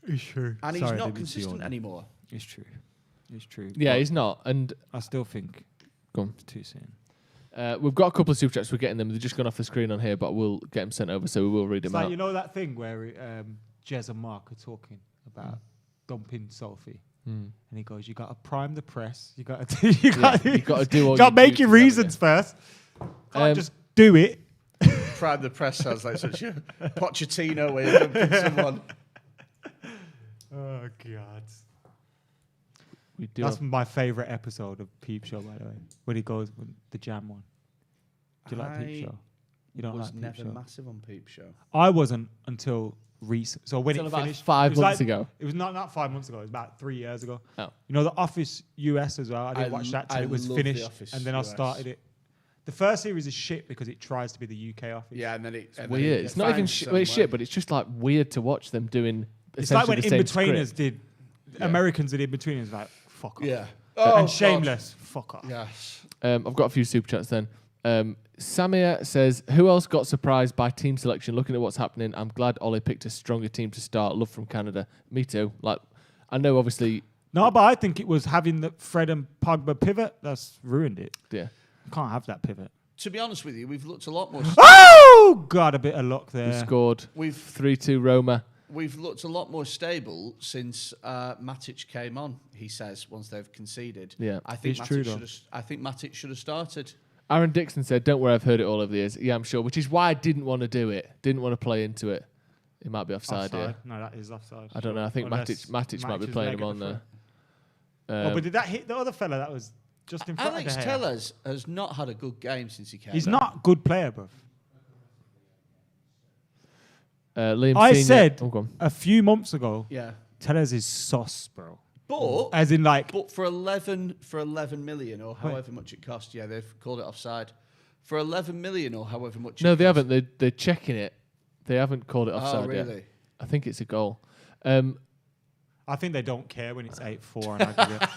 It's true. And he's not consistent anymore. It's true. It's true. Yeah, But he's not. And I still think it's too soon. We've got a couple of super chats. We're getting them. They're just gone off the screen on here, but we'll get them sent over, so we will read It's them like, out. you know that thing where Jez and Mark are talking about dumping Sophie? And he goes, you got to prime the press. You got to you got to do all got to your make your duties, reasons first. Can't just do it. Prime the press sounds like such a Pochettino way of dumping someone. Oh, God. We do That's have- my favourite episode of Peep Show, by the way. When he goes with the jam one. Do you like Peep Show? You don't was like Peep never Show? massive on Peep Show. I wasn't until recent. So when Until it about finished, 5 it was months ago. It was not 5 months ago. It was about 3 years ago. Oh. You know, The Office US as well. I didn't watch that till I it was love The finished, Office and then I US. started it. The first series is shit because it tries to be the UK Office. Yeah, and then it... and then Weird. it It's not even finds well, it's some shit, way. but it's just like weird to watch them doing. It's like when essentially the same In-Betweeners script. did. Americans did In-Betweeners, like, fuck off. Yeah. And Shameless, fuck off. Yes. I've got a few super chats then. Samir says, who else got surprised by team selection? Looking at what's happening, I'm glad Ollie picked a stronger team to start. Love from Canada. Me too. Like, I know obviously. No, but I think it was having the Fred and Pogba pivot that's ruined it. Yeah. You can't have that pivot. To be honest with you, we've looked a lot more... Oh! God, a bit of luck there. We scored. We've 3-2 Roma. We've looked a lot more stable since Matic came on, he says, once they've conceded. Yeah. I think It's true, though. Matic should have started. Aaron Dixon said, don't worry, I've heard it all over the years. Yeah, I'm sure. Which is why I didn't want to do it. Didn't want to play into it. It might be offside, yeah. No, that is offside. I don't know. I think Unless Matic might be is playing him leg on at the there. Oh, but did that hit the other fella that was just in front Alex of De Gea? Tellers has not had a good game since he came He's back. not a good player, bro. Liam I Senior- said Oh, go on. a few months ago, Yeah. Tellers is sauce, bro. But As in, like, but for 11 million or however much it cost, yeah, they've called it offside. For 11 million or however much. No, it they cost- haven't. They're checking it. They haven't called it offside yet. really? I think it's a goal. I think they don't care when it's 8-4 and I give it.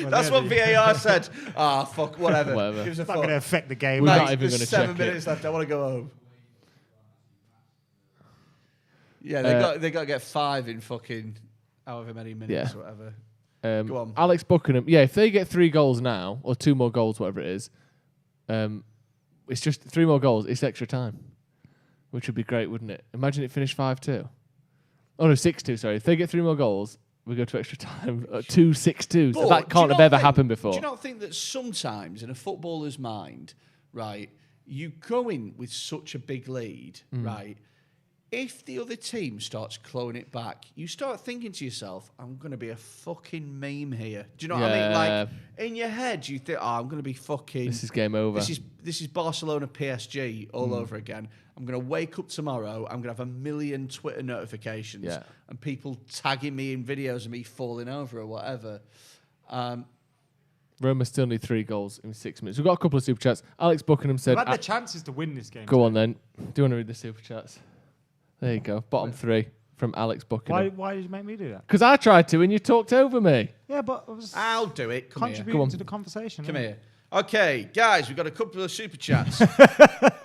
Yeah. That's what VAR said. Ah, fuck, whatever. Whatever. Gives a It's not fuck. going to affect the game. We're Mate, not even there's going to 7 check minutes it. left. I want to go home. Yeah, they got to get 5 in fucking however many minutes or whatever. Go on. Alex Buckingham. Yeah, if they get 3 goals now, or 2 more goals, whatever it is, it's just 3 more goals. It's extra time, which would be great, wouldn't it? Imagine it finished 5-2. Oh no, 6-2. Sorry. If they get 3 more goals, we go to extra time. 2-6-2. So But that do can't you have not ever think- happened before. Do you not think that sometimes in a footballer's mind, right, you go in with such a big lead, right? If the other team starts clawing it back, you start thinking to yourself, I'm going to be a fucking meme here. Do you know what I mean? Like, in your head, you think, oh, I'm going to be fucking... This is game over. This is Barcelona PSG all over again. I'm going to wake up tomorrow, I'm going to have 1 million Twitter notifications and people tagging me in videos of me falling over or whatever. Roma still need 3 goals in 6 minutes. We've got a couple of super chats. Alex Buckingham said... I've had the chances to win this game. Go on then. Do you want to read the super chats? There you go. Bottom 3 from Alex Buckingham. Why did you make me do that? Because I tried to and you talked over me. Yeah, but I was I'll do it. Come here. contributing to the conversation. Come innit? here. Okay, guys, we've got a couple of super chats.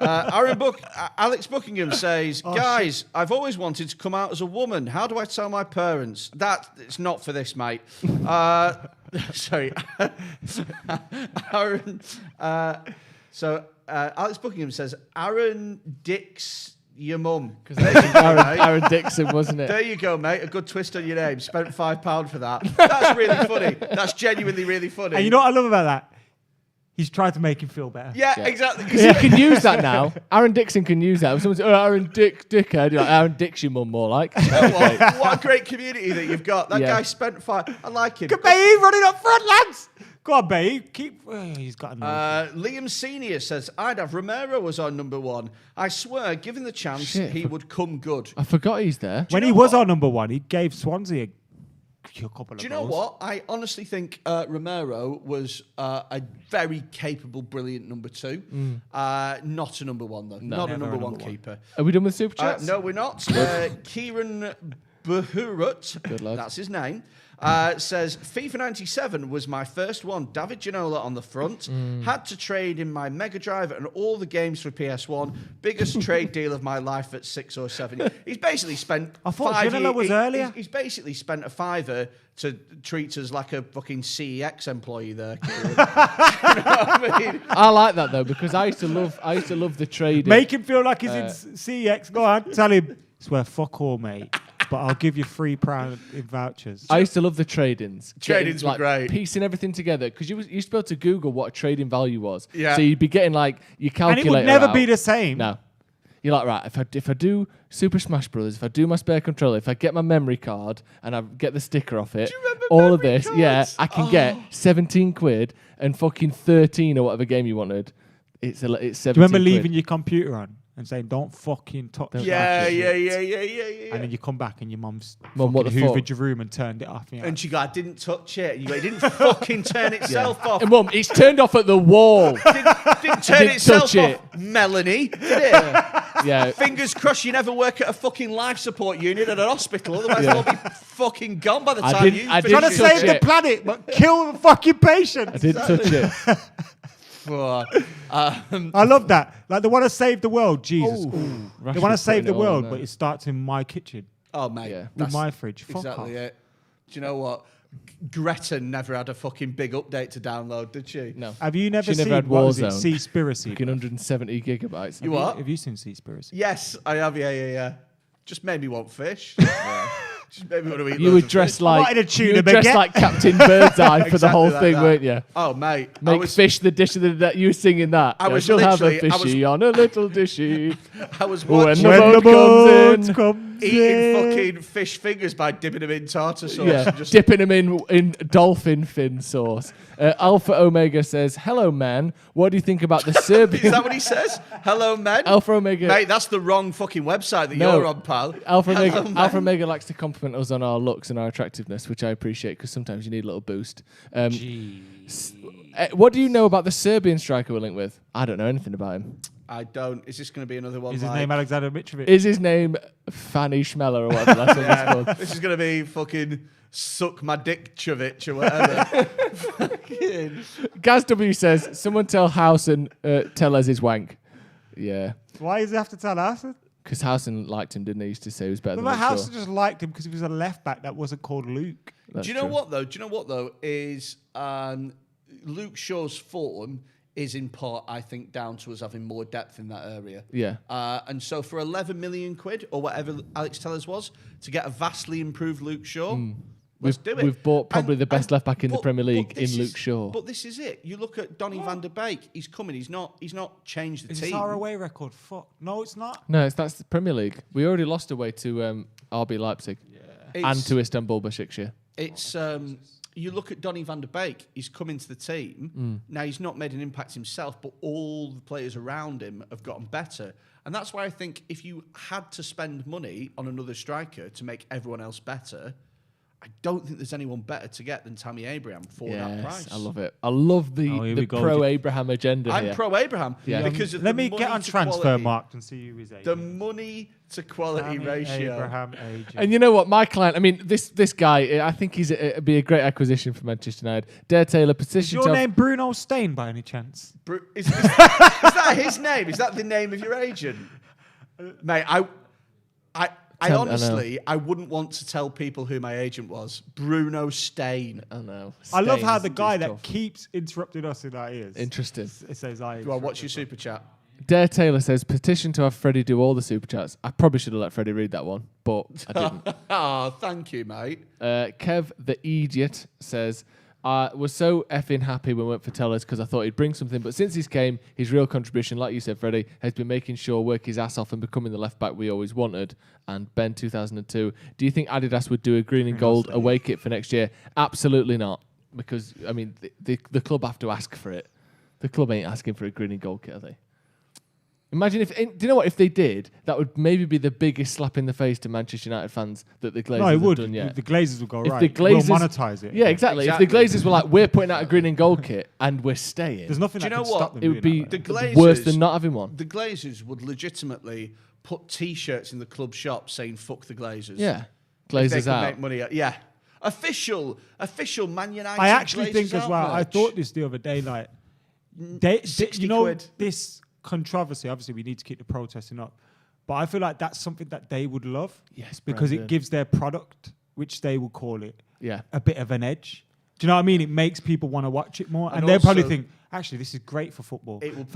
Alex Buckingham says, guys, I've always wanted to come out as a woman. How do I tell my parents? It's not for this, mate. Sorry. Aaron. Alex Buckingham says, Aaron Dix. Your mum. Aaron Dixon, wasn't it? There you go, mate. A good twist on your name. Spent £5 for that. That's really funny. That's genuinely really funny. And you know what I love about that? He's tried to make him feel better. Yeah, exactly. Because he can use that now. Aaron Dixon can use that. If someone says, Aaron dickhead, you're like, Aaron Dick's your mum more like. What a great community that you've got. That guy spent £5. I like him. Bay running up front, lads. Go on, Bay. He's got Liam Senior says, I'd have Romero as our number 1. I swear, given the chance, he would come good. I forgot he's there. When he was our number 1, he gave Swansea a couple of goals. Do you know what? I honestly think Romero was a very capable, brilliant number 2. Not a number 1, though. Not a number 1 keeper. Are we done with super chats? No, we're not. Kieran Bahurut, that's his name, says, FIFA 97 was my first one. David Ginola on the front. Had to trade in my Mega Drive and all the games for PS1. Biggest trade deal of my life at 6 or 7. He's basically spent I thought Ginola was earlier. He's basically spent a £5 to treat us like a fucking CEX employee there. You know what I mean? I like that though, because I used to love the trading. Make him feel like he's in CX. Go on, tell him. Swear fuck all, mate. But I'll give you £3 in vouchers. I used to love the trade-ins. Trade-ins were great. Piecing everything together. Because you used to be able to Google what a trading value was. Yeah. So you'd be getting like your calculator And it would never out. be the same. No. You're like, right, if I do Super Smash Brothers, if I do my spare controller, if I get my memory card and I get the sticker off it, all of this, cards? I can get 17 quid and fucking 13 or whatever game you wanted. It's 17 Do you remember quid. leaving your computer on and saying, don't fucking touch that Yeah. shit? And then you come back and your mum's Mum, what fucking the fuck? hoovered your room and turned it off. And she go, I didn't touch it. And you go, it didn't fucking turn itself off. And Mum, it's turned off at the wall. Didn't turn Didn't itself touch off, it. Melanie. Did it? Yeah. Fingers crossed you never work at a fucking life support unit at an hospital. Otherwise they'll be fucking gone by the time you Trying to save the planet, but kill the fucking patient. I didn't touch it. I love that. Like they want to save the world. Jesus. Ooh. They want to Rashford's save putting the it all world, on but there. it starts in my kitchen. Oh, mate. Yeah. With my fridge. Fuck Exactly off. it. Do you know what? Greta never had a fucking big update to download, did she? No. Have you never She seen never had what was it? Warzone. Seaspiracy? Fucking 170 gigabytes. You what? Have you seen Seaspiracy? Yes, I have. Yeah. Just made me want fish. Just made me want to eat You loads were of dressed fish. like tuna you were dressed baguette. like Captain Birdseye for the whole Exactly like thing, that. weren't you? Oh, mate. Make fish the dish of the day. You were singing that. I was she'll have a literally- I fishy on a little dishy. I was when watching the boat comes in. eating fucking fish fingers by dipping them in tartar sauce. Yeah, And just dipping them in dolphin fin sauce. Alpha Omega says, "Hello, man. What do you think about the Serbian?" Is that what he says? Hello, men. Alpha Omega. Mate, that's the wrong fucking website that No. you're on, pal. Alpha Hello, Omega, men. Alpha Omega likes to compliment us on our looks and our attractiveness, which I appreciate because sometimes you need a little boost. What do you know about the Serbian striker we're linked with? I don't know anything about him. I don't. Is this going to be another one? Is his like- name Alexander Mitrovic? Is his name Fanny Schmeller or whatever that's what it's called? This is going to be fucking suck my dick Chovich or whatever. Fucking- Gaz W says, "Someone tell Housen Tellez is wank." Yeah, Why does he have to tell us? because Housen liked him, didn't he? He used to say he was better But than House Luke just liked him because he was a left back that wasn't called Luke. Shaw. Do you know what though? Is Luke Shaw's form is in part, I think, down to us having more depth in that area. Yeah. And so for 11 million quid or whatever Alex Tellers was to get a vastly improved Luke Shaw. Let's do it. We've bought probably the best left back in the but- Premier League but this in is- Luke Shaw. But this is it. You look at Donny van der Beek. He's coming. He's not changed the Is team. this our away record? Fuck. No, it's not. No, that's the Premier League. We already lost away to RB Leipzig and It's- to Istanbul Besiktas. It's you look at Donny van der Beek. He's come into the team. Now he's not made an impact himself, but all the players around him have gotten better. And that's why I think if you had to spend money on another striker to make everyone else better, I don't think there's anyone better to get than Tammy Abraham for that price. I love it. I love the pro-Abraham agenda I'm here. pro-Abraham because of let the me money get on to transfer quality. marked and see who is agent. The money to quality ratio. Abraham agent. And you know what? My client, I mean, this guy, I think he's be a great acquisition for Manchester United. Dare Taylor, Is position your to... name Bruno Stain by any chance? Is that his name? Is that the name of your agent? Mate, I honestly, I wouldn't want to tell people who my agent was. Bruno Stain. I know. I love how the guy that keeps interrupting us in our ears. Interesting. It says I. Well, what's your super chat? Dare Taylor says, petition to have Freddie do all the super chats. I probably should have let Freddie read that one, but I didn't. Thank you, mate. Kev the Idiot says, I was so effing happy when we went for Tellers because I thought he'd bring something, but since he's came, his real contribution, like you said, Freddie, has been making sure work his ass off and becoming the left back we always wanted. And Ben 2002, do you think Adidas would do a green and gold away kit for next year? Absolutely not, because I mean the club have to ask for it. The club ain't asking for a green and gold kit, are they? Imagine if, do you know what, if they did, that would maybe be the biggest slap in the face to Manchester United fans that the Glazers have done yet. The Glazers will go, If right, the Glazers, we'll monetize it. Yeah, exactly. If the Glazers were like, we're putting out a green and gold kit and we're staying. There's nothing Do you that know can what? stop them It would doing be that, The Glazers, worse than not having one. The Glazers would legitimately put T-shirts in the club shop saying "fuck the Glazers." Yeah, If they Glazers could out. make money. Yeah, official Man United. I actually Glazers think as out well. I merch. thought this the other day, like, 60 you know, quid. this controversy. Obviously, we need to keep the protesting up, but I feel like that's something that they would love. Yes, because Brendan. it gives their product, which they will call it, Yeah. a bit of an edge. Do you know what I mean? It makes people want to watch it more, and, And they'll probably also- think, actually, this is great for football. It will-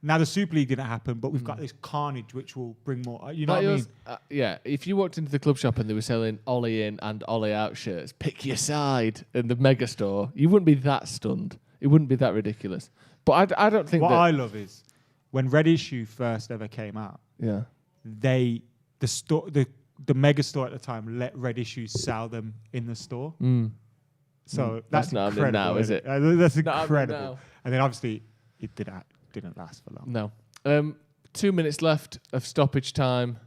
Now the Super League didn't happen, but we've got this carnage which will bring more. You know what I mean? Yeah, if you walked into the club shop and they were selling Ollie in and Ollie out shirts, pick your side in the mega store, you wouldn't be that stunned. It wouldn't be that ridiculous. But I don't think What that... I love is when Red Issue first ever came out. Yeah. The mega store at the time let Red Issue sell them in the store. So that's not incredible. happening now, is it? That's Not happening incredible. now. And then obviously it didn't last for long. No. 2 minutes left of stoppage time.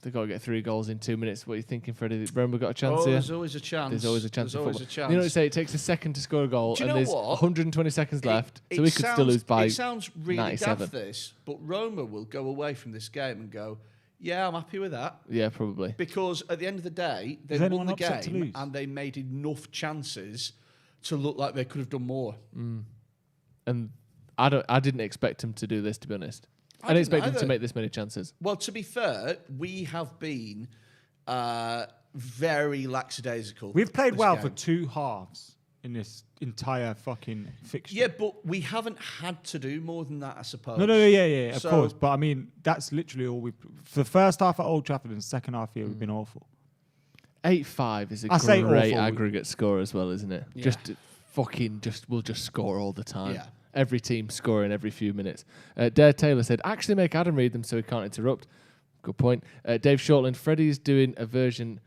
They've got to get 3 goals in 2 minutes. What are you thinking, Freddie? Roma got a chance here? There's always a chance. There's always a chance. There's in always football. a You know what they chance. say? It takes a second to score a goal, Do you and know there's what? 120 seconds left, so we could still sounds- lose by It sounds really 97. daft, this, but Roma will go away from this game and go, yeah, I'm happy with that. Yeah, probably. Because at the end of the day, they Is won anyone the upset to game lose? and they made enough chances to look like they could have done more. And I didn't expect him to do this, to be honest. I didn't expect him to make this many chances. Well, to be fair, we have been very lackadaisical. We've played this well game. for 2 halves in this entire fucking fixture. Yeah, but we haven't had to do more than that, I suppose. No, yeah, of So- course. But I mean, that's literally all for the first half at Old Trafford and the second half here, we've been awful. 8-5 is a I say great awful. aggregate score as well, isn't it? Yeah. We'll just score all the time. Yeah. Every team scoring every few minutes. Dare Taylor said, actually make Adam read them so he can't interrupt. Good point. Dave Shortland, Freddie's doing a version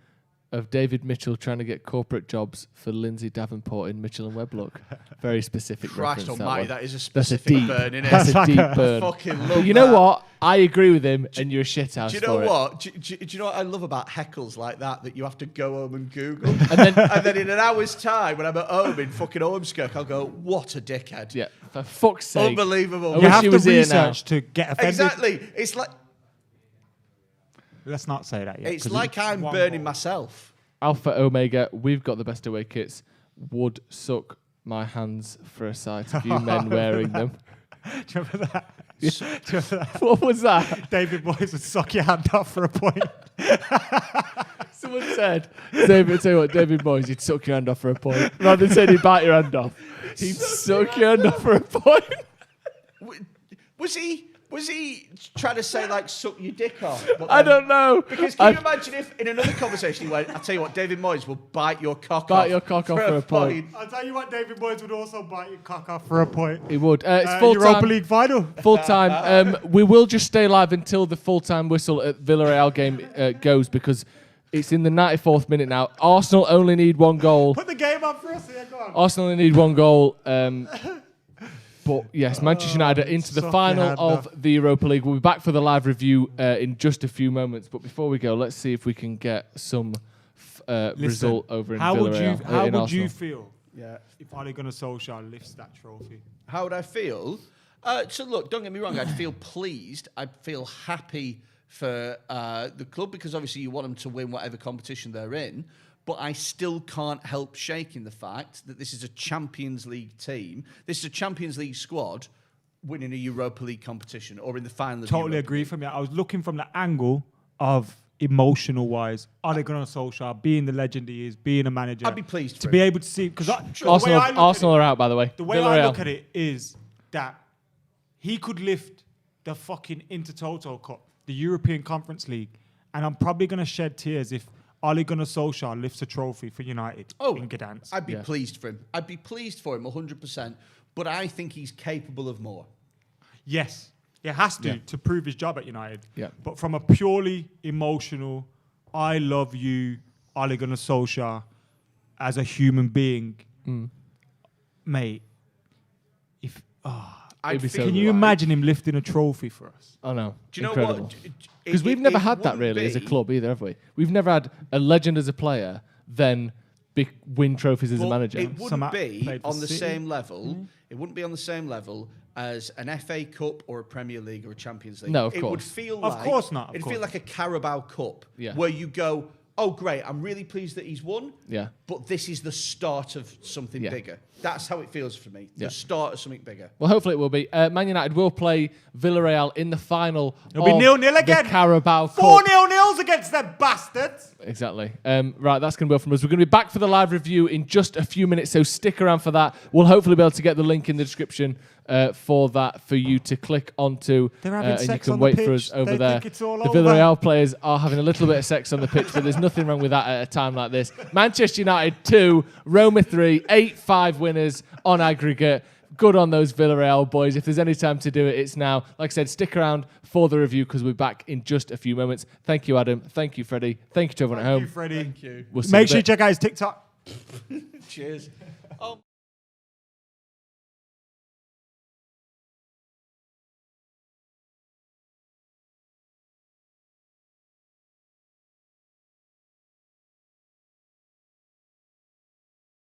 of David Mitchell trying to get corporate jobs for Lindsay Davenport in Mitchell and Webb look. Very specific Christ reference. almighty, one. that is a That's specific deep, burn, innit? That's a That's deep like a burn. fucking But love you know that. what? I agree with him, and you're a shithouse. Do you know for it. what? Do you know what I love about heckles like that you have to go home and Google? and then in an hour's time, when I'm at home in fucking Ormskirk, I'll go, what a dickhead. Yeah, for fuck's sake. Unbelievable. You have to research to get offended. Exactly. It's like Let's not say that yet. it's 'cause like I'm one burning goal. myself. Alpha Omega, we've got the best away kits. Would suck my hands for a sight of you men wearing them. Do you remember that? Do you remember that? What was that? David Moyes would suck your hand off for a point. Someone said, David, tell you what, David Moyes, he'd suck your hand off for a point. Rather than saying he'd bite your hand off, he'd suck your hand off for a point. Was he trying to say like suck your dick off? But I then- don't know. Because can you imagine if in another conversation he went, I tell you what, David Moyes will bite your cock off. Bite your cock off for a point. I'll tell you what, David Moyes would also bite your cock off for a point. He would. It's full Europa time. League final. Full time. We will just stay live until the full time whistle at Villarreal game goes because it's in the 94th minute now. Arsenal only need 1 goal. Put the game up for us here, go on. Arsenal only need 1 goal. But yes, Manchester United are into the suck final your hand of the Europa League. We'll be back for the live review in just a few moments. But before we go, let's see if we can get some result over in how Villarreal. How in would you Arsenal. feel if Ole Gunnar Solskjaer lifts that trophy? How would I feel? So look, don't get me wrong. I'd feel pleased. I'd feel happy for the club because obviously you want them to win whatever competition they're in. But I still can't help shaking the fact that this is a Champions League team. This is a Champions League squad winning a Europa League competition or in the final. Totally agree from you. I was looking from the angle of emotional wise, Ole Gunnar Solskjaer being the legend he is, being a manager. I'd be pleased to be able to see because Arsenal are out, by the way. The way I look at it is that he could lift the fucking Intertoto Cup, the European Conference League, and I'm probably going to shed tears if Ole Gunnar Solskjaer lifts a trophy for United in Gdansk. I'd be pleased for him. I'd be pleased for him 100%. But I think he's capable of more. Yes, he has to prove his job at United. Yeah. But from a purely emotional, I love you, Ole Gunnar Solskjaer, as a human being, mate. If can you imagine him lifting a trophy for us? Oh no! Do you know Incredible. what? Because we've never had that really as a club either, have we? We've never had a legend as a player, then win trophies as a manager. It wouldn't be on the same level. It wouldn't be on the same level as an FA Cup or a Premier League or a Champions League. No, of It course. would feel Of like course not, of It'd course. feel like a Carabao Cup, Yeah. where you go, "Oh, great! I'm really pleased that he's won." Yeah. But this is the start of something bigger. That's how it feels for me. Yeah. The start of something bigger. Well, hopefully it will be. Man United will play Villarreal in the final. It'll be 0-0 again. The Carabao Cup. 4 0-0s against them bastards. Exactly. Right, that's going to be all from us. We're going to be back for the live review in just a few minutes, so stick around for that. We'll hopefully be able to get the link in the description for that for you to click onto. They're having and you sex can on the wait for pitch. us over They there. think it's all the over. Villarreal players are having a little bit of sex on the pitch, but there's nothing wrong with that at a time like this. Manchester United 2, Roma 3, 8-5 winners on aggregate. Good on those Villarreal boys. If there's any time to do it, it's now. Like I said, stick around for the review because we're back in just a few moments. Thank you, Adam. Thank you, Freddie. Thank you to everyone at home. Thank you, Freddie. Thank you. We'll see Make you in a sure you bit. check out his TikTok. Cheers.